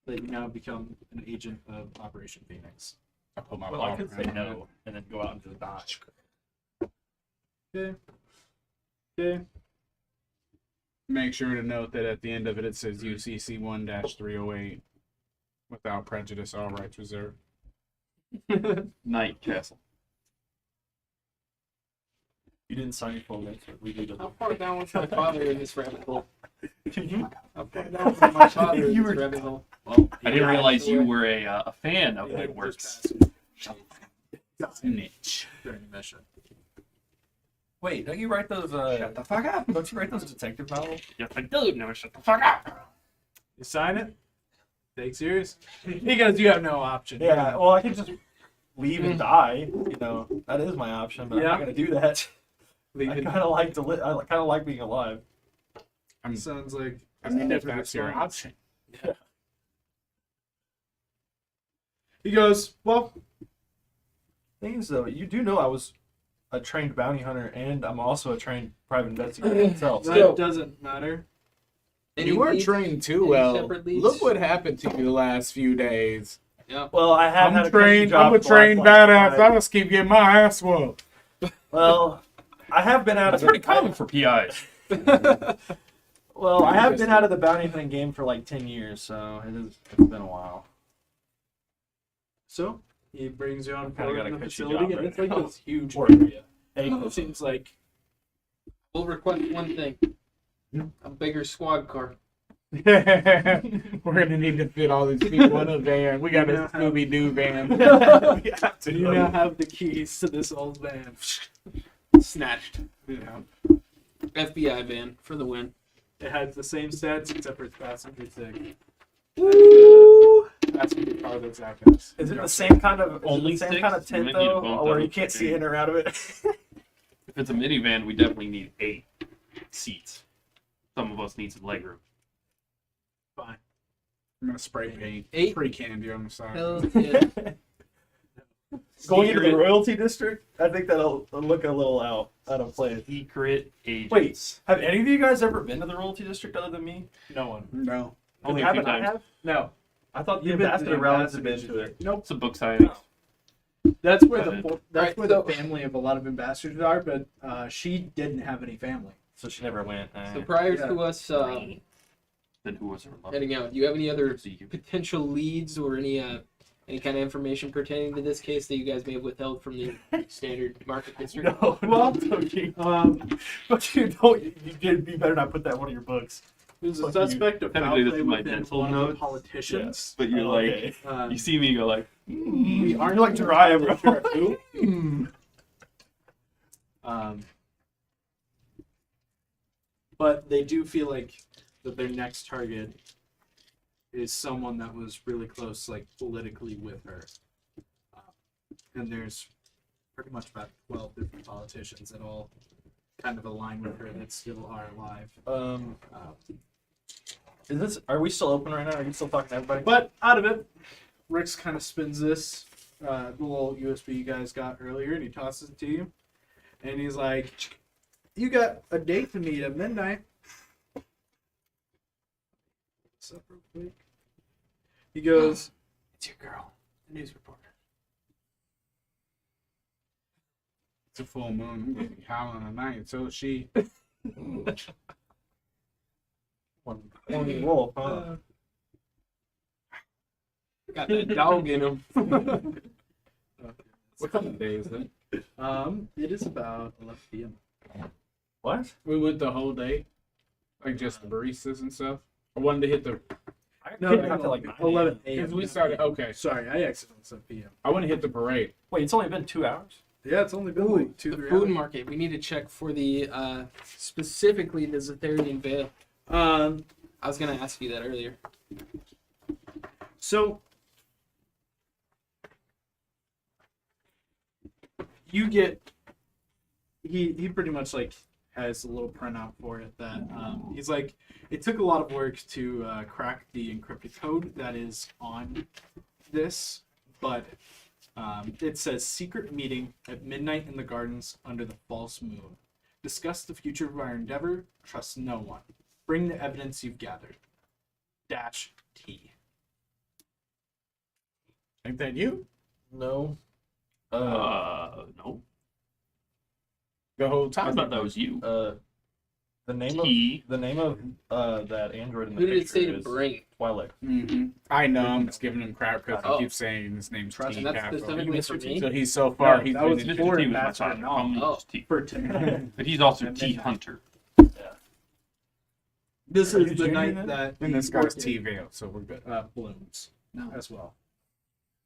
C: That you now become an agent of Operation Pheonix.
K: I put my
G: Well, I
K: palm
G: could say
K: around
G: no and then go out into the dodge.
C: Okay. Okay.
K: Make sure to note that at the end of it, it says UCC 1-308 without prejudice, all rights reserved.
F: Night Castle.
G: You didn't sign your full name, so we need
E: How
G: to.
E: far down was my father in this rabbit hole? How far down was my father in this rabbit hole?
F: Well, I didn't realize you were a fan of my works.
K: Snitch.
C: During the mission.
G: Wait, don't you write those?
F: Shut the fuck up.
G: Don't you write those detective novels?
F: Yes, I do. No, shut the fuck up.
C: You sign it? Take serious? Because you have no option.
G: Yeah. Well, I can just leave and die. You know, that is my option, but I'm not gonna do that.
C: Leave
G: I
C: it.
G: kind of like to I kind of like being alive.
C: Sounds like
K: I mean, if
C: different
K: that's your
C: response.
K: option.
C: He goes, well,
G: Thing is, though, you do know I was a trained bounty hunter, and I'm also a trained private investigator myself.
C: that
E: So-
C: doesn't matter.
E: Any
K: You weren't
E: leads?
K: trained too
E: Any
K: well.
E: separate leads?
K: Look what happened to you the last few days.
G: Well, I have had
K: I'm
G: a cushy
K: trained.
G: job
K: I'm a
G: for the last,
K: trained
G: like,
K: badass.
G: 5
K: I just keep getting my ass whooped.
G: Well, I have been out
F: That's
G: of
F: pretty common for PIs.
G: Well, I have been out of the bounty hunting game for like 10 years, so it's been a while.
C: So he brings you on
G: Kinda
C: board
G: got a
C: in the
G: cushy
C: facility,
G: job
C: and
G: right
C: it's like
G: now.
C: this huge
G: Or
C: area.
G: Hey,
C: It seems like
E: We'll request one thing. A bigger squad car.
K: We're gonna need to fit all these people in a van. We got a
C: Yeah.
K: Scooby Doo van.
G: we have to.
C: you now have the keys to this old van.
E: Snatched.
C: Yeah.
E: FBI van for the win.
C: It has the same stats except for its passenger sick.
K: That's what car that Zach has.
G: Is it the same kind of
F: Only
G: same
F: six?
G: kind of
F: You
G: tent
F: might need to
G: though,
F: bump
G: where
F: that
G: you
F: up
G: can't
F: to
G: see in or out of it?
F: If it's a minivan, we definitely need 8 seats. Some of us need some legroom.
K: Fine. I'm gonna spray paint
H: 8?
K: free candy on the side.
H: Hell yeah.
G: Going into the royalty district, I think that'll look a little out of place.
F: Secret agents.
G: Wait, have any of you guys ever been to the royalty district other than me?
C: No one.
K: No.
F: Only a few
G: Haven't I
F: times.
G: have?
C: No.
G: I thought the
C: You've been to
G: ambassador
C: the
G: rallies have
C: ambassador
G: been to it.
C: Nope.
F: It's a book signing.
C: That's where
F: Right,
C: that's where
H: so-
C: the family of a lot of ambassadors are, but she didn't have any family.
G: So she never went.
H: So prior
C: Yeah.
H: to us
F: Then who was her love?
H: heading out, do you have any other
F: See you.
H: potential leads or any kind of information pertaining to this case that you guys may have withheld from the standard market district?
G: No,
C: Well,
G: not okay.
C: Um,
G: But you don't. You better not put that in one of your books.
C: there's a
G: Fuck you.
C: suspect of foul
F: Technically, this
C: play
F: is my
C: within
F: dental
C: one of the
F: notes.
C: politicians.
F: But you're
G: Okay.
F: like, you see me go like,
C: We aren't
G: You're like Jiraiya, bro.
C: sure who. But they do feel like that their next target is someone that was really close, like politically, with her. And there's pretty much about 12 different politicians that all kind of align with her that still are alive.
G: Is this? Are we still open right now? Are you still talking to everybody?
C: But out of it, Rix kind of spins this the little USB you guys got earlier, and he tosses it to you, and he's like, "You got a date to meet at midnight." What's up, real quick? He goes, "It's your girl, the news reporter."
K: It's a full moon. We'll be howling at night. So she.
G: One wolf, huh?
H: Got that dog in him.
K: What kind of day is it?
C: It is about 11 p.m.
G: What?
K: We went the whole day, like just the baristas and stuff. I wanted to hit the
C: No,
G: got to like 9 a.m.
C: 11
K: because
C: a.m.
K: we started. Okay,
C: Sorry, I accidentally said p.m.
K: I want to hit the parade.
G: Wait, it's only been 2 hours.
C: Yeah, it's only been like 2-3
H: The
C: hours.
H: food market. We need to check for the specifically the Zetharian Veil. I was gonna ask you that earlier.
C: So you get he pretty much like has a little printout for it that he's like, it took a lot of work to crack the encrypted code that is on this, but it says secret meeting at midnight in the gardens under the false moon. Discuss the future of our endeavor. Trust no one. Bring the evidence you've gathered. -T.
K: Ain't that you?
G: No.
F: no.
K: The whole
F: I
K: time.
F: thought that was you.
G: The name
F: T.
G: of that android in the
H: Who did it
G: picture
H: say to
G: is
H: bring?
G: Twilight.
K: Mm-hmm. I know. I'm just giving him crap because
H: Oh.
K: he keeps saying his name's
C: Trust
K: T.
H: And that's
K: capital.
H: specifically for me.
K: So he's so far.
C: No,
K: he's
C: that
K: been
C: was
K: in-
C: before
F: Mr. T was my
C: Ambassador
F: father.
C: Nom.
F: Call me
H: Oh.
F: T.
C: For tonight.
F: But he's also
C: And
F: T
C: midnight.
F: Hunter.
C: This
G: Did
C: is
G: you
C: the
G: hear
C: night
G: that?
C: that
K: and
C: the
K: this guy's
C: orchid,
K: T veil, so we're good.
C: blooms as well.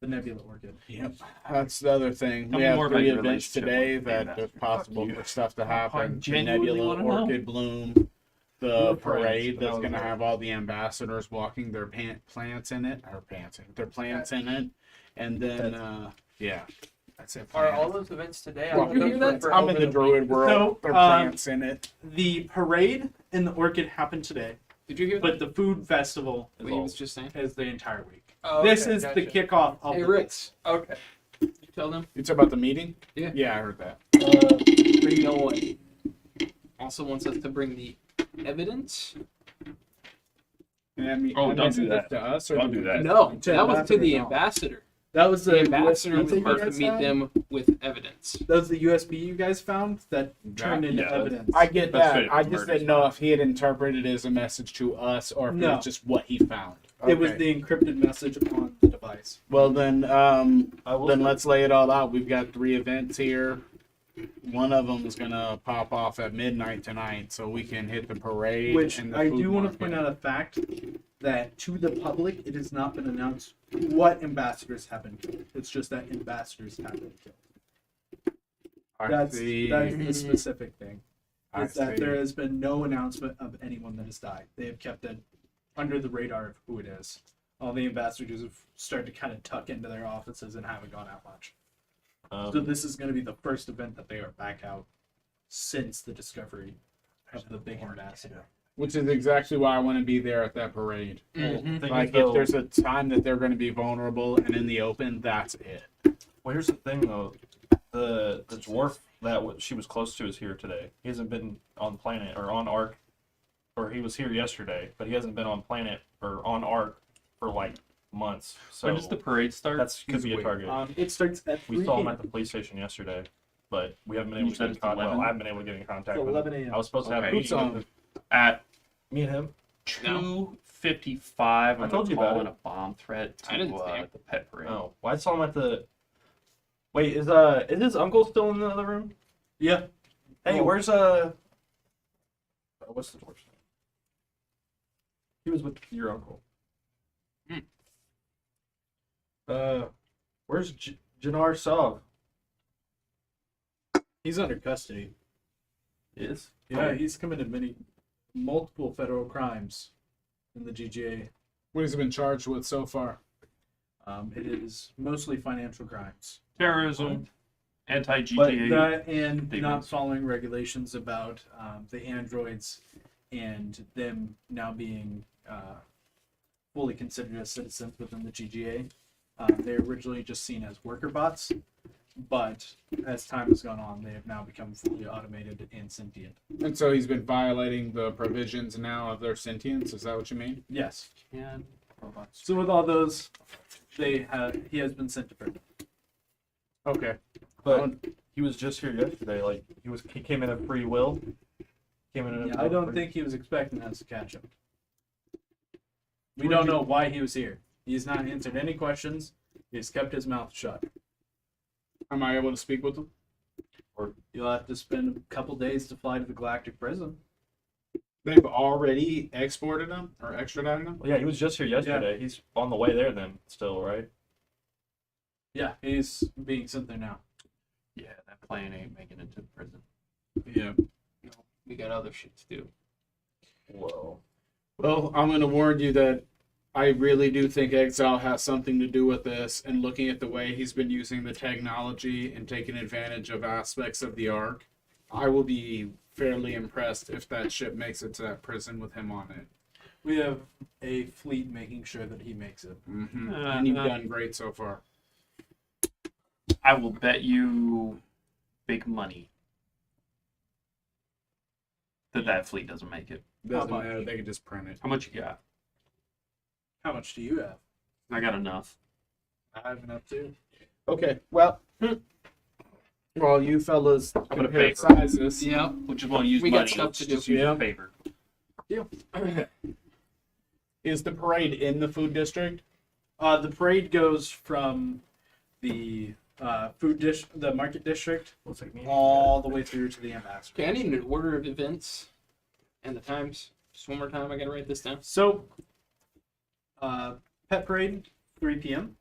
C: The nebula orchid.
K: Yep, that's the other thing.
F: Tell
K: We
F: me
K: have
F: more about
K: 3
F: your
K: events
F: relationship
K: today
F: with the
K: that
F: ambassador.
K: is possible
F: Fuck you.
K: for stuff to
F: I
K: happen. The
F: genuinely
K: nebula
F: wanna know.
K: orchid bloom,
G: We
K: the
G: were friends,
K: parade
G: but I
K: that's
G: was
K: going to
G: like-
K: have all the ambassadors walking their plants in it, or their plants in it, and then yeah, that's it.
H: Are all those events today?
K: Well,
H: I thought those were
K: I'm in the
H: over
K: druid world.
C: So,
K: their plants in it.
C: The parade in the orchid happened today,
H: Did you hear that?
C: but the food festival
H: What he was just saying.
C: is the entire week.
H: Oh,
C: This
H: okay,
C: is
H: gotcha.
C: the kickoff of
H: Hey,
C: the
H: Ritz. Okay. You tell them.
K: It's about the meeting.
H: Yeah.
K: Yeah, I heard that.
H: Bring no one. Also wants us to bring the evidence.
K: And I mean,
F: Oh,
K: I
F: don't
K: mentioned
F: do that.
K: this to us, or
F: Don't
K: did
F: do that.
H: No,
C: To
H: that was to the
C: ambassador.
H: ambassador.
C: That was
H: The ambassador was
C: USB you
H: supposed to
C: guys
H: meet
C: had?
H: them with evidence.
C: That was the USB you guys found that turned into
F: Yeah,
C: evidence.
K: I get
F: That's
K: that.
F: straight
K: I
F: from
K: just
F: Murder's
K: didn't know
F: File.
K: if he had interpreted it as a message to us or if it
C: No.
K: was just what he found.
C: It was
K: Okay.
C: the encrypted message on the device.
K: Well then,
G: I will
K: then let's lay it all out. We've got 3 events here. One of them is gonna pop off at midnight tonight, so we can hit the parade.
C: Which
K: and the
C: I
K: food
C: do want to
K: market.
C: point out a fact that to the public, it has not been announced what ambassadors have been killed. It's just that ambassadors have been killed.
K: I
C: That's
K: see.
C: the specific thing.
K: I
C: Is that
K: see.
C: there has been no announcement of anyone that has died. They have kept it under the radar of who it is. All the ambassadors have started to kind of tuck into their offices and haven't gone out much.
G: Um,
C: So this is going to be the first event that they are back out since the discovery of the big ambassador.
K: Which is exactly why I want to be there at that parade.
H: Mhm.
G: thing
K: Like,
G: is, though-
K: if there's a time that they're going to be vulnerable and in the open, that's it.
G: Well, here's the thing, though. The dwarf that she was close to is here today. He hasn't been on planet or on Ark, or he was here yesterday, but he hasn't been on planet or on Ark for like months. So
F: When does the parade start?
G: that's could be a
C: Wait,
G: target.
C: it starts at 3
G: We saw him
C: p.m.
G: at the police station yesterday, but we haven't been able
F: You
G: to
F: said
G: get in
F: it's
G: contact. Well,
F: 11?
G: I haven't been able to get in contact
C: It's
G: with
C: 11
G: him.
C: a.m.
G: I was supposed to have a
F: Okay.
G: meeting
K: Who's
G: with
F: At
G: me and him.
F: 2:55,
G: I told you about
F: calling
G: it.
F: a bomb threat
H: I didn't
F: to
H: see it.
F: the pet parade.
G: Oh, well, I saw him at the. Wait, is his uncle still in the other room?
C: Yeah.
G: Hey,
C: Oh.
G: where's what's the dwarf's name? He was with your uncle.
H: Hmm.
G: Where's Janar Sov?
C: He's under custody.
G: Is
C: Yeah, he's committed multiple federal crimes in the GGA.
K: What has he been charged with so far?
C: It is mostly financial crimes.
F: Terrorism,
C: But
F: anti-GTA.
C: that and
F: Big
C: not
F: ones.
C: following regulations about the androids and them now being fully considered as citizens within the GGA. They're originally just seen as worker bots, but as time has gone on, they have now become fully automated and sentient.
K: And so he's been violating the provisions now of their sentience. Is that what you mean?
C: Yes.
F: And robots.
C: So with all those, he has been sent to prison.
K: Okay.
G: but he was just here yesterday. Like he came in at free will. Came in.
C: Yeah, I don't think he was expecting us to catch him. We don't know why he was here. He's not answered any questions. He's kept his mouth shut.
K: Am I able to speak with him?
C: You'll have to spend a couple days to fly to the Galactic Prison.
K: They've already exported him or extradited him?
G: Well, yeah, he was just here yesterday. He's on the way there then. Still, right?
C: Yeah, he's being sent there now.
F: Yeah, that plane ain't making it to the prison.
K: Yeah.
H: We got other shit to do.
G: Whoa.
K: Well, I'm going to warn you that I really do think Exile has something to do with this, and looking at the way he's been using the technology and taking advantage of aspects of the Ark, I will be fairly impressed if that ship makes it to that prison with him on it.
C: We have a fleet making sure that he makes it.
K: Mm-hmm. And you've done great so far.
F: I will bet you big money that fleet doesn't make it.
K: Doesn't
C: much?
K: matter. They can just print it.
F: How much you got?
C: How much do you have?
F: I got enough.
C: I have enough too.
K: Okay. Well, while you fellas
F: gonna
K: compare
F: pay for it.
K: sizes,
H: Yeah.
F: We just want to use
H: We got
F: money.
H: stuff
F: Let's
H: to
F: just
H: do.
F: use
K: Yeah.
F: paper.
K: is the parade in the food district?
C: The parade goes from the the market district,
G: Looks like me.
C: all the way through to the ambassador.
H: Okay, I need an order of events and the times. Just one more time, I gotta write this down.
C: So, pet parade, 3 p.m.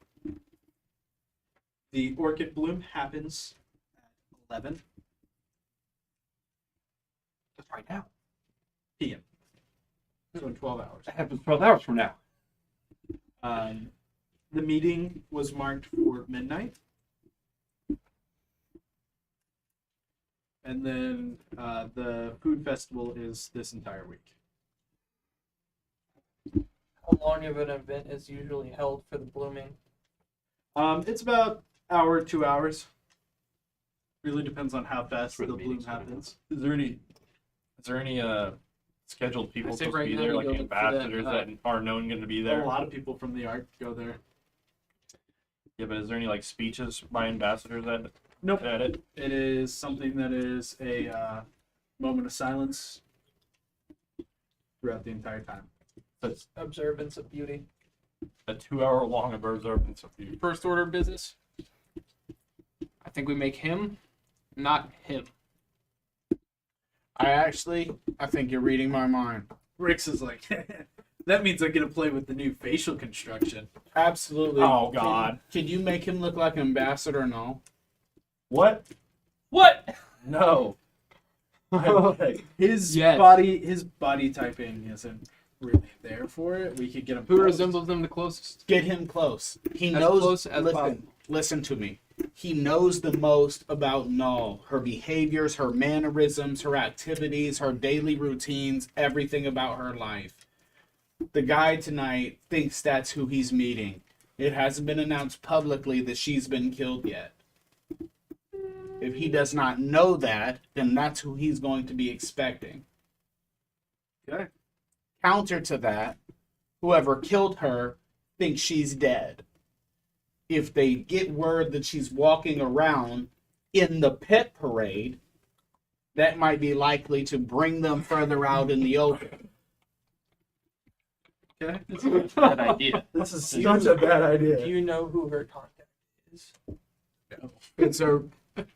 C: The orchid bloom happens at 11
F: That's right now.
C: p.m. So in 12 hours.
F: That happens 12 hours from now.
C: The meeting was marked for midnight. And then the food festival is this entire week.
H: How long of an event is usually held for the blooming?
C: It's about hour, 2 hours. Really depends on how fast
F: where
C: the
F: the
C: bloom
F: meeting's gonna be.
C: happens.
G: Is there any scheduled people
H: I say
G: supposed to
H: right
G: be
H: now
G: there,
H: we
G: like
H: go look for that,
G: ambassadors that are known going to be
C: A
G: there?
C: lot of people from the art go there.
G: Yeah, but is there any like speeches by ambassadors that
C: Nope.
G: at it?
C: It is something that is a moment of silence throughout the entire time.
G: It's
H: Observance of beauty.
G: a 2-hour long observance of you.
H: First order of business. I think we make him, not him.
K: I think you're reading my mind.
C: Rix is like, that means I get to play with the new facial construction.
K: Absolutely.
G: Oh, God.
K: Can you make him look like an ambassador? No.
G: What?
H: What?
G: No. Okay.
C: His
H: Yes.
C: body typing isn't
K: really there for it, we could get him.
E: Who
K: close.
E: resembles them the closest?
K: Get him close. He
E: As
K: knows.
E: close as
K: listen,
E: possible.
K: listen to me. He knows the most about Null, her behaviors, her mannerisms, her activities, her daily routines, everything about her life. The guy tonight thinks that's who he's meeting. It hasn't been announced publicly that she's been killed yet. If he does not know that, then that's who he's going to be expecting.
C: Okay.
K: Counter to that, whoever killed her thinks she's dead. If they get word that she's walking around in the pet parade, that might be likely to bring them further out in the open.
C: Okay.
E: It's a bad idea.
G: This is such a bad
H: Do
G: idea.
H: you know who her contact is?
K: It's a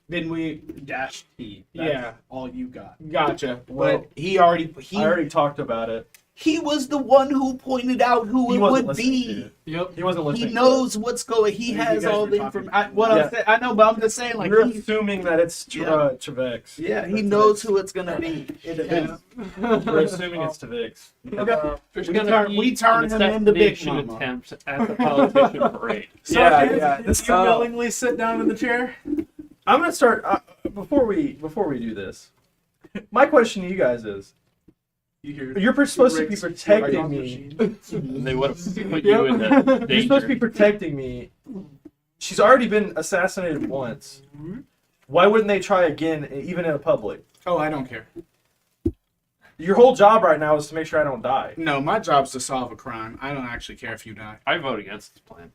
K: then we
C: Dash T. That's
K: Yeah.
C: all you got.
K: gotcha.
G: Well,
K: But he already
G: I already talked about it.
K: he was the one who pointed out who
G: He
K: it
G: wasn't
K: would
G: listening
K: be.
G: to you.
E: Yep.
G: He wasn't
K: He
G: listening.
K: knows what's going. He
C: You
K: has
C: guys
K: all
C: were
K: the
C: talking-
K: information. I know, but I'm just saying, like
G: We're
K: he,
G: assuming that it's Travex.
K: yeah, he knows who it's gonna be. It depends.
G: We're assuming it's Tavix.
K: Okay.
E: There's
K: We
E: gonna
K: turn-
E: be
K: we turn
E: an
K: him into Big
E: assassination
K: Mama.
E: attempt at the politician parade.
G: Yeah.
C: Did you willingly sit down in the chair?
G: I'm gonna start before we do this. My question to you guys is:
C: You hear
G: you're supposed to be
C: Rick's
G: protecting
C: right
G: me.
E: They would have put you in danger.
G: You're supposed to be protecting me. She's already been assassinated once. Why wouldn't they try again, even in a public?
K: Oh, I don't care.
G: Your whole job right now is to make sure I don't die.
K: No, my job's to solve a crime. I don't actually care if you die.
F: I vote against this plan.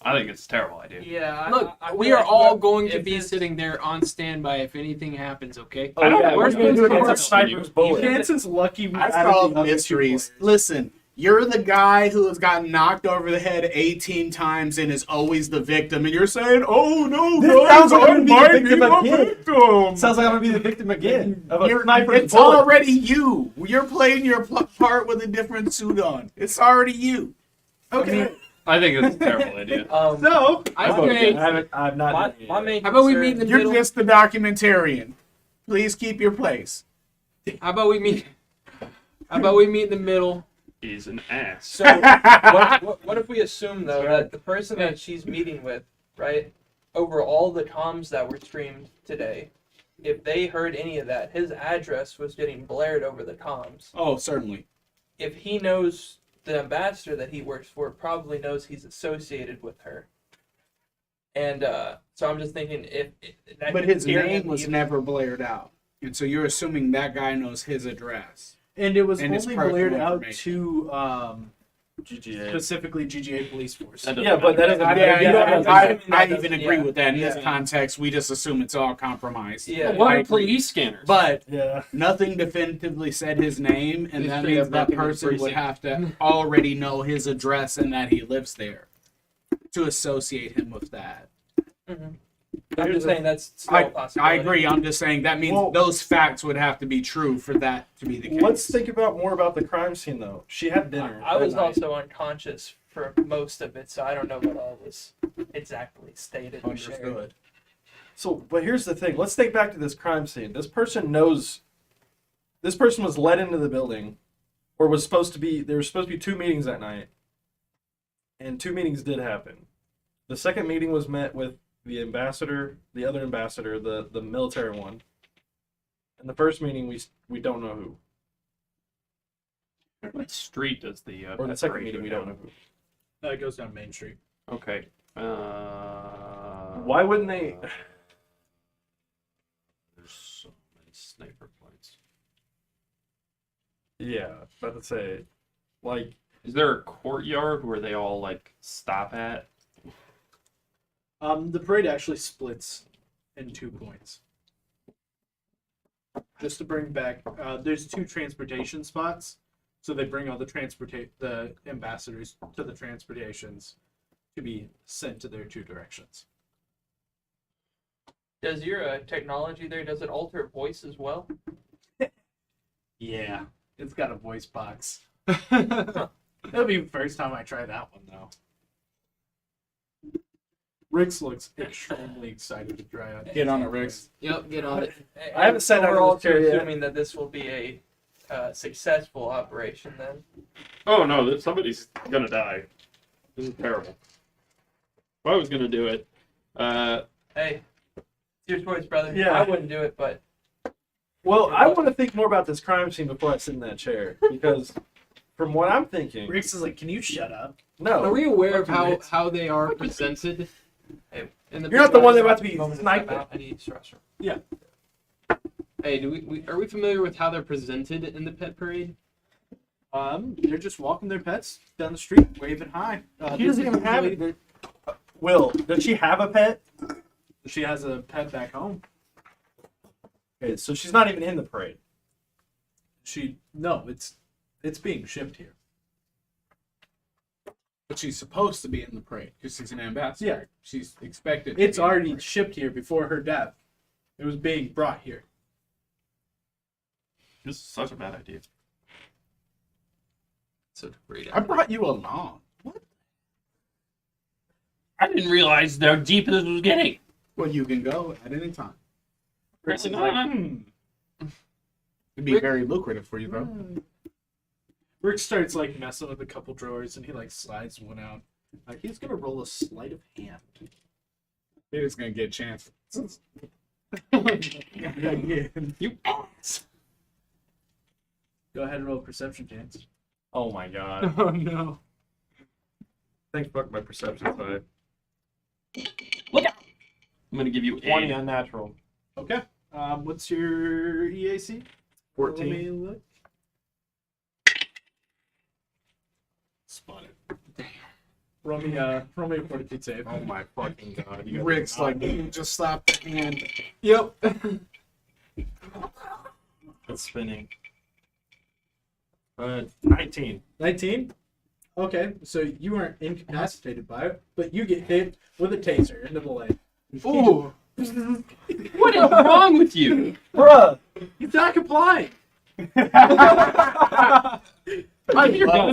F: I think it's a terrible idea.
H: Yeah.
E: Look,
H: I
E: we
H: feel
E: are
H: like
E: all
H: what-
E: going to
H: if
E: be
H: it's-
E: sitting there on standby if anything happens, okay?
G: Oh, yeah,
E: We're
G: we're gonna do it against a
E: supposed to-
G: sniper's bullet.
C: Kansas lucky. we
K: I
C: added the
K: solve
C: other two
K: mysteries.
C: players.
K: Listen, you're the guy who has gotten knocked over the head 18 times and is always the victim, and you're saying, "Oh no,
G: This
K: guys,
G: sounds like
K: I
G: I'm
K: might
G: the victim
K: be the
G: again.
K: victim."
G: Sounds like I'm gonna be the victim again of a
K: You're-
G: sniper's
K: it's
G: bullet.
K: already you. You're playing your part with a different suit on. It's already you. Okay.
F: I think it's a terrible idea.
K: So,
E: I
G: vote
E: say,
G: against. I'm not.
H: My,
G: doing it
H: my
G: yet.
H: main
E: how about we
H: concern-
E: meet in the
K: you're
E: middle?
K: just the documentarian. Please keep your place.
E: How about we meet? How about we meet in the middle?
F: He's an ass.
H: So what if we assume though that the person that she's meeting with, right, over all the comms that were streamed today, if they heard any of that, his address was getting blared over the comms.
K: Oh, certainly.
H: If he knows the ambassador that he works for, probably knows he's associated with her. And so I'm just thinking if that
K: But
H: could
K: his
H: steer
K: name
H: him
K: was
H: even-
K: never blared out. And so you're assuming that guy knows his address.
C: And it was
K: And it's
C: only
K: personal
C: blared out
K: information.
C: to
G: GGA.
C: specifically GGA police force.
F: That doesn't
G: Yeah, but that doesn't.
K: I,
G: matter.
K: I
H: doesn't-
K: even agree
H: yeah.
K: with that. In this
H: Yeah.
K: context, we just assume it's all compromised.
H: Yeah.
F: What
K: I
F: are
K: agree.
F: police scanners?
K: But
G: Yeah.
K: nothing definitively said his name, and
E: They
K: that
E: straight
K: means
E: up
K: that
E: broken the
K: person would
E: precinct.
K: have to already know his address and that he lives there to associate him with that.
H: Mhm. I'm just saying that's still a
K: I
H: possibility.
K: agree. I'm just saying that means
G: Well-
K: those facts would have to be true for that to be the case.
G: Let's think about more about the crime scene though. She had dinner.
H: I was
G: that night.
H: also unconscious for most of it, so I don't know what all was exactly stated or shared.
K: Understood.
G: So, but here's the thing. Let's think back to this crime scene. This person knows. This person was led into the building, or was supposed to be. There were supposed to be 2 meetings that night, and 2 meetings did happen. The second meeting was met with the ambassador, the other ambassador, the military one. And the first meeting, we don't know who.
F: What street does the
G: Or the second meeting, we don't know who.
C: It goes down Main Street.
F: Okay.
G: Why wouldn't they?
F: There's so many sniper points.
G: Yeah, about to say, like,
F: Is there a courtyard where they all like stop at?
C: The parade actually splits in 2 points. Just to bring back, there's 2 transportation spots, so they bring all the ambassadors to the transportations to be sent to their 2 directions.
H: Does your technology there, does it alter voice as well?
C: Yeah, it's got a voice box. That'll be the first time I try that one though. Rix looks extremely excited to try it.
K: Get on it, Riggs.
E: Yep, get on it.
G: I haven't sat
H: So
G: down
H: we're
G: in this
H: also
G: chair yet.
H: assuming that this will be a successful operation then.
F: Oh no, somebody's gonna die. This is terrible. If I was gonna do it,
H: Hey, it's your choice, brother.
G: Yeah.
H: I wouldn't do it, but
G: Well, I want to think more about this crime scene before I sit in that chair because, from what I'm thinking,
C: Rix is like, can you shut up?
G: no.
E: Are we aware of
C: Fucking Rix.
E: how they are presented? In the
G: You're not the one that about to be
H: moment to
G: sniped.
H: step out, I need to restroom.
C: Yeah.
E: Hey, are we familiar with how they're presented in the pet parade?
C: They're just walking their pets down the street, waving hi.
G: She doesn't even have it. Will, does she have a pet?
C: She has a pet back home.
G: Okay, so she's not even in the parade.
C: No, it's being shipped here.
K: But she's supposed to be in the parade because she's an ambassador.
C: Yeah.
K: She's expected. To
C: It's
K: be in the
C: already
K: parade.
C: shipped here before her death. It was being brought here.
F: this is such a bad idea.
E: So great.
K: I brought you along.
F: I didn't realize how deep this was getting.
K: Well, you can go at any time.
F: Pressing on.
K: It'd be very lucrative for you, though.
C: Rick starts like messing with a couple drawers and he like slides one out. He's gonna roll a sleight of hand.
K: They're just gonna get a chance.
F: You ass.
C: Go ahead and roll a perception chance.
G: Oh my god.
C: Oh no.
G: Thanks, fuck my perception side.
F: I'm gonna give you
G: 20
F: a.
G: unnatural.
C: Okay. What's your EAC?
G: 14.
C: Let me look.
F: Spotted.
C: Roll me a fortitude save.
G: Oh my fucking god. You
K: Rick's like, you just slap the hand.
C: Yep.
G: It's spinning. 19.
C: 19? Okay, so you weren't incapacitated by it, but you get hit with a taser into the leg.
E: Ooh.
F: What is wrong with you?
G: Bruh!
C: He's not complying.
E: This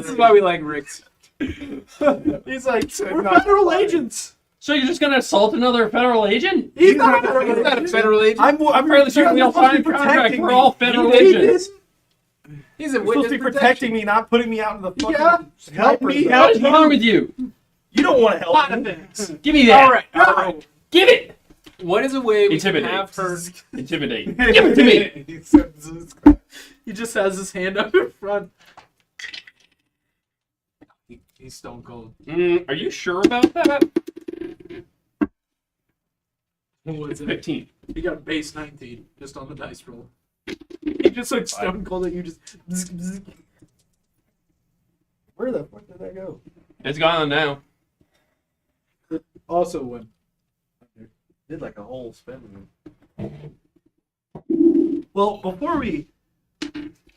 E: is why we like Rick's.
C: He's like, we're federal agents.
F: So you're just gonna assault another federal agent?
C: He's not a
E: He's not a federal agent.
G: I'm
F: Fairly certain we all signed a contract. We're all federal agents.
E: He's a
G: You're supposed
E: witness
G: to be
E: protection.
G: protecting me, not putting me out in the fucking
C: Yeah, help
G: sniper
C: me
G: zone.
C: help
F: What is wrong with you?
G: You don't want to help
C: lot
G: me.
C: of things.
F: Give me that.
E: All right.
F: Give it.
E: What is a way we can
F: Intimidate.
E: have her?
F: Intimidate. Give it to me.
C: He just has his hand up in front. He's stone cold.
F: Are you sure about that?
C: What was it?
F: 15.
C: He got a base 19 just on the dice roll. He just like stone cold at you. Just bzz, bzz.
G: Where the fuck did that go?
F: It's gone now.
C: Also win.
G: Did like a whole spin. Well, before we...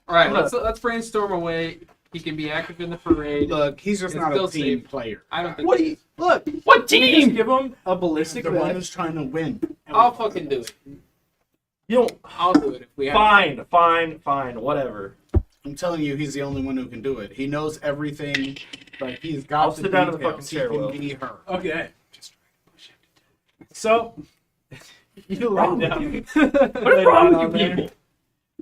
E: All right,
G: I'm
E: let's brainstorm a way he can be active in the parade.
K: Look, he's just
E: It's
K: not
E: still
K: a team
E: safe.
K: player.
E: I don't think.
G: What do you... Look!
F: What
C: Just
F: team?
C: give him a ballistic
K: The one
C: vest.
K: who's trying to win.
E: I'll fucking do it.
G: You don't...
E: I'll do it if we have.
G: Fine, whatever.
K: I'm telling you, he's the only one who can do it. He knows everything. Like he's got.
G: I'll
K: the
G: sit down in the
K: details.
G: fucking chair,
K: He
G: Will.
K: can be her.
C: Okay. So you lay down.
F: What is wrong with you people?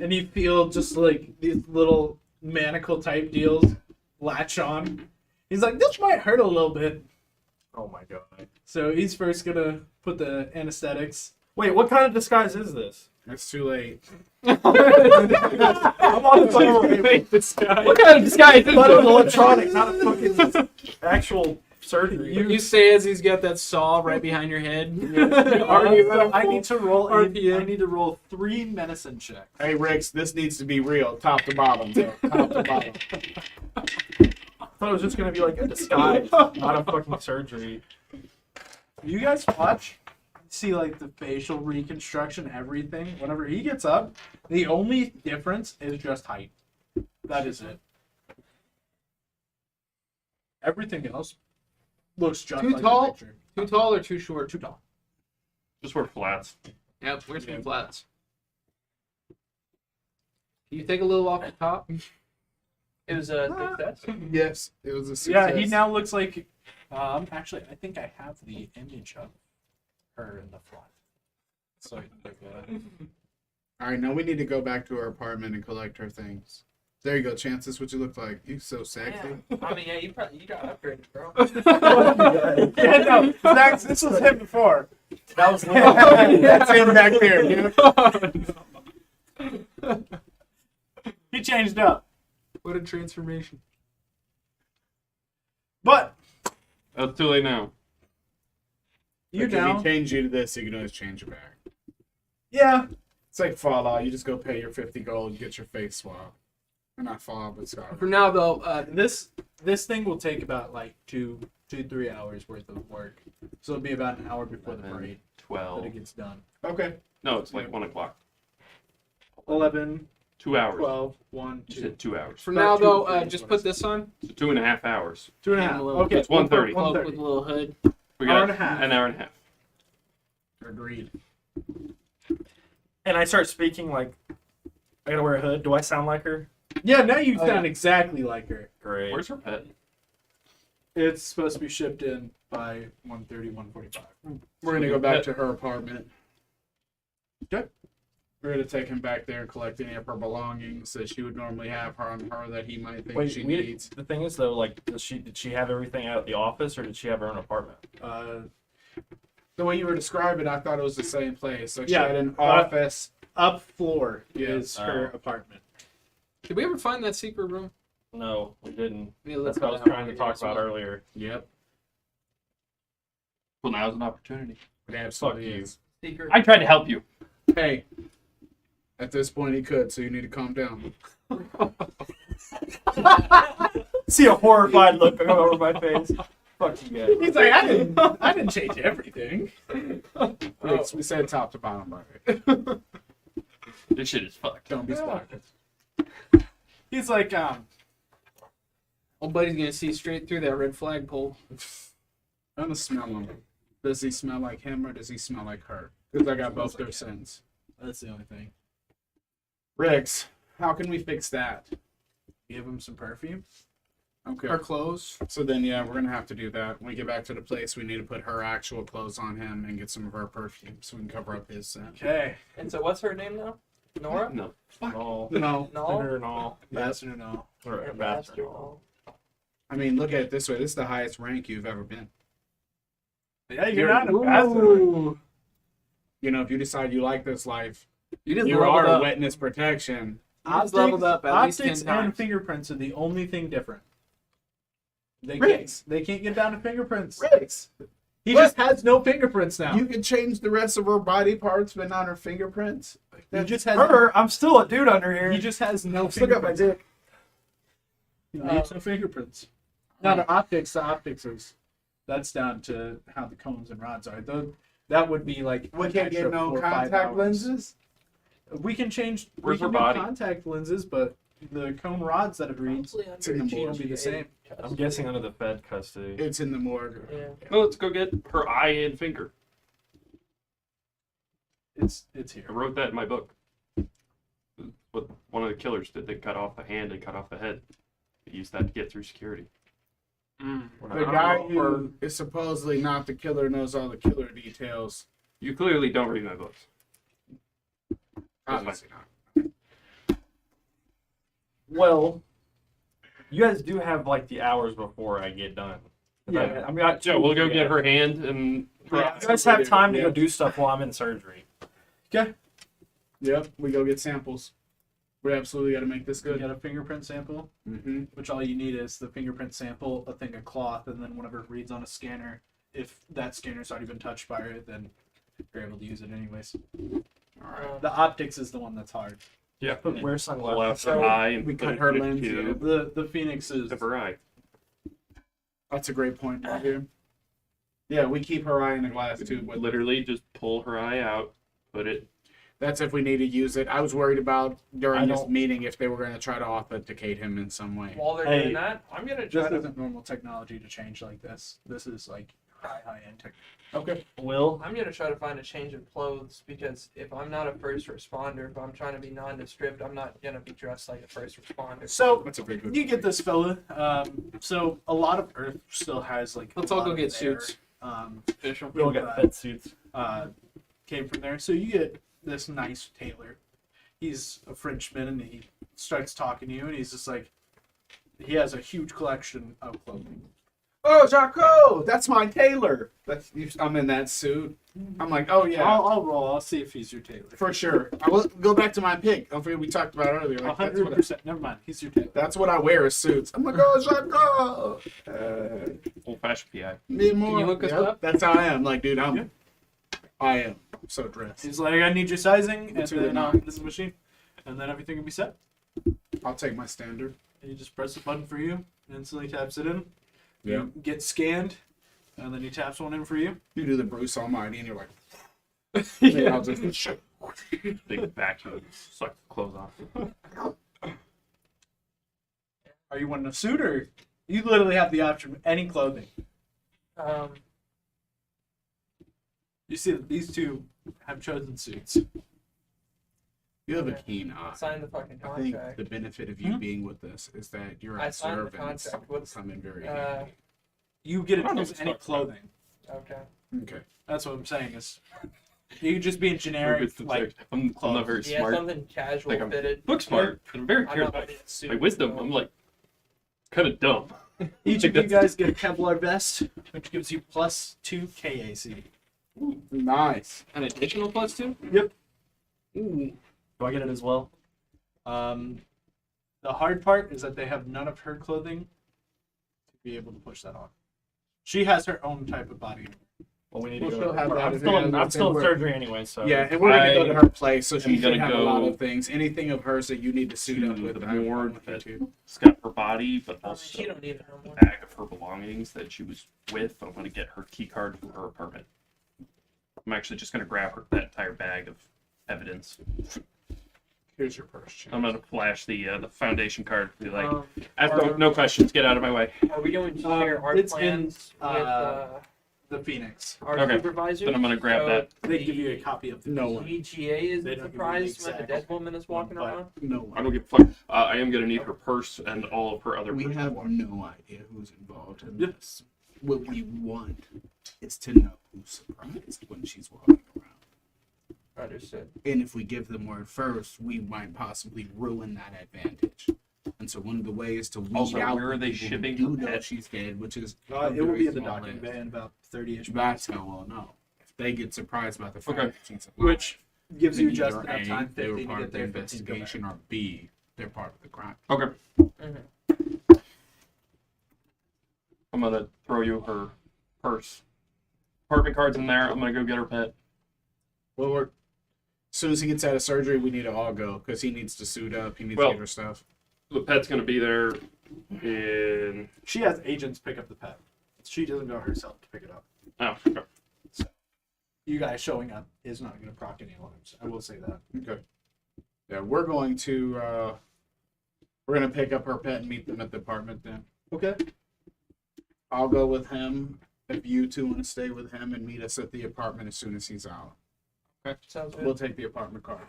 C: And you feel just like these little manacle type deals latch on. He's like, this might hurt a little bit.
G: Oh my god.
C: So he's first gonna put the anesthetics.
G: Wait, what kind of disguise is this?
K: It's too late.
G: I'm on the fucking...
F: What kind of disguise is
G: But it was
F: this?
G: electronic, not a fucking actual surgery.
E: You say as he's got that saw right behind your head.
C: I need to roll. I
E: RPM.
C: need to roll 3 medicine checks.
K: Hey, Rix, this needs to be real, top to bottom. Bro. Top to bottom.
G: I thought it was just gonna be like a disguise, not a fucking surgery.
C: You guys watch. See like the facial reconstruction, everything. Whenever he gets up, the only difference is just height. That is it. Everything else looks just
E: Too
C: like
E: tall?
C: the picture.
E: Too tall or too short?
C: Too tall.
F: Just wear flats.
E: Yep, where's some flats? Can you take a little off the top?
H: It was a success.
K: Yes, it was a success.
C: Yeah, he now looks like. Actually, I think I have the image of her in the front. So I can look at it.
K: All right, now we need to go back to our apartment and collect our things. There you go, Chance. This is what you look like. You so sexy.
H: Yeah. I mean, yeah, you got upgraded, bro.
K: Yeah, no, Zach, this was him before.
G: That was
K: That's him back there, dude. He changed up.
C: What a transformation.
K: But
F: It's too late now.
K: you
C: Like,
K: know,
C: if
K: he changed you to this, you can always change it back. Yeah, it's like Fallout. You just go pay your 50 gold, get your face swapped. Or not Fallout, but
C: For
K: Skyrim.
C: now, though, this thing will take about like 3 hours worth of work. So it'll be about an hour before the parade that
F: 12.
C: it gets done.
K: Okay.
F: No, it's like 1 o'clock.
C: 11,
F: 2 hours.
C: 12, 1,
F: You
C: 2.
F: said 2 hours.
H: For
C: About
H: now,
C: two
H: though,
C: to three is
H: just
C: what
H: put
C: I
H: this on.
F: So 2.5 hours.
C: 2.5. Okay.
F: It's 1:30.
H: Cloak
C: 1:30.
H: with a little hood.
F: We
C: Hour
F: got
C: and a half.
F: an hour and a half.
C: Agreed.
G: And I start speaking like, I gotta wear a hood. Do I sound like her?
C: Yeah, now you sound exactly like her.
G: Great.
F: Where's her pet?
C: It's supposed to be shipped in by 1:30, 1:45.
K: We're going to go back to her apartment. Okay. We're going to take him back there and collect any of her belongings that she would normally have on her that he might think
G: Wait,
K: she needs.
G: the thing is though, like, did she have everything out at the office, or did she have her own apartment?
K: The way you were describing, I thought it was the same place. So she
C: Yeah,
K: had an office.
C: Up floor
K: Yeah.
C: is her apartment.
H: Did we ever find that secret room?
G: No, we didn't.
H: Yeah,
G: That's
H: let's
G: what I was
H: find out
G: trying to
H: what
G: talk
H: it is.
G: about earlier.
K: Yep.
F: Well, now's an opportunity.
K: It absolutely
G: Fuck you.
K: is.
H: Secret.
F: I tried to help you.
K: Hey, at this point he could, so you need to calm down.
G: See a horrified look come over my face. Fuck you guys.
K: He's like, I didn't change everything. We said top to bottom, right?
F: This shit is fucked.
K: Don't be sparked.
C: He's like,
H: Old buddy's gonna see straight through that red flagpole.
K: I'm gonna smell him. Does he smell like him or does he smell like her? Because I got both their scents.
C: that's the only thing.
K: Riggs, how can we fix that?
C: Give him some perfume.
K: Okay.
H: Her clothes.
K: So then, yeah, we're gonna have to do that. When we get back to the place, we need to put her actual clothes on him and get some of her perfume so we can cover up his scent.
C: Okay.
H: And so, what's her name now? Nora.
F: No.
G: No.
K: No,
H: No.
G: No.
C: Master no.
G: Or
H: Or
G: Ambassador.
H: No.
K: I mean, look at it this way. This is the highest rank you've ever been.
C: Yeah, you're not a bastard.
K: You know, if you decide you like this life,
H: You just
K: you
H: leveled
K: are
H: up.
K: witness protection.
H: You just leveled up at least 10
C: Optics and
H: times.
C: fingerprints are the only thing different.
K: Riggs.
C: They can't get down to fingerprints.
K: Riggs.
C: He
K: What?
C: just has no fingerprints now.
K: You can change the rest of her body parts, but not her fingerprints.
C: He just has
G: Her, I'm still a dude under here.
C: He just has no
K: Look at my
C: fingerprints.
K: dick.
C: He needs no fingerprints. Now the optics is that's down to how the cones and rods are. That would be like
K: We
C: an
K: can't
C: extra
K: get no
C: 4 or 5
K: contact
C: hours.
K: lenses.
C: We can change.
F: Where's
C: we can
F: her
C: do
F: body?
C: contact lenses, but the cone rods that it reads
K: It's in the
C: will
K: morgue.
C: be the same.
G: I'm guessing under the Fed custody.
K: It's in the morgue.
H: Yeah.
F: Well, let's go get her eye and finger.
C: It's here.
F: I wrote that in my book. What one of the killers did. They cut off the hand and cut off the head. They used that to get through security.
K: The guy who is supposedly not the killer knows all the killer details.
F: You clearly don't read my books.
K: Obviously not.
G: Well, you guys do have like the hours before I get done.
C: Yeah.
G: I mean,
F: Joe, we'll go get her hand and.
G: You guys have time to go do stuff while I'm in surgery.
K: Okay. Yep, we go get samples. We absolutely got to make this
C: You
K: good.
C: got a fingerprint sample,
K: Mm-hmm.
C: which all you need is the fingerprint sample, a thing of cloth, and then whenever it reads on a scanner, if that scanner's already been touched by it, then you're able to use it anyways.
K: All right.
C: The optics is the one that's hard.
F: Yeah.
G: But wear
F: Pull
G: sunglasses.
F: out her eye and
K: we
F: put
K: cut
F: it
K: her
F: in a
K: lens,
F: tube
C: The Pheonix is
F: of her eye.
K: That's a great point right here. Yeah, we keep her eye in a glass tube. With
F: Literally just pull her eye out, put it.
K: That's if we need to use it. I was worried about
G: I
K: during this
G: don't-
K: meeting if they were going to try to authenticate him in some way.
H: While they're
G: Hey.
H: doing that, I'm gonna
C: This
H: try to.
C: isn't normal technology to change like this. This is like high end technology.
K: Okay.
G: Will,
H: I'm gonna try to find a change of clothes because if I'm not a first responder, if I'm trying to be nondescript, I'm not gonna be dressed like a first responder.
C: So
K: That's a very good
C: you get this, fella. So a lot of Earth still has like.
H: Let's
C: a
H: all
C: lot
H: go
C: of
H: get
C: air,
H: suits.
C: Official.
G: we all got Fed suits.
C: Came from there. So you get this nice tailor. he's a Frenchman, and he starts talking to you, and he's just like, he has a huge collection of clothing.
K: Oh, Jaco, that's my tailor. I'm in that suit. I'm like, oh yeah,
C: I'll roll. I'll see if he's your tailor.
K: for sure. I will go back to my pick. Don't forget we talked about it earlier. Like, that's,
C: 100%. Never mind. He's your tailor.
K: that's what I wear is suits. I'm like, oh, Jaco.
F: Old-fashioned PI.
K: Me more.
H: Can you hook us
K: Yep,
H: up?
K: That's how I am. Like, dude, I am so dressed.
C: He's like, I need your sizing, and
K: To
C: then
K: the nine.
C: this is the machine, and then everything will be set.
K: I'll take my standard.
C: And you just press the button for you, and instantly taps it in.
K: Yeah.
C: You get scanned, and then he taps one in for you.
K: You do the Bruce Almighty, and you're like, yeah. I'll just
F: Big vacuum, suck the clothes off.
C: Are you wanting a suit, or you literally have the option of any clothing? You see that these two have chosen suits.
K: You have a keen eye.
H: Sign the fucking
K: I think
H: contract.
K: the benefit of you being with us is that you're
H: I
K: a
H: signed the
K: servant.
H: contract. What's
K: coming very
H: uh,
K: handy.
C: You get
F: I don't
C: to
F: know
C: choose
F: what's
C: any
F: fucked up.
C: clothing.
H: Okay.
K: Okay.
C: That's what I'm saying is, you could just be in generic, like,
F: I'm not very
H: Yeah,
F: smart.
H: something casual
F: Like, I'm
H: fitted.
F: Book smart, but I'm very
H: I'm
F: curious
H: not
F: about
H: really a suit,
F: my wisdom.
H: so-
F: I'm like kind of dumb.
C: each of you guys get a Kevlar vest, which gives you +2 KAC.
K: Nice.
E: An additional +2?
C: Yep.
G: Do I get it as well?
C: The hard part is that they have none of her clothing to be able to push that on. She has her own type of body.
G: Well, we need
K: Well,
G: to
K: she'll
G: go.
K: have that
G: I'm
K: as
G: still,
K: an
G: I'm still in
K: work.
G: surgery anyway, so.
K: Yeah, and we're gonna go to her place, so she
F: I'm
K: should
F: gonna
K: have a lot
F: go
K: of things. Anything of hers that you need to suit up
F: to
K: with.
F: the
K: I
F: ward
K: want you
F: that-
K: to.
F: It's got her body, but
H: I mean,
F: also
H: she don't need it no
F: the
H: more.
F: bag of her belongings that she was with. I'm gonna get her key card for her apartment. I'm actually just gonna grab that entire bag of evidence.
K: Here's your purse. Chance.
F: I'm gonna flash the foundation card. Be like,
H: Are-
F: no questions. Get out of my way.
H: Are we going to share our
C: it's in,
H: plans
C: The Phoenix.
H: with our
F: Okay.
H: supervisors?
F: Then I'm gonna grab that.
C: They give you a copy of the
K: No one.
H: VGA is
C: They don't give you
H: surprised
C: the
H: when the
C: exact
H: dead woman is walking
C: one, but-
H: around.
K: No
F: I
K: one.
F: don't give a fuck. I am gonna need her purse and all of her other.
K: We
F: personal
K: have
F: belongings.
K: no idea who's involved in
C: Yep.
K: this. What we want is to know who's surprised when she's walking around.
H: Understood.
K: And if we give them word first, we might possibly ruin that advantage. And so one of the ways to weed
F: Also,
K: out
F: where are they
K: people who
F: shipping
K: do
F: her
K: know
F: pet?
K: she's dead, which is
C: it
K: a
C: will
K: very
C: be in the
K: small
C: docking
K: list.
C: bay in about 30-ish
K: That's
C: minutes.
K: how we'll know. If they get surprised by the fact
F: Okay.
K: that she's alive,
C: Which gives
K: then
C: you just
K: either
C: enough
K: A,
C: time,
K: they were
C: 15 to
K: part
C: get
K: of the
C: there, 15 to go back.
K: investigation, or B, they're part of the crime.
F: Okay.
H: Mm-hmm.
F: I'm gonna throw you her purse. Apartment card's in there. I'm gonna go get her pet.
K: Well, as soon as he gets out of surgery, we need to all go because he needs to suit up. He needs
F: Well-
K: to get her stuff.
F: The pet's gonna be there in.
C: She has agents pick up the pet. She doesn't go herself to pick it up.
F: Oh, okay.
C: You guys showing up is not going to proc any alarms. I will say that.
K: Okay. Yeah, we're going to pick up her pet and meet them at the apartment then.
C: Okay.
K: I'll go with him. If you two want to stay with him and meet us at the apartment as soon as he's out,
H: Sounds good.
K: we'll take the apartment car.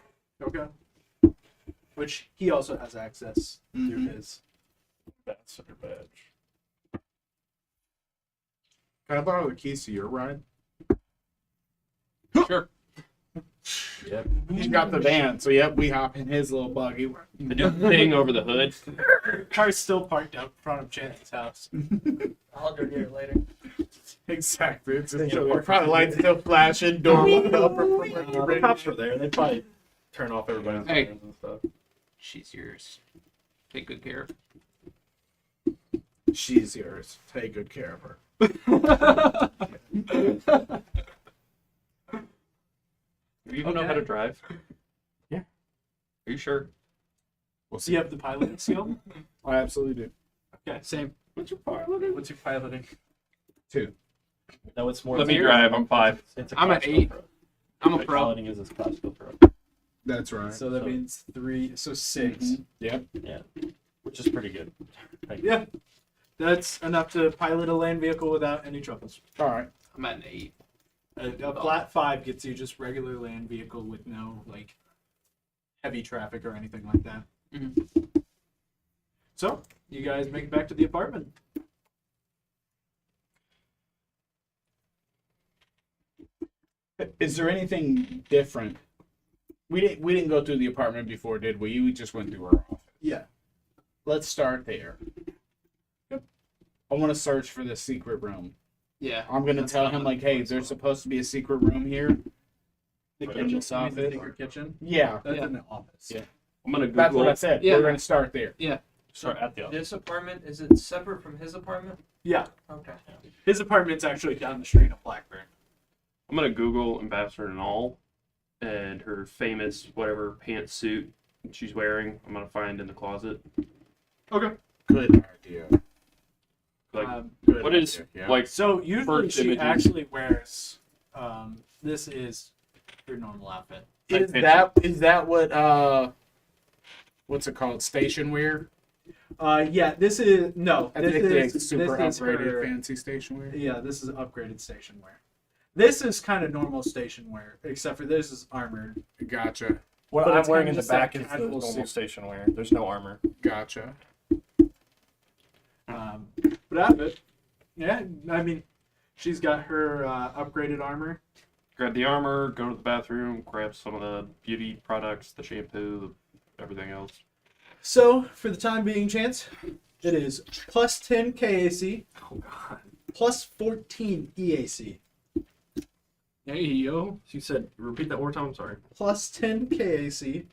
C: Okay. Which he also has access through his.
G: That's her badge.
K: Can I borrow the keys to your ride?
F: Sure.
G: Yep.
K: He's got the van, so yep, we hop in his little buggy.
F: I do the thing over the hood.
C: Car's still parked out in front of Chance's house.
H: I'll go get it later.
K: Exactly. It's just, probably lights still flashing, door locked up.
G: The cops are there. They probably turn off everybody's
E: Hey.
G: phones and stuff.
E: She's yours. Take good care of
K: She's yours. Take good care of her.
F: Do you even know how to drive?
G: Yeah.
F: Are you sure?
K: We'll
C: Do you have the piloting skill?
K: I absolutely do.
C: Okay, same.
F: What's your piloting?
C: What's your piloting?
K: 2.
G: No, it's more.
F: Let me
G: than-
F: drive. I'm 5.
G: It's a
E: I'm at
G: classical
E: 8.
G: pro.
E: I'm a
G: Like,
E: pro.
G: piloting is his classical pro.
K: That's right.
C: So that
G: So-
C: means 3, so 6.
K: Yep.
G: Yeah, which is pretty good. Like,
C: Yeah. That's enough to pilot a land vehicle without any troubles.
K: All right.
E: I'm at an 8.
C: A flat 5 gets you just regular land vehicle with no like heavy traffic or anything like that.
E: Mhm.
C: So you guys make it back to the apartment.
K: Is there anything different We didn't go through the apartment before, did we? We just went through her office.
C: Yeah.
K: Let's start there.
C: Yep.
K: I want to search for the secret room.
C: Yeah.
K: I'm gonna
C: That's
K: tell
C: what
K: him
C: I'm
K: like,
C: looking
K: hey,
C: for
K: there's
C: as well.
K: supposed to be a secret room here.
C: The
K: in
C: kitchen.
K: this
C: You mean the
K: office.
C: secret kitchen.
K: Yeah,
C: That's
E: Yeah.
C: in the office.
K: Yeah.
F: I'm gonna Google.
K: that's what I said.
E: Yeah.
K: We're gonna start there.
G: Start at the office.
H: This apartment, is it separate from his apartment?
C: Yeah.
H: Okay.
C: His apartment's actually down the street of Blackburn.
F: I'm gonna Google Ambassador Null and her famous whatever pantsuit she's wearing. I'm gonna find in the closet.
C: Okay.
K: Good idea.
F: Like,
K: Good
F: what is
K: idea, yeah.
F: like?
C: So usually
F: First
C: she
F: images.
C: actually wears. This is your normal outfit.
K: Is that what what's it called? Station wear?
C: Yeah. This is no.
K: I
C: This
K: think
C: is
K: it's super
C: this is
K: upgraded
C: her-
K: fancy station wear.
C: Yeah, this is upgraded station wear. This is kind of normal station wear, except for this is armored.
K: Gotcha.
G: What
C: But
G: I'm
C: it's
G: wearing
C: kinda
G: in the
C: just that
G: back is the
C: casual
G: normal
C: suit.
G: station wear. There's no armor.
K: Gotcha.
C: But out of it, yeah, I mean, she's got her upgraded armor.
F: Grab the armor, go to the bathroom, grab some of the beauty products, the shampoo, everything else.
C: So for the time being, Chance, it is plus 10 KAC,
E: Oh god.
C: plus 14 EAC,
E: Hey yo. So you said repeat that one more time. I'm sorry.
C: plus 10 KAC,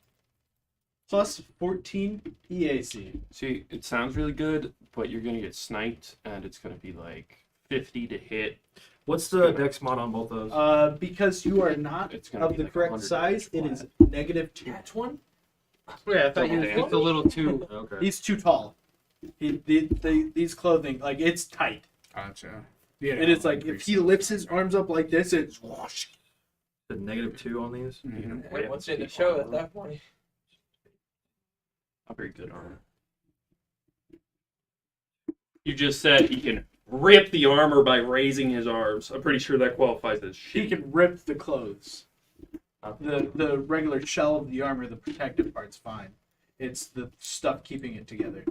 C: plus 14 EAC.
F: See, it sounds really good, but you're gonna get sniped, and it's gonna be like 50 to hit.
E: What's the dex mod on both those?
C: Because you are not
F: It's gonna
C: of
F: be
C: the
F: like
C: correct
F: 100
C: size, it
F: flat.
C: is -2.
H: Catch one?
E: Yeah, I thought
F: you was
E: just a little too. Okay.
C: He's too tall. These clothing, like, it's tight.
K: Gotcha. Yeah.
C: It is like, if he lifts his arms up like this, it's whoosh.
E: The -2 on these.
K: Mhm.
H: Hey, what's in the show at that point?
F: Not very good armor. You just said he can rip the armor by raising his arms. I'm pretty sure that qualifies as
C: He
F: shit.
C: can rip the clothes. The regular shell of the armor, the protective part's fine. It's the stuff keeping it together.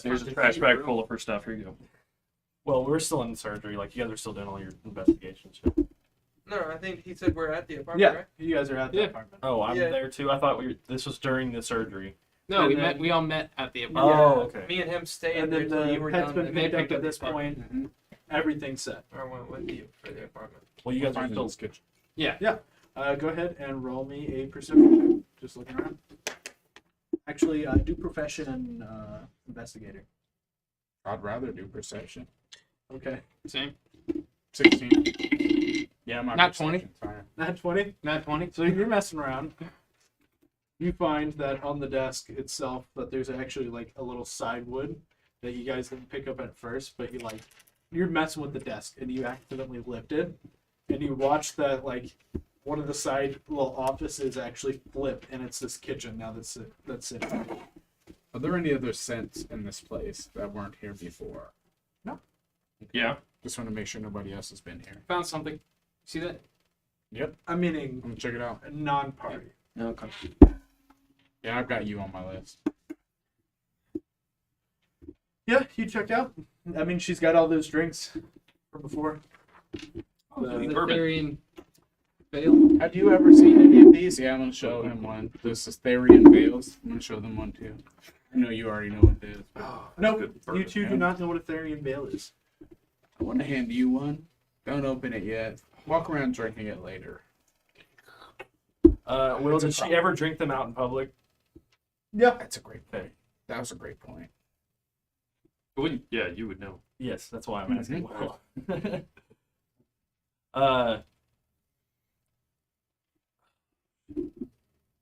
F: There's a trash bag full of her stuff. Here you go.
G: Well, we're still in surgery. Like, you guys are still doing all your investigations.
H: No, I think he said we're at the apartment,
C: Yeah,
H: right?
C: you guys are at the
E: Yeah.
C: apartment.
G: Oh, I'm
H: Yeah.
G: there too. I thought this was during the surgery.
E: No,
C: And
E: we
C: then-
E: met. We all met at the apartment.
G: Oh, okay.
H: Me and him stayed
C: And
H: there
C: then
H: till you
C: the
H: were
C: pet's
H: done.
C: been
H: And they
C: picked up
H: picked
C: at
H: up the
C: this
H: apartment.
C: point. Everything's set.
H: Or went with you for the apartment.
G: Well, you guys are
K: Find
G: still.
K: this kitchen.
C: Go ahead and roll me a perception check. Just looking around. Actually, do profession and investigator.
K: I'd rather do perception.
C: Okay.
E: Same.
K: 16. Yeah, my
E: Not 20?
K: perception's higher.
C: Not 20?
E: Not 20.
C: So you're messing around. You find that on the desk itself that there's actually like a little side wood that you guys didn't pick up at first, but you're messing with the desk and you accidentally lift it, and you watch that like one of the side little offices actually flip, and it's this kitchen now that's sitting.
K: Are there any other scents in this place that weren't here before?
F: Yeah.
K: Just want to make sure nobody else has been here.
E: Found something. See that?
K: Yep.
C: I'm meaning
K: I'm gonna check it out.
C: a non-party.
E: Okay.
K: Yeah, I've got you on my list.
C: Yeah, you checked out. I mean, she's got all those drinks from before.
E: The
F: bourbon.
E: Therian Veil.
K: Have you ever seen any of these? Yeah, I'm gonna show him one. This is Therian Veils. I'm gonna show them one too. I know you already know what it is. But
C: Nope,
F: good
C: you
F: bourbon,
C: two do
K: yeah.
C: not know what a Therian Veil is.
K: I want to hand you one. Don't open it yet. Walk around drinking it later.
G: Will, did she ever drink them out in public?
C: Yeah.
K: That's a great point. That was a great point.
F: Wouldn't, yeah, you would know.
G: Yes, that's why I'm asking.
K: Mm-hmm.
G: Will.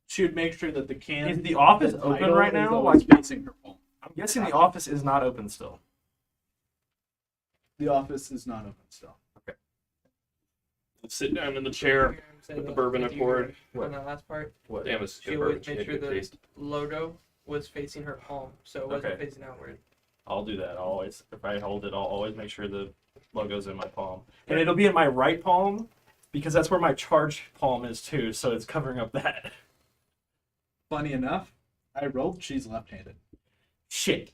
C: She would make sure that the can
G: Is the office
C: the
G: open
C: title
G: right
C: is
G: now?
C: always
G: Like,
C: facing her phone.
G: I'm guessing the office is not open still.
C: The office is not open still.
F: Let's sit down in the chair with the bourbon I poured.
H: On that last part,
F: What? Damn, it's
H: she
F: good bourbon.
H: always
F: She
H: made
F: had
H: sure
F: good
H: the
F: taste.
H: logo was facing her palm, so it wasn't
G: Okay.
H: facing outward.
G: I'll do that. I'll always, if I hold it, I'll always make sure the logo's in my palm. And it'll be in my right palm because that's where my charge palm is too, so it's covering up that.
C: Funny enough, I rolled. She's left-handed.
G: Shit.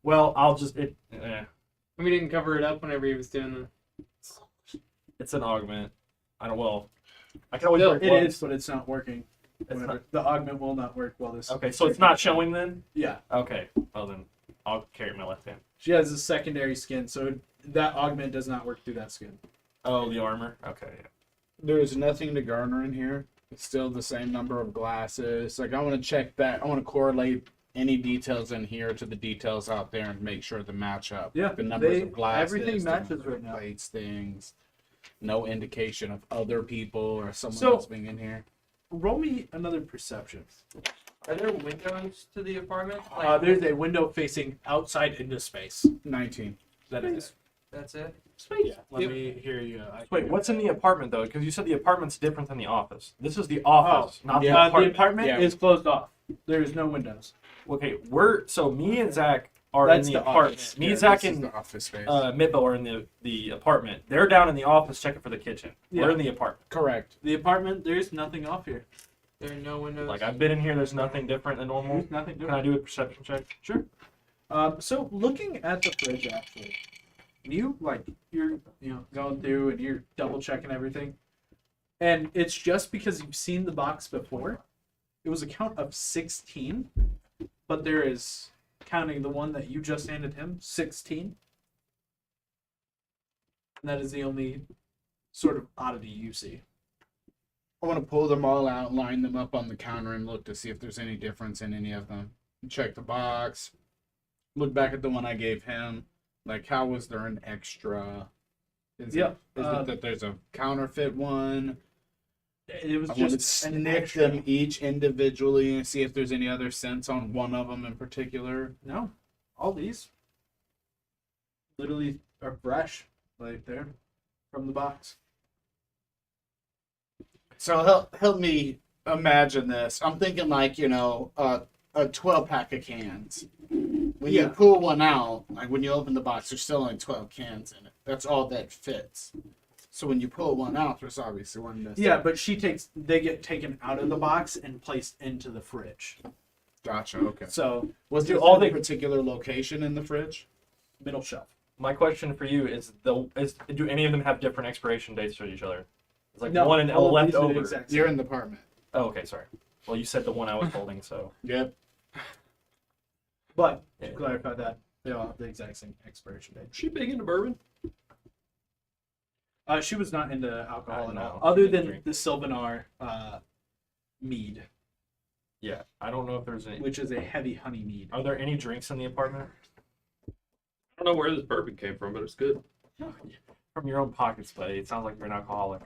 G: Well, I'll just
E: We didn't cover it up whenever he was doing the.
G: it's an augment. I don't. Well, I can always.
C: Still,
G: wear
C: it
G: gloves.
C: is, but it's not working.
G: It's
C: Whenever-
G: not-
C: The augment will not work while this.
G: Okay, so it's not showing then.
C: Yeah,
G: Okay, well then I'll carry my left hand.
C: she has a secondary skin, so that augment does not work through that skin.
G: Oh, the armor. Okay. Yeah.
K: There's nothing to garner in here. It's still the same number of glasses. Like, I want to check that. I want to correlate any details in here to the details out there and make sure they match up.
C: Yeah,
K: The numbers of glasses.
C: everything
K: the
C: matches
K: number of
C: right now.
K: Plates, things. No indication of other people or someone
C: So-
K: else being in here.
C: Roll me another perception.
H: Are there windows to the apartment?
C: There's a window facing outside into space.
K: 19.
C: That is.
H: That's it.
C: Yeah. Let me hear you.
G: Wait, what's in the apartment though? Because you said the apartment's different than the office. This is the office, not
K: yeah.
G: the
C: The
G: apartment.
C: apartment
K: Yeah.
C: is closed off. There is no windows.
G: Okay, me and Zach are
C: That's
G: in the
C: the
G: apartment.
C: office.
G: Me
K: Yeah,
G: and Zach
K: this is
G: and
K: the office space.
G: Midbo are in the apartment. They're down in the office checking for the kitchen.
C: Yeah.
G: We're in the apartment.
K: Correct.
C: The apartment, there's nothing off here.
H: There are no windows.
G: Like I've been in here. There's nothing different than normal.
C: There's nothing
G: Can I
C: different.
G: do a perception check?
C: Sure. So looking at the fridge, actually, you're going through and you're double checking everything, and it's just because you've seen the box before. It was a count of 16, but there is, counting the one that you just handed him, 16. And that is the only sort of oddity you see.
K: I want to pull them all out, line them up on the counter, and look to see if there's any difference in any of them. Check the box. Look back at the one I gave him. Like, how was there an extra? Is
C: Yeah,
K: it that there's a counterfeit one?
C: It was
K: I want to
C: just an
K: sniff
C: extra.
K: them each individually and see if there's any other sense on one of them in particular.
C: No, all these literally are fresh, like there, from the box.
K: So help me imagine this. I'm thinking like, a 12-pack of cans. When you pull one out, like when you open the box, there's still only 12 cans in it. That's all that fits. So when you pull one out, there's obviously one missing.
C: Yeah, but they get taken out of the box and placed into the fridge.
K: Gotcha. Okay.
C: So
K: Was
G: Do
K: there
G: all
K: all
G: the-
K: particular location in the fridge?
C: middle shelf.
G: My question for you is: do any of them have different expiration dates for each other? It's like
C: No,
G: one and
C: all of
G: left
C: these are the
G: over.
C: exact
K: You're
C: same.
K: in the apartment.
G: Oh, okay, sorry. Well, you said the one I was holding, so
K: Yep.
C: But
G: Yeah.
C: to clarify that, they all have the exact same expiration date.
E: She big into bourbon?
C: She was not into alcohol at
G: No,
C: all,
G: she
C: other
G: didn't
C: than
G: drink.
C: the Sylvanar mead,
G: yeah. I don't know if there's any.
C: which is a heavy honey mead.
G: Are there any drinks in the apartment
E: I don't know where this bourbon came from, but it's good.
G: from your own pockets, buddy? It sounds like you're an alcoholic.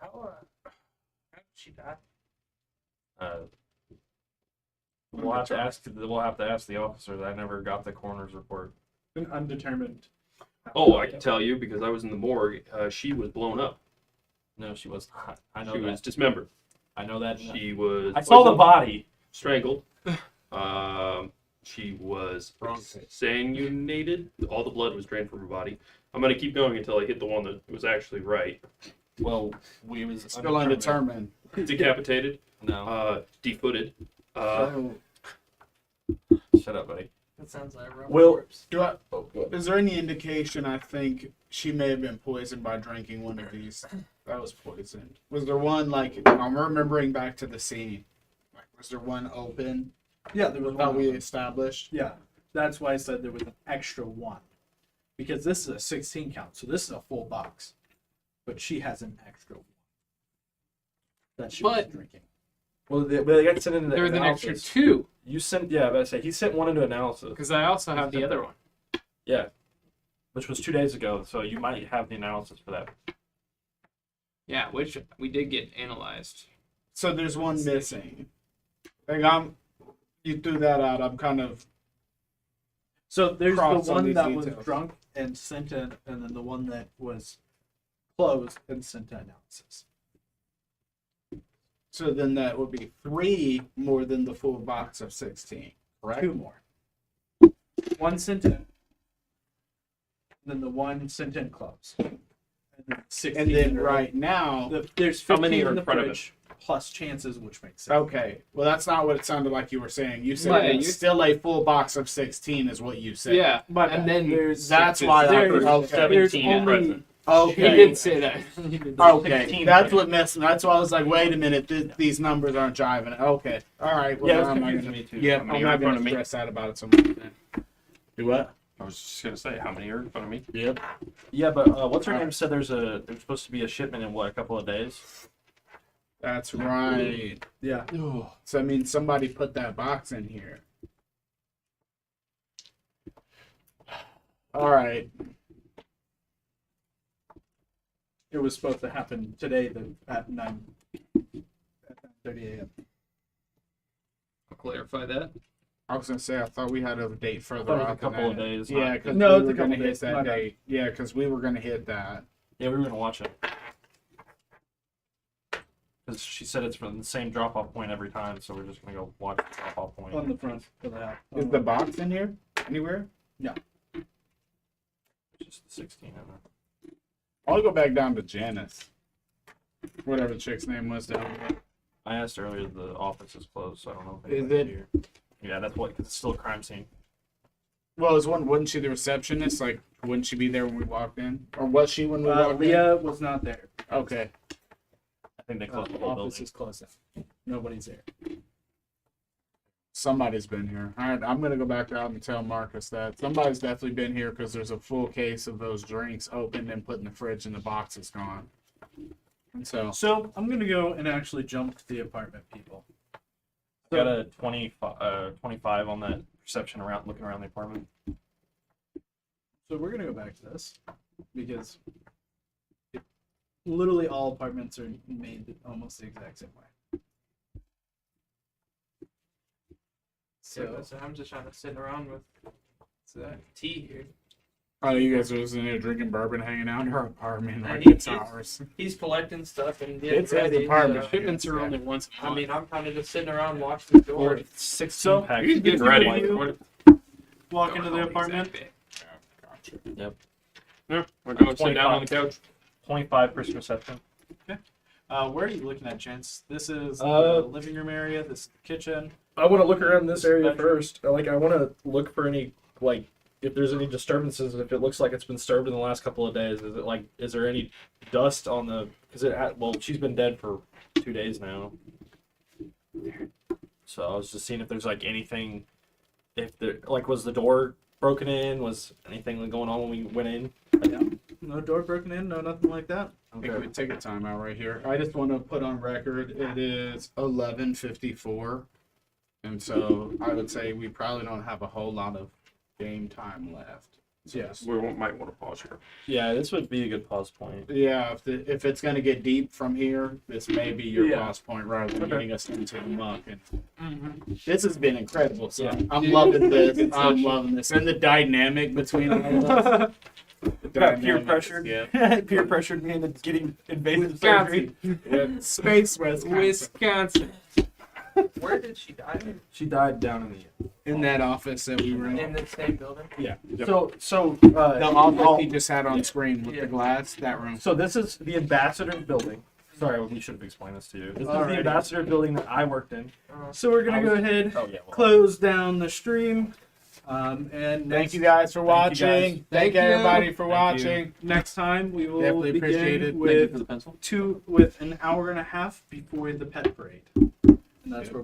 H: How did she die?
G: We'll have to ask. We'll have to ask the officers. I never got the coroner's report.
C: An undetermined.
E: Oh, I can tell you because I was in the morgue. She was blown up.
G: No, she was not. I know
E: She
G: that.
E: was dismembered.
G: I know that.
E: She was.
G: I saw the
E: poisoned,
G: body.
E: strangled. She was sanguinated. All the blood was drained from her body. I'm gonna keep going until I hit the one that was actually right.
G: Well, we was
K: Still undetermined.
E: Decapitated.
G: No,
E: Defooted.
G: shut up, buddy.
H: That sounds like a Roman
G: Will-
H: corpse.
K: Is there any indication? I think she may have been poisoned by drinking one of these. That was poisoned. Was there one like I'm remembering back to the scene? Like, was there one open
C: Yeah, there was
K: that
C: one.
K: we
C: of them.
K: established?
C: Yeah, that's why I said there was an extra one, because this is a 16 count, so this is a full box, but she has an extra one that she was
E: But-
C: drinking.
G: Well, they got sent into the
L: There was an
G: analysis.
L: extra two
G: You sent, yeah, but I say he sent one into analysis.
L: because I also have the other one.
G: Yeah, which was 2 days ago. So you might have the analysis for that.
L: Yeah, which we did get analyzed.
K: So there's one missing. Like you threw that out. I'm kind of
C: So there's the
K: Cross on
C: one
K: these
C: that was
K: details.
C: drunk and sent in, and then the one that was closed and sent to analysis.
K: so then that would be 3 more than the full box of 16. Correct.
C: 2 more. One sent in, then the one sent in closed. And then 16
K: And then
C: are-
K: right now,
C: there's
E: How
C: 15
E: many are
C: in
E: in
C: the
E: front of
C: fridge, plus chances, which makes sense.
K: okay. Well, that's not what it sounded like you were saying. You said
L: Yeah,
K: it's
L: you-
K: still a full box of 16 is what you said.
L: Yeah,
C: But
L: and then
K: That's why I
C: there's,
K: okay.
C: there's
E: 17
C: only
E: present.
K: Okay.
L: He did say that. He did say
K: Okay,
G: 16
K: that's
G: pants.
K: what messed. That's why I was like, wait a minute, these numbers aren't jiving. Okay, all right. Well,
G: Yeah, it
K: now
G: was
K: I'm not
G: confusing
K: gonna.
G: me too.
K: Yeah,
F: How many
K: I'm
F: are
K: not
F: in front
K: gonna
F: of me?
K: stress out about it so much. Then. Do what?
F: I was just gonna say, how many are in front of me?
K: Yep.
G: Yeah, but what's her name said there's supposed to be a shipment in what, a couple of days?
K: That's right. Yeah. So I mean, somebody put that box in here. All right.
C: It was supposed to happen today at 9:30 a.m.
E: I'll clarify that.
K: I was gonna say I thought we had a date further
G: thought it was a
K: out than
G: couple of
K: that.
G: days,
K: Yeah,
G: not-
K: because
C: No,
K: we
C: it's
K: were
C: a couple
K: gonna hit
C: days.
K: that
C: My bad.
K: date. Yeah, because we were gonna hit that.
G: Yeah, we were gonna watch it. Because she said it's from the same drop-off point every time, so we're just gonna go watch the drop-off point.
C: On the front of the house.
K: Is the box in here anywhere?
G: Just the 16 in there.
K: I'll go back down to Janice. Whatever the chick's name was down there.
G: I asked earlier, the office is closed, so I don't know if
K: Is
G: anybody's
K: it?
G: here. Yeah, that's what, because it's still a crime scene.
K: Well, wasn't she the receptionist? Like, wouldn't she be there when we walked in? Or was she when we walked
C: Leah was not there.
K: in? Okay.
G: I think they closed the whole
C: Office
G: building.
C: is closed down. Nobody's there.
K: Somebody's been here. All right, I'm going to go back out and tell Marcus that somebody's definitely been here because there's a full case of those drinks opened and put in the fridge and the box is gone. And so,
C: So I'm gonna go and actually jump to the apartment people.
G: Got a 25 on that perception around, looking around the apartment.
C: So we're gonna go back to this because literally all apartments are made almost the exact same way.
H: So I'm just trying to sit around with tea here.
K: oh, you guys are just in there drinking bourbon, hanging out in her apartment
H: And
K: like
H: he-
K: it's ours.
H: He's collecting stuff and getting
K: It's his
H: ready.
K: apartment.
H: so-
L: Shipments are only once a
H: I
L: month.
H: mean, I'm kind of just sitting around watching the door.
G: Or 16
C: So,
G: packs.
L: He's getting ready. What-
C: Walk
L: going
C: into the
L: home
C: apartment.
L: exactly.
G: Yep.
L: Yeah, we're going to sit down on the couch.
G: 25 per perception.
C: Where are you looking at, Chance? This is the
G: Uh,
C: living room area. This is the kitchen.
G: I want to look around this area
C: Bedroom.
G: first. Like, I want to look for any, like, if there's any disturbances, if it looks like it's been disturbed in the last couple of days. Is it like, is there any dust on the, because well, she's been dead for 2 days now. So I was just seeing if there's like anything, if there, like, was the door broken in? Was anything going on when we went in?
C: No door broken in. No nothing like that.
K: I think we take a time out right here. I just want to put on record it is 11:54, and so I would say we probably don't have a whole lot of game time left.
C: Yes.
F: We might want to pause here.
G: Yeah, this would be a good pause point.
K: Yeah, if it's gonna get deep from here, this may be your
C: Yeah.
K: pause point rather than
G: Okay.
K: getting us into the muck. And
H: Mm-hmm.
K: this has been incredible. So
G: Yeah.
K: I'm loving this. I'm loving this, and the dynamic between all of us. The
G: Got peer
K: dynamic,
G: pressured.
K: Yeah.
G: Peer pressured me into getting invasive
L: Wisconsin.
G: surgery.
K: Yeah. Space Wisconsin.
L: Wisconsin.
H: Where did she die?
G: She died down in the
K: In that office that we were in.
H: In the same building?
G: Yeah.
K: Yep.
G: So
K: The office he just had on screen with
H: Yeah.
K: the glass, that room.
G: So this is the ambassador building. Sorry, we should have explained this to you. This is
C: Alrighty.
G: the ambassador building that I worked in.
C: So we're gonna go ahead,
G: Oh yeah. Well,
C: close down the stream, and
K: Thank you guys for watching.
G: Thank you guys.
K: Thank
L: Thank you.
K: everybody for
G: Thank you.
K: watching.
C: next time we will
K: Definitely appreciate
C: begin
K: it.
F: Thank you for
C: with
F: the pencil.
C: with an hour and a half before the pet parade, and that's where